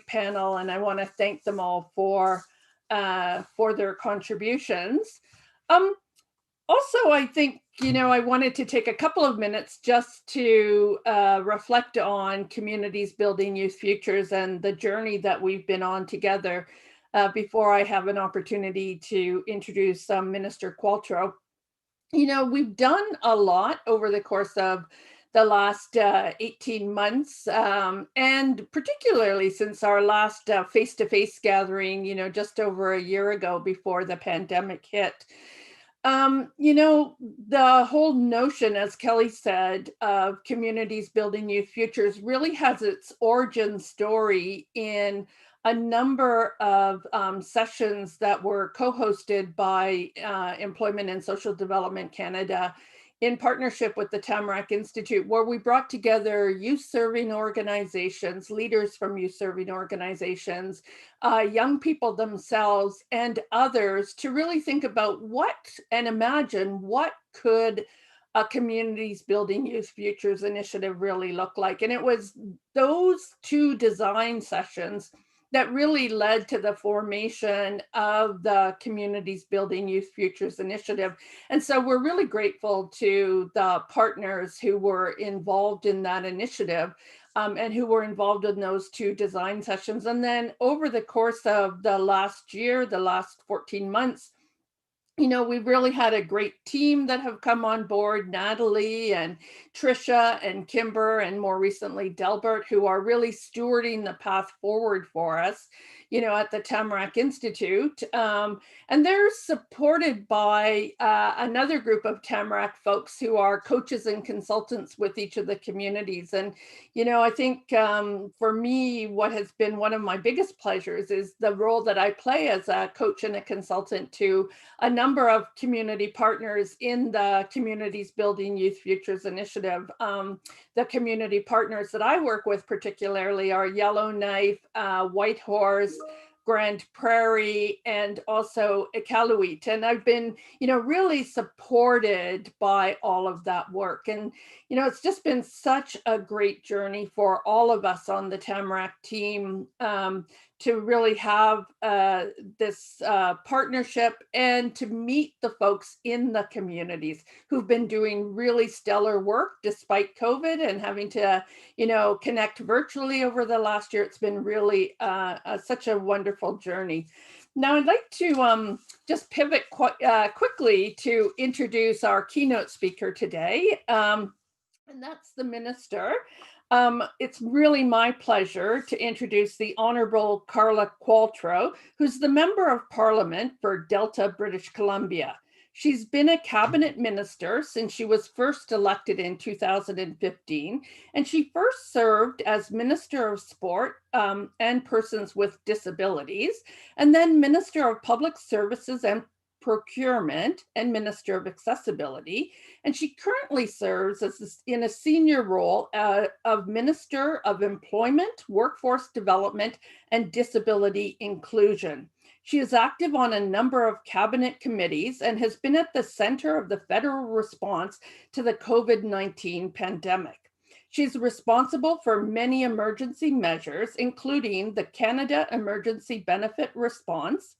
panel. And I want to thank them all for their contributions. Also, I think, I wanted to take a couple of minutes just to reflect on Communities Building Youth Futures and the journey that we've been on together before I have an opportunity to introduce Minister Qualtrough. We've done a lot over the course of the last 18 months, and particularly since our last face-to-face gathering, just over a year ago before the pandemic hit. The whole notion, as Kelly said, of Communities Building Youth Futures really has its origin story in a number of sessions that were co-hosted by Employment and Social Development Canada in partnership with the Tamarack Institute, where we brought together youth-serving organizations, leaders from youth-serving organizations, young people themselves, and others to really think about and imagine what could a Communities Building Youth Futures initiative really look like. And it was those two design sessions that really led to the formation of the Communities Building Youth Futures initiative. And so we're really grateful to the partners who were involved in that initiative and who were involved in those two design sessions. And then over the course of the last year, the last 14 months, we've really had a great team that have come on board, Natalie and Trisha and Kimber, and more recently Delbert, who are really stewarding the path forward for us, at the Tamarack Institute. And they're supported by another group of Tamarack folks who are coaches and consultants with each of the communities. And, I think for me, what has been one of my biggest pleasures is the role that I play as a coach and a consultant to a number number of community partners in the Communities Building Youth Futures Initiative. The community partners that I work with particularly are Yellowknife, Whitehorse, Grand Prairie, and also Iqaluit. And I've been, really supported by all of that work. And, it's just been such a great journey for all of us on the Tamarack team to really have this partnership and to meet the folks in the communities who've been doing really stellar work despite COVID and having to, connect virtually over the last year. It's been really such a wonderful journey. Now I'd like to just pivot quickly to introduce our keynote speaker today, and that's the minister. It's really my pleasure to introduce the Honorable Carla Qualtrough, who's the Member of Parliament for Delta, British Columbia. She's been a cabinet minister since she was first elected in 2015, and she first served as Minister of Sport and Persons with Disabilities, and then Minister of Public Services and Procurement and Minister of Accessibility. And she currently serves in a senior role of Minister of Employment, Workforce Development, and Disability Inclusion. She is active on a number of cabinet committees and has been at the center of the federal response to the COVID-19 pandemic. She's responsible for many emergency measures, including the Canada Emergency Benefit Response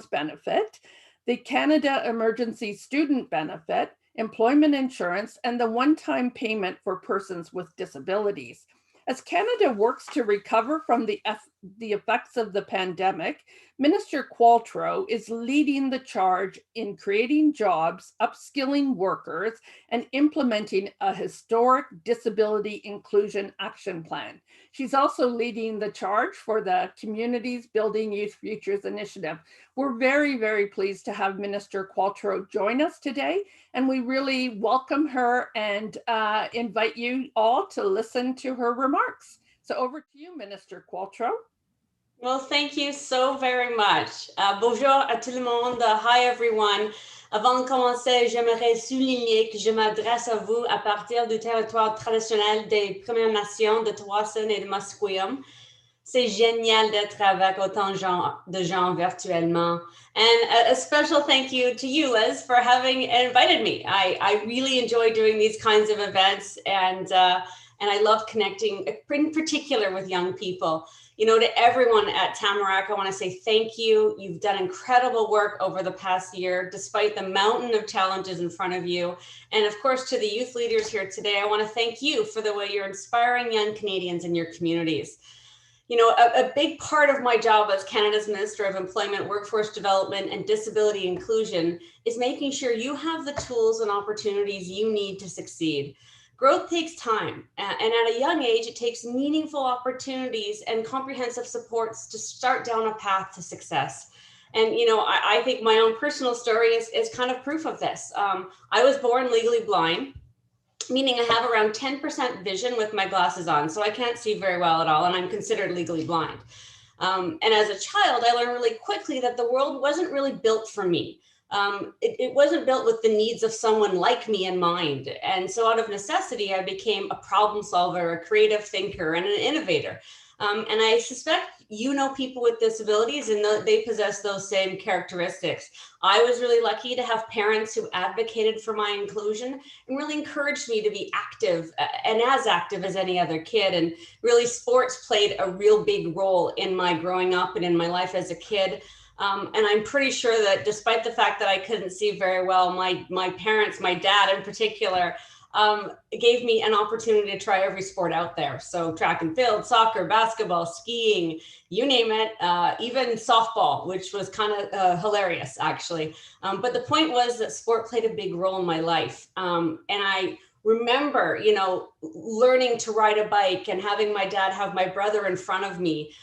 Benefit, the Canada Emergency Student Benefit, employment insurance, and the one-time payment for persons with disabilities. As Canada works to recover from the effects of the pandemic, Minister Qualtrough is leading the charge in creating jobs, upskilling workers, and implementing a historic disability inclusion action plan. She's also leading the charge for the Communities Building Youth Futures Initiative. We're very, very pleased to have Minister Qualtrough join us today, and we really welcome her and invite you all to listen to her remarks. So over to you, Minister Qualtrough. Well, thank you so very much. Bonjour à tout le monde. Hi, everyone. Avant de commencer, j'aimerais souligner que je m'adresse à vous à partir du territoire traditionnel des Premières Nations de Tsawwassen et de Musqueam. C'est génial d'être avec autant de gens virtuellement. And a special thank you to you, Liz, for having invited me. I really enjoy doing these kinds of events, and I love connecting, in particular with young people. To everyone at Tamarack, I want to say thank you. You've done incredible work over the past year, despite the mountain of challenges in front of you. And of course, to the youth leaders here today, I want to thank you for the way you're inspiring young Canadians in your communities. A big part of my job as Canada's Minister of Employment, Workforce Development, and Disability Inclusion is making sure you have the tools and opportunities you need to succeed. Growth takes time, and at a young age, it takes meaningful opportunities and comprehensive supports to start down a path to success. And, I think my own personal story is kind of proof of this. I was born legally blind, meaning I have around 10% vision with my glasses on, so I can't see very well at all, and I'm considered legally blind. And as a child, I learned really quickly that the world wasn't really built for me. It wasn't built with the needs of someone like me in mind. And so out of necessity, I became a problem solver, a creative thinker, and an innovator. And I suspect people with disabilities, and they possess those same characteristics. I was really lucky to have parents who advocated for my inclusion and really encouraged me to be active and as active as any other kid. And really sports played a real big role in my growing up and in my life as a kid. And I'm pretty sure that despite the fact that I couldn't see very well, my parents, my dad in particular, gave me an opportunity to try every sport out there. So track and field, soccer, basketball, skiing, you name it, even softball, which was kind of hilarious, actually. But the point was that sport played a big role in my life. And I remember, learning to ride a bike and having my dad have my brother in front of me.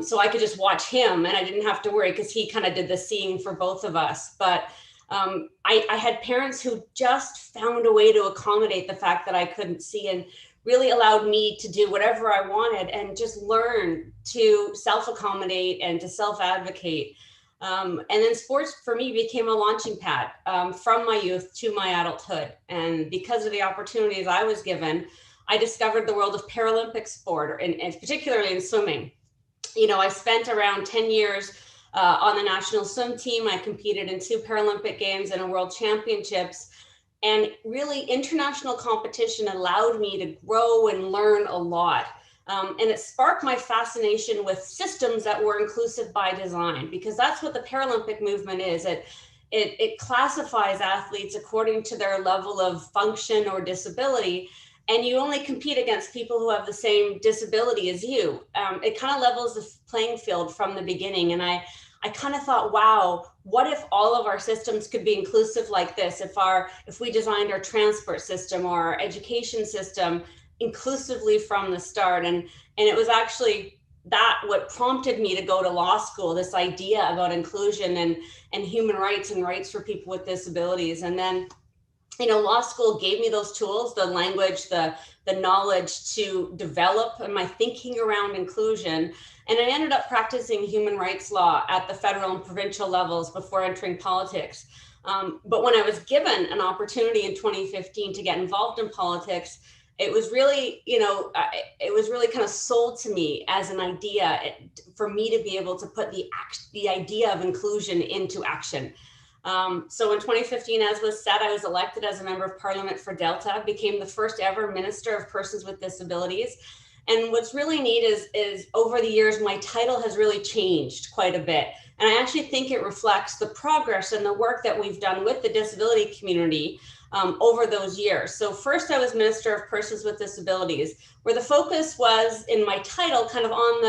So I could just watch him and I didn't have to worry because he kind of did the seeing for both of us. But I had parents who just found a way to accommodate the fact that I couldn't see and really allowed me to do whatever I wanted and just learn to self-accommodate and to self-advocate. And then sports for me became a launching pad from my youth to my adulthood. And because of the opportunities I was given, I discovered the world of Paralympic sport, and particularly in swimming. You know, I spent around 10 years on the national swim team. I competed in 2 Paralympic Games and a World Championships. And really, international competition allowed me to grow and learn a lot. And it sparked my fascination with systems that were inclusive by design, because that's what the Paralympic movement is. It classifies athletes according to their level of function or disability. And you only compete against people who have the same disability as you. It kind of levels the playing field from the beginning. And I kind of thought, wow, what if all of our systems could be inclusive like this? If we designed our transport system or our education system inclusively from the start. And it was actually that what prompted me to go to law school, this idea about inclusion and human rights and rights for people with disabilities. And then, you know, law school gave me those tools, the language, the knowledge to develop my thinking around inclusion. And I ended up practicing human rights law at the federal and provincial levels before entering politics. But when I was given an opportunity in 2015 to get involved in politics, it was really, you know, it was really kind of sold to me as an idea for me to be able to put the idea of inclusion into action. So in 2015, as was said, I was elected as a member of Parliament for Delta, became the first ever Minister of Persons with Disabilities. And what's really neat is over the years, my title has really changed quite a bit. And I actually think it reflects the progress and the work that we've done with the disability community over those years. So first I was Minister of Persons with Disabilities, where the focus was in my title kind of on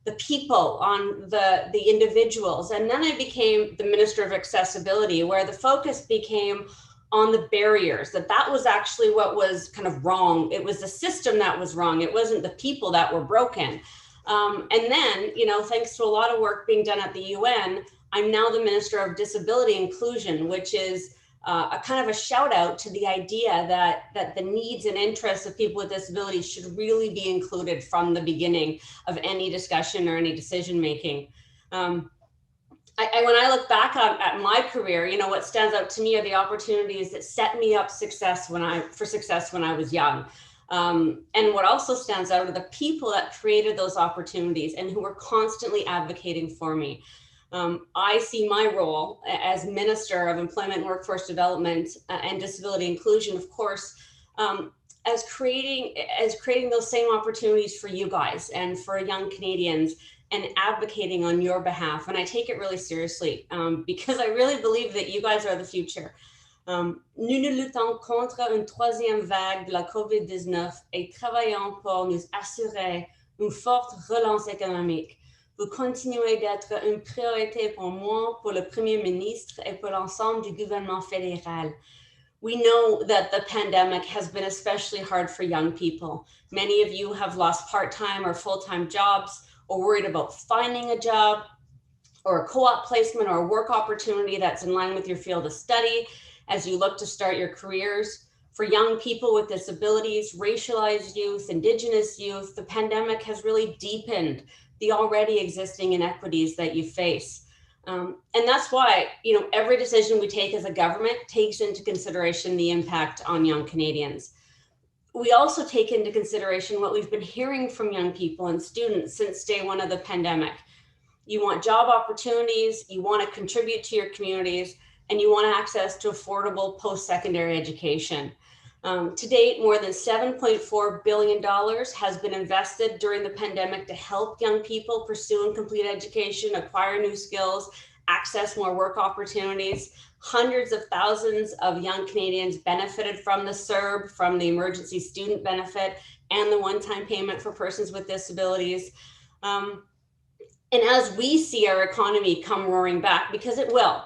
the people, on the individuals. And then I became the Minister of Accessibility, where the focus became on the barriers, that was actually what was kind of wrong. It was the system that was wrong. It wasn't the people that were broken. And then, you know, thanks to a lot of work being done at the UN, I'm now the Minister of Disability Inclusion, which is a kind of a shout out to the idea that the needs and interests of people with disabilities should really be included from the beginning of any discussion or any decision making. When I look back at my career, you know, what stands out to me are the opportunities that set me up for success when I was young. And what also stands out are the people that created those opportunities and who were constantly advocating for me. I see my role as Minister of Employment and Workforce Development and Disability Inclusion, of course, as creating those same opportunities for you guys and for young Canadians, and advocating on your behalf. And I take it really seriously because I really believe that you guys are the future. Nous nous luttons contre une troisième vague de la COVID-19 et travaillons pour nous assurer une forte relance économique. Vous continuez d'être une priorité pour moi, pour le Premier ministre et pour l'ensemble du gouvernement fédéral. We know that the pandemic has been especially hard for young people. Many of you have lost part-time or full-time jobs, or worried about finding a job or a co-op placement or a work opportunity that's in line with your field of study as you look to start your careers. For young people with disabilities, racialized youth, Indigenous youth, the pandemic has really deepened the already existing inequities that you face. And that's why, you know, every decision we take as a government takes into consideration the impact on young Canadians. We also take into consideration what we've been hearing from young people and students since day one of the pandemic. You want job opportunities, you want to contribute to your communities, and you want access to affordable post-secondary education. To date, more than $7.4 billion has been invested during the pandemic to help young people pursue and complete education, acquire new skills, access more work opportunities. Hundreds of thousands of young Canadians benefited from the CERB, from the emergency student benefit, and the one-time payment for persons with disabilities. And as we see our economy come roaring back, because it will,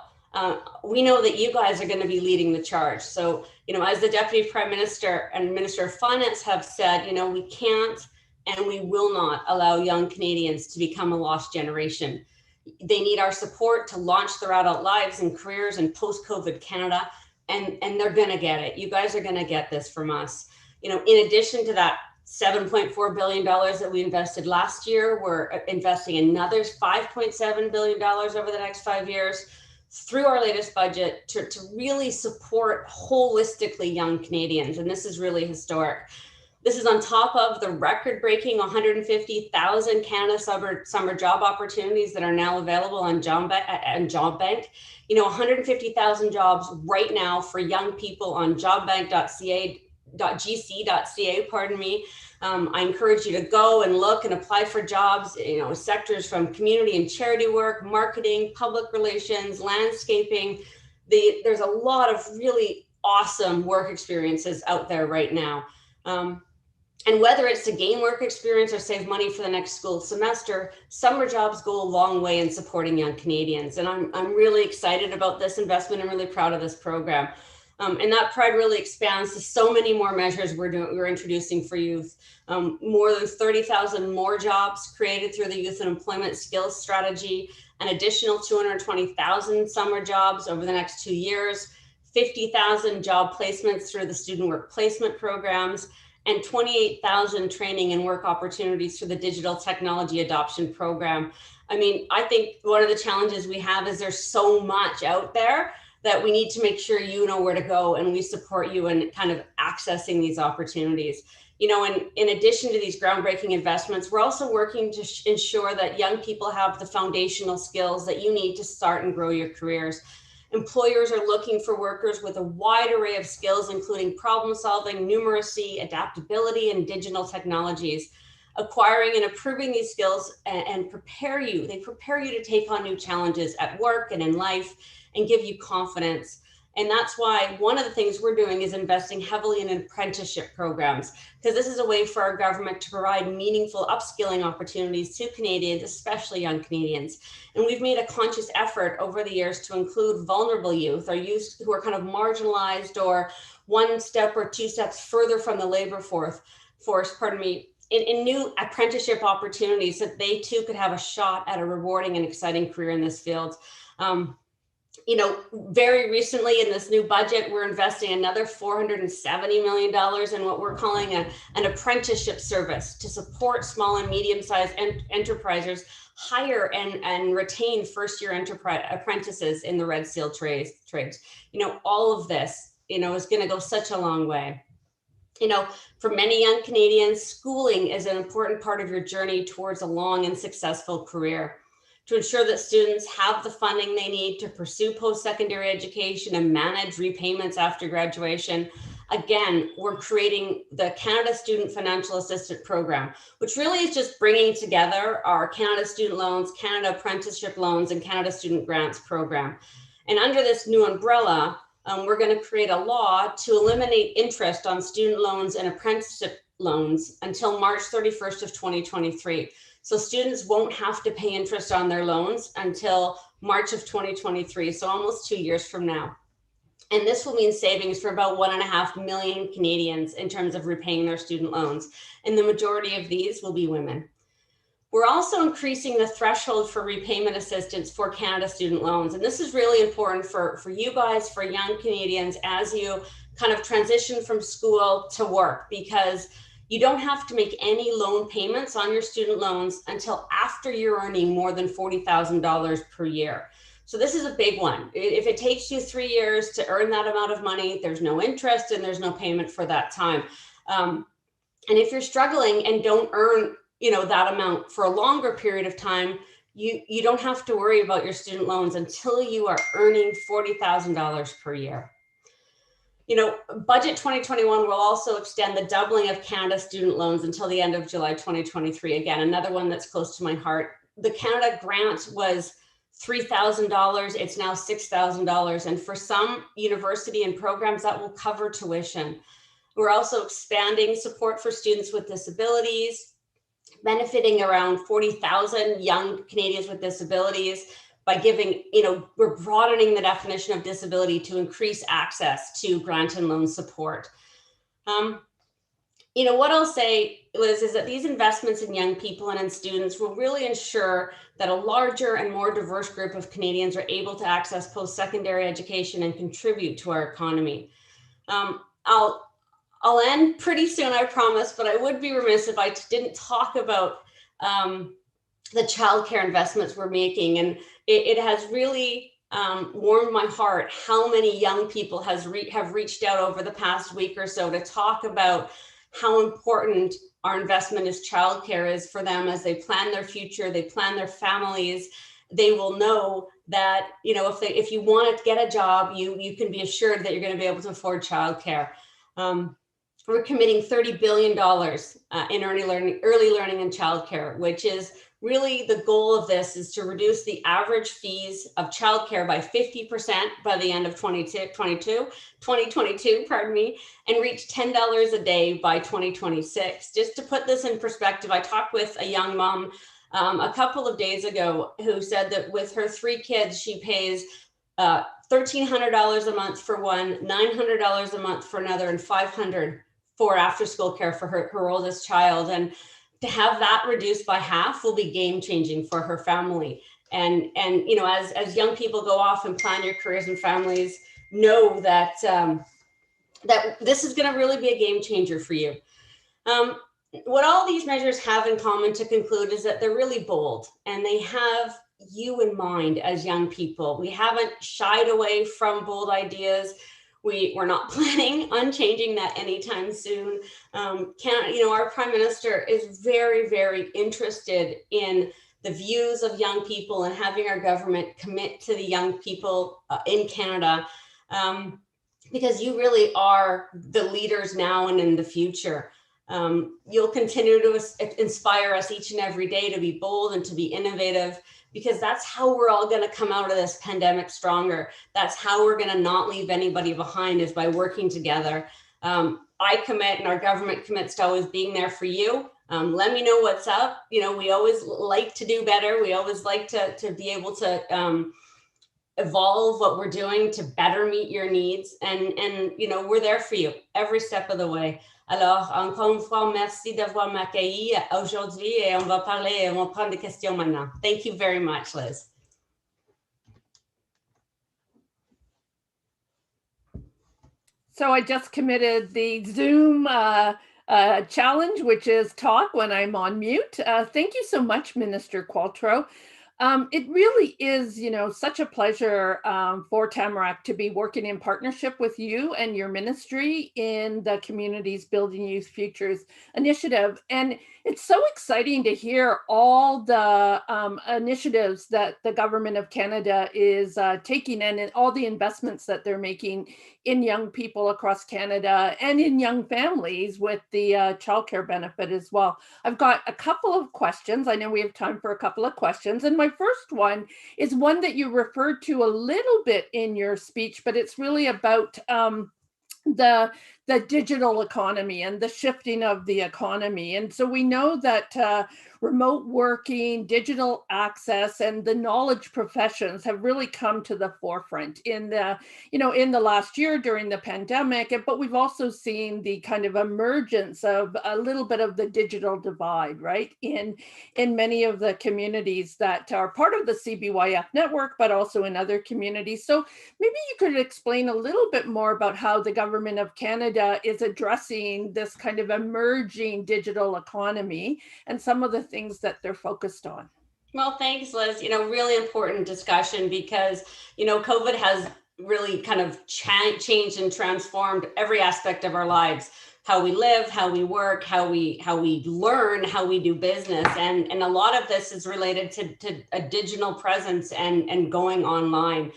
we know that you guys are going to be leading the charge. So, you know, as the Deputy Prime Minister and Minister of Finance have said, you know, we can't and we will not allow young Canadians to become a lost generation. They need our support to launch their adult lives and careers in post-COVID Canada, and they're going to get it. You guys are going to get this from us. You know, in addition to that $7.4 billion that we invested last year. We're investing another $5.7 billion over the next 5 years through our latest budget to really support holistically young Canadians. And this is really historic. This is on top of the record-breaking 150,000 Canada summer job opportunities that are now available on Job Bank. 150,000 jobs right now for young people on jobbank.gc.ca, pardon me. I encourage you to go and look and apply for jobs, sectors from community and charity work, marketing, public relations, landscaping. There's a lot of really awesome work experiences out there right now. And whether it's to gain work experience or save money for the next school semester, summer jobs go a long way in supporting young Canadians. And I'm really excited about this investment. I'm really proud of this program. And that pride really expands to so many more measures we're introducing for youth. More than 30,000 more jobs created through the Youth and Employment Skills Strategy, an additional 220,000 summer jobs over the next 2 years, 50,000 job placements through the Student Work Placement programs, and 28,000 training and work opportunities through the Digital Technology Adoption Program. I mean, I think one of the challenges we have is there's so much out there that we need to make sure you know where to go, and we support you in kind of accessing these opportunities. And in addition to these groundbreaking investments, we're also working to ensure that young people have the foundational skills that you need to start and grow your careers. Employers are looking for workers with a wide array of skills, including problem solving, numeracy, adaptability, and digital technologies. Acquiring and improving these skills and prepare you to take on new challenges at work and in life and give you confidence. And that's why one of the things we're doing is investing heavily in apprenticeship programs, because this is a way for our government to provide meaningful upskilling opportunities to Canadians, especially young Canadians. And we've made a conscious effort over the years to include vulnerable youth, or youth who are kind of marginalized or one step or two steps further from the labor force, in new apprenticeship opportunities that they too could have a shot at a rewarding and exciting career in this field. Very recently in this new budget, we're investing another $470 million in what we're calling an apprenticeship service to support small and medium-sized enterprises hire and retain first-year apprentices in the Red Seal trades. All of this, is going to go such a long way. For many young Canadians, schooling is an important part of your journey towards a long and successful career. To ensure that students have the funding they need to pursue post-secondary education and manage repayments after graduation, again, we're creating the Canada Student Financial Assistance Program, which really is just bringing together our Canada Student Loans, Canada Apprenticeship Loans, and Canada Student Grants Program. And under this new umbrella, we're going to create a law to eliminate interest on student loans and apprenticeship loans until March 31st of 2023. So students won't have to pay interest on their loans until March of 2023, so almost 2 years from now. And this will mean savings for about 1.5 million Canadians in terms of repaying their student loans. And the majority of these will be women. We're also increasing the threshold for repayment assistance for Canada student loans. And this is really important for you guys, for young Canadians, as you kind of transition from school to work, because you don't have to make any loan payments on your student loans until after you're earning more than $40,000 per year. So this is a big one. If it takes you 3 years to earn that amount of money, there's no interest and there's no payment for that time. And if you're struggling and don't earn, that amount for a longer period of time, you don't have to worry about your student loans until you are earning $40,000 per year. Budget 2021 will also extend the doubling of Canada student loans until the end of July 2023. Again, another one that's close to my heart. The Canada grant was $3,000. It's now $6,000. And for some university and programs, that will cover tuition. We're also expanding support for students with disabilities, benefiting around 40,000 young Canadians with disabilities by giving, we're broadening the definition of disability to increase access to grant and loan support. What I'll say, Liz, is that these investments in young people and in students will really ensure that a larger and more diverse group of Canadians are able to access post-secondary education and contribute to our economy. I'll end pretty soon, I promise, but I would be remiss if I didn't talk about the childcare investments we're making. And it has really warmed my heart how many young people have reached out over the past week or so to talk about how important our investment as childcare is for them as they plan their future, they plan their families. They will know that, you know, if you want to get a job, you can be assured that you're going to be able to afford childcare. We're committing $30 billion in early learning and childcare, which is really the goal of this is to reduce the average fees of childcare by 50% by the end of 2022, pardon me, and reach $10 a day by 2026. Just to put this in perspective, I talked with a young mom a couple of days ago who said that with her 3 kids, she pays $1,300 a month for one, $900 a month for another, and $500 for after school care for her oldest child. And to have that reduced by half will be game changing for her family. And you know, as young people go off and plan your careers and families, know that that this is going to really be a game changer for you. What all these measures have in common to conclude is that they're really bold and they have you in mind as young people. We haven't shied away from bold ideas. We're not planning on changing that anytime soon. You know, our Prime Minister is very, very interested in the views of young people and having our government commit to the young people in Canada, because you really are the leaders now and in the future. You'll continue to inspire us each and every day to be bold and to be innovative, because that's how we're all going to come out of this pandemic stronger. That's how we're going to not leave anybody behind, is by working together. I commit and our government commits to always being there for you. Let me know what's up. You know, we always like to do better. We always like to be able to evolve what we're doing to better meet your needs. And you know, we're there for you every step of the way. Alors, encore une fois, merci d'avoir m'accueilli aujourd'hui et on va prendre des questions maintenant. Thank you very much, Liz. So I just committed the Zoom challenge, which is talk when I'm on mute. Thank you so much, Minister Qualtrough. It really is, you know, such a pleasure for Tamarack to be working in partnership with you and your ministry in the Communities Building Youth Futures initiative. And it's so exciting to hear all the initiatives that the Government of Canada is taking and all the investments that they're making in young people across Canada and in young families with the childcare benefit as well. I've got a couple of questions. I know we have time for a couple of questions. And my first one is one that you referred to a little bit in your speech, but it's really about the digital economy and the shifting of the economy. And so we know that remote working, digital access, and the knowledge professions have really come to the forefront in the, you know, in the last year during the pandemic. But we've also seen the kind of emergence of a little bit of the digital divide, right, in many of the communities that are part of the CBYF network, but also in other communities. So maybe you could explain a little bit more about how the Government of Canada is addressing this kind of emerging digital economy and some of the things that they're focused on. Well, thanks, Liz. You know, really important discussion because, you know, COVID has really kind of changed and transformed every aspect of our lives, how we live, how we work, how we learn, how we do business. And a lot of this is related to a digital presence and going online.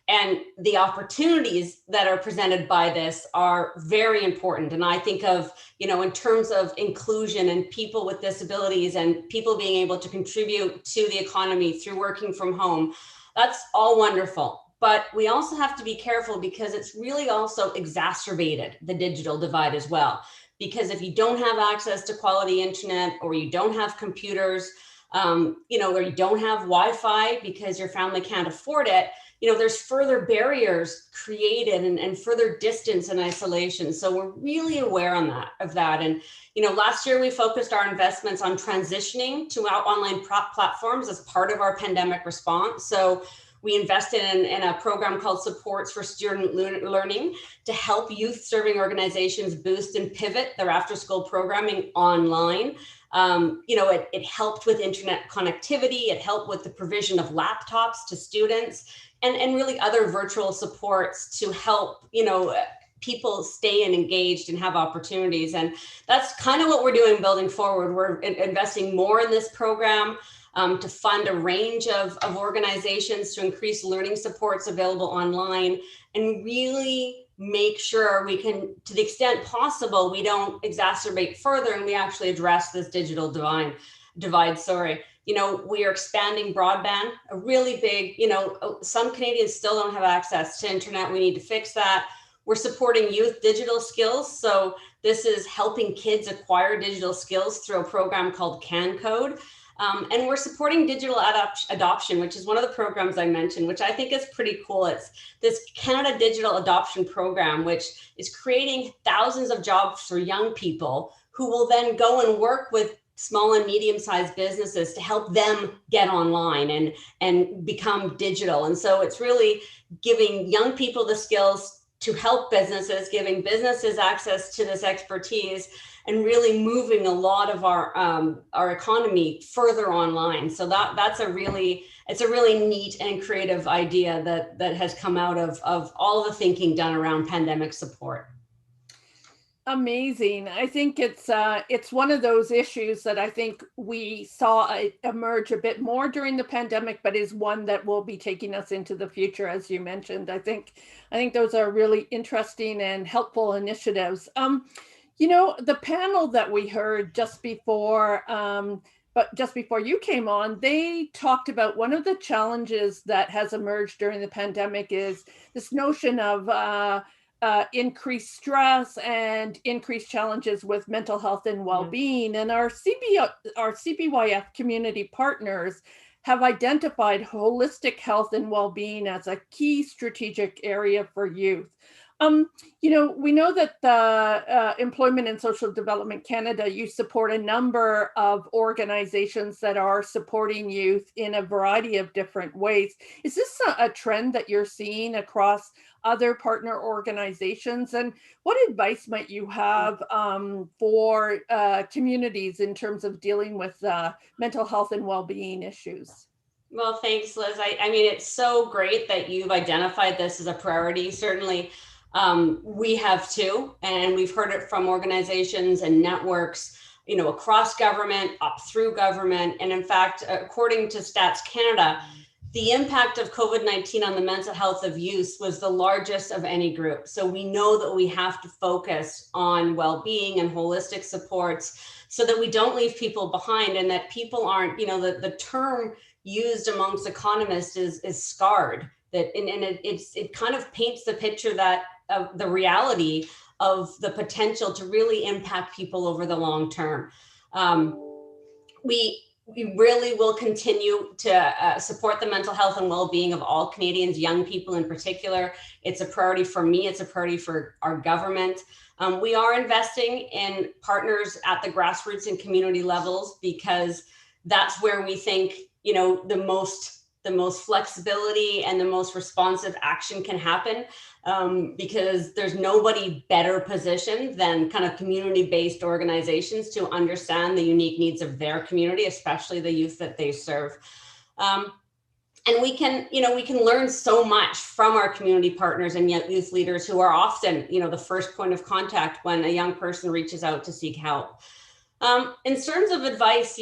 And the opportunities that are presented by this are very important. And I think of, you know, in terms of inclusion and people with disabilities and people being able to contribute to the economy through working from home, that's all wonderful. But we also have to be careful because it's really also exacerbated the digital divide as well. Because if you don't have access to quality internet, or you don't have computers, you know, or you don't have Wi-Fi because your family can't afford it, you know, there's further barriers created and further distance and isolation. So we're really aware of that. And, you know, last year we focused our investments on transitioning to our online platforms as part of our pandemic response. So We invested in a program called Supports for Student Learning to help youth serving organizations boost and pivot their after school programming online. It helped with internet connectivity, it helped with the provision of laptops to students, and really other virtual supports to help, people stay and engaged and have opportunities. And that's kind of what we're doing building forward. We're investing more in this program to fund a range of organizations to increase learning supports available online and really make sure we can, to the extent possible, we don't exacerbate further and we actually address this digital divide. We are expanding broadband, a really big, some Canadians still don't have access to internet. We need to fix that. We're supporting youth digital skills. So this is helping kids acquire digital skills through a program called Can Code. And we're supporting digital adoption, which is one of the programs I mentioned, which I think is pretty cool. It's this Canada Digital Adoption Program, which is creating thousands of jobs for young people who will then go and work with small and medium-sized businesses to help them get online and become digital. And so it's really giving young people the skills to help businesses, giving businesses access to this expertise, and really moving a lot of our economy further online. So it's a really neat and creative idea that has come out of all the thinking done around pandemic support. Amazing. I think it's one of those issues that I think we saw emerge a bit more during the pandemic, but is one that will be taking us into the future, as you mentioned. I think those are really interesting and helpful initiatives. The panel that we heard just before you came on, they talked about one of the challenges that has emerged during the pandemic is this notion of increased stress and increased challenges with mental health and well-being. And our CBYF community partners have identified holistic health and well-being as a key strategic area for youth. We know that the Employment and Social Development Canada, you support a number of organizations that are supporting youth in a variety of different ways. Is this a trend that you're seeing across other partner organizations? And what advice might you have for communities in terms of dealing with mental health and well-being issues? Well, thanks, Liz. I mean, it's so great that you've identified this as a priority. Certainly, we have too, and we've heard it from organizations and networks, across government, up through government. And in fact, according to Stats Canada, the impact of COVID-19 on the mental health of youth was the largest of any group. So we know that we have to focus on well-being and holistic supports so that we don't leave people behind, and that people aren't, the term used amongst economists is scarred. It kind of paints the picture that of the reality of the potential to really impact people over the long term. We really will continue to support the mental health and well-being of all Canadians, young people in particular. It's a priority for me. It's a priority for our government. We are investing in partners at the grassroots and community levels because that's where we think, the most flexibility and the most responsive action can happen, because there's nobody better positioned than kind of community-based organizations to understand the unique needs of their community, especially the youth that they serve. And we can learn so much from our community partners and youth leaders who are often, the first point of contact when a young person reaches out to seek help. In terms of advice,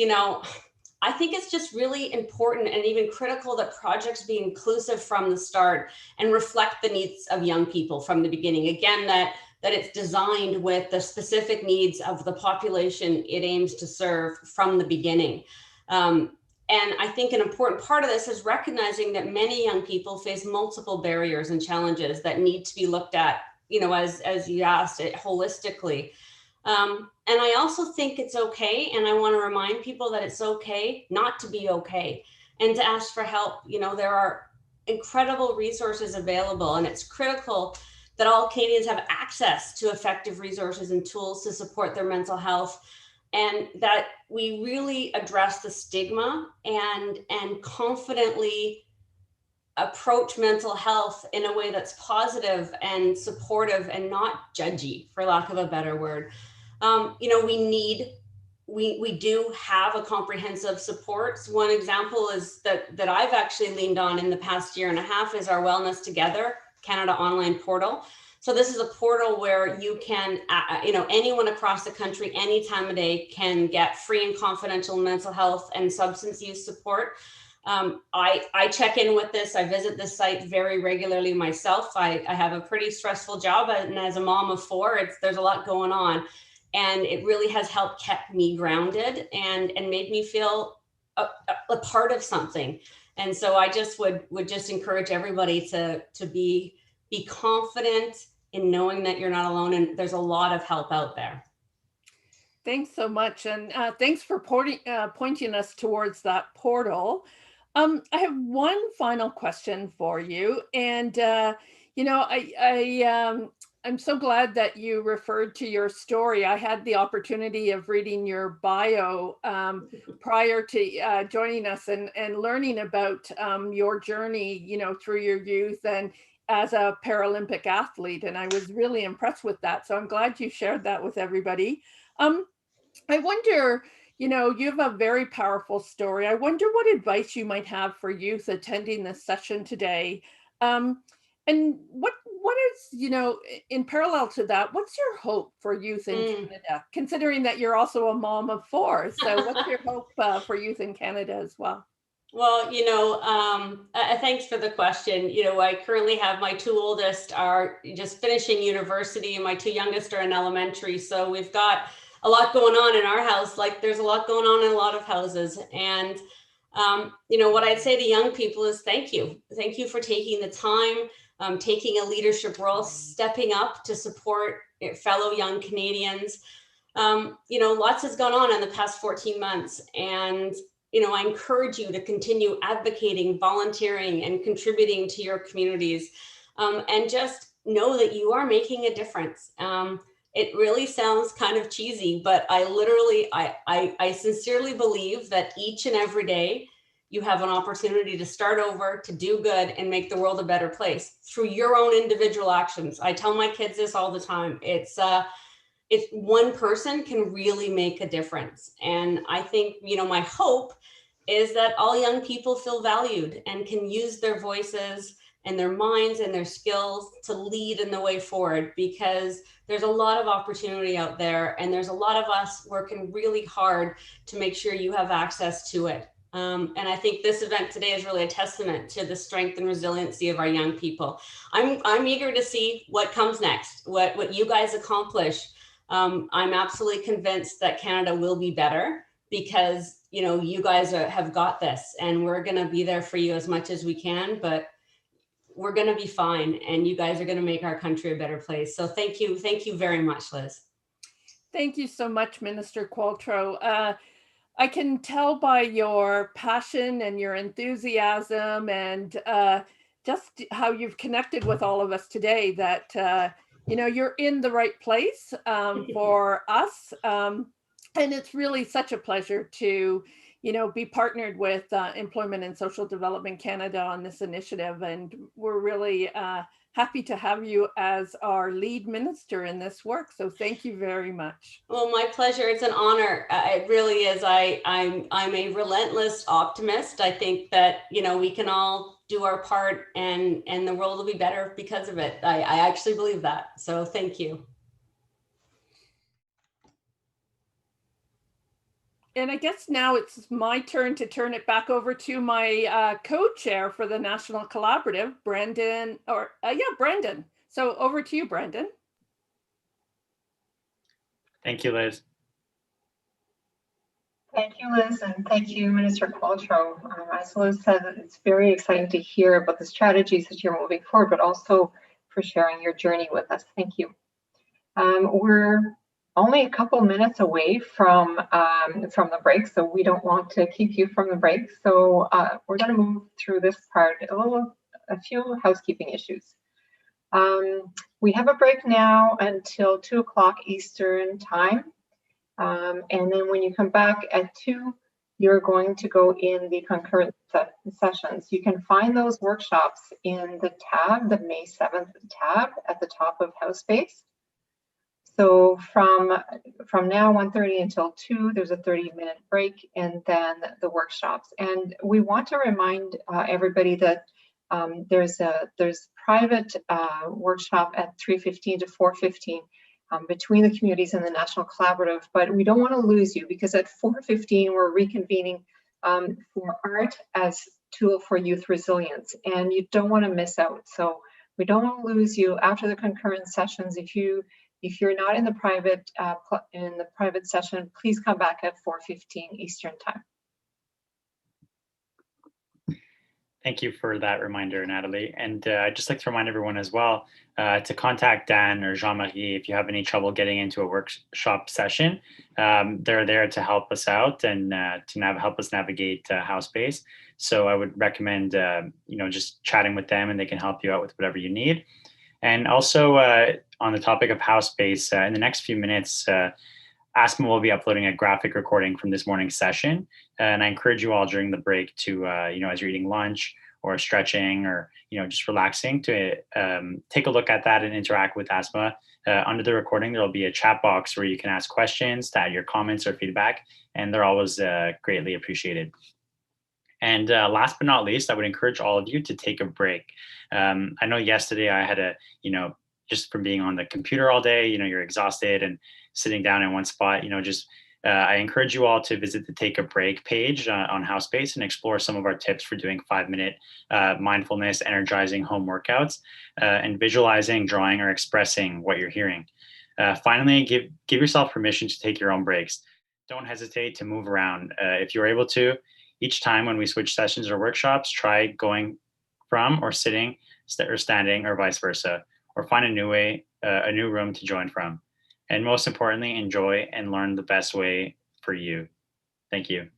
I think it's just really important and even critical that projects be inclusive from the start and reflect the needs of young people from the beginning. Again, that it's designed with the specific needs of the population it aims to serve from the beginning. And I think an important part of this is recognizing that many young people face multiple barriers and challenges that need to be looked at, as you asked, it holistically. And I also think it's okay, and I want to remind people that it's okay not to be okay and to ask for help. There are incredible resources available, and it's critical that all Canadians have access to effective resources and tools to support their mental health, and that we really address the stigma and confidently approach mental health in a way that's positive and supportive and not judgy, for lack of a better word. We do have a comprehensive support. One example is that I've actually leaned on in the past year and a half is our Wellness Together Canada online portal. So this is a portal where you can, anyone across the country, any time of day can get free and confidential mental health and substance use support. I check in with this. I visit this site very regularly myself. I have a pretty stressful job, and as a mom of 4, there's a lot going on. And it really has helped kept me grounded and made me feel a part of something. And so I just would just encourage everybody to be confident in knowing that you're not alone, and there's a lot of help out there. Thanks so much. And thanks for pointing us towards that portal. I have one final question for you. And, I'm so glad that you referred to your story. I had the opportunity of reading your bio prior to joining us and learning about your journey, through your youth and as a Paralympic athlete. And I was really impressed with that. So I'm glad you shared that with everybody. I wonder, you have a very powerful story. I wonder what advice you might have for youth attending this session today. And what is, in parallel to that, what's your hope for youth in Canada, considering that you're also a mom of 4? So what's your hope for youth in Canada as well? Well, thanks for the question. I currently have my 2 oldest are just finishing university and my 2 youngest are in elementary. So we've got a lot going on in our house. Like there's a lot going on in a lot of houses. And, what I'd say to young people is thank you. Thank you for taking the time, taking a leadership role, stepping up to support fellow young Canadians. Lots has gone on in the past 14 months. And I encourage you to continue advocating, volunteering, and contributing to your communities. And just know that you are making a difference. It really sounds kind of cheesy, but I sincerely believe that each and every day you have an opportunity to start over, to do good, and make the world a better place through your own individual actions. I tell my kids this all the time. It's one person can really make a difference. And I think, my hope is that all young people feel valued and can use their voices and their minds and their skills to lead in the way forward, because there's a lot of opportunity out there and there's a lot of us working really hard to make sure you have access to it. And I think this event today is really a testament to the strength and resiliency of our young people. I'm eager to see what comes next, what you guys accomplish. I'm absolutely convinced that Canada will be better because, you guys have got this, and we're going to be there for you as much as we can, but we're going to be fine. And you guys are going to make our country a better place. So thank you. Thank you very much, Liz. Thank you so much, Minister Qualtrough. I can tell by your passion and your enthusiasm and just how you've connected with all of us today that, you're in the right place for us. And it's really such a pleasure to, be partnered with Employment and Social Development Canada on this initiative. And we're really happy to have you as our lead minister in this work. So thank you very much. Well, my pleasure. It's an honor. It really is. I'm a relentless optimist. I think that, we can all do our part and the world will be better because of it. I actually believe that. So thank you. And I guess now it's my turn to turn it back over to my co-chair for the National Collaborative, Brendan. Brendan. So over to you, Brendan. Thank you, Liz. Thank you, Liz, and thank you, Minister Qualtrough. As Liz said, it's very exciting to hear about the strategies that you're moving forward, but also for sharing your journey with us. Thank you. We're only a couple minutes away from the break, so we don't want to keep you from the break. So we're going to move through this part, a few housekeeping issues. We have a break now until 2 o'clock Eastern time. And then when you come back at 2, you're going to go in the concurrent sessions. You can find those workshops in the tab, the May 7th tab at the top of Housespace. So from now 1:30 until 2, there's a 30-minute break, and then the workshops. And we want to remind everybody that there's private workshop at 3:15 to 4:15 between the communities and the National Collaborative, but we don't want to lose you, because at 4:15 we're reconvening for art as tool for youth resilience, and you don't want to miss out. So we don't want to lose you after the concurrent sessions. If you're not in the private session, please come back at 4:15 Eastern Time. Thank you for that reminder, Natalie. And I'd just like to remind everyone as well to contact Dan or Jean-Marie if you have any trouble getting into a workshop session. They're there to help us out and to help us navigate Housespace. So I would recommend just chatting with them, and they can help you out with whatever you need. And also on the topic of Housespace, in the next few minutes, ASMA will be uploading a graphic recording from this morning's session. And I encourage you all during the break to, as you're eating lunch or stretching or, just relaxing, to take a look at that and interact with ASMA. Under the recording, there will be a chat box where you can ask questions, to add your comments or feedback, and they're always greatly appreciated. And last but not least, I would encourage all of you to take a break. I know yesterday I had just from being on the computer all day, you're exhausted and sitting down in one spot, I encourage you all to visit the Take a Break page on Housespace and explore some of our tips for doing 5-minute mindfulness, energizing home workouts, and visualizing, drawing, or expressing what you're hearing. Finally, give yourself permission to take your own breaks. Don't hesitate to move around. If you're able to, each time when we switch sessions or workshops, try going from or sitting or standing or vice versa, or find a new room to join from. And most importantly, enjoy and learn the best way for you. Thank you.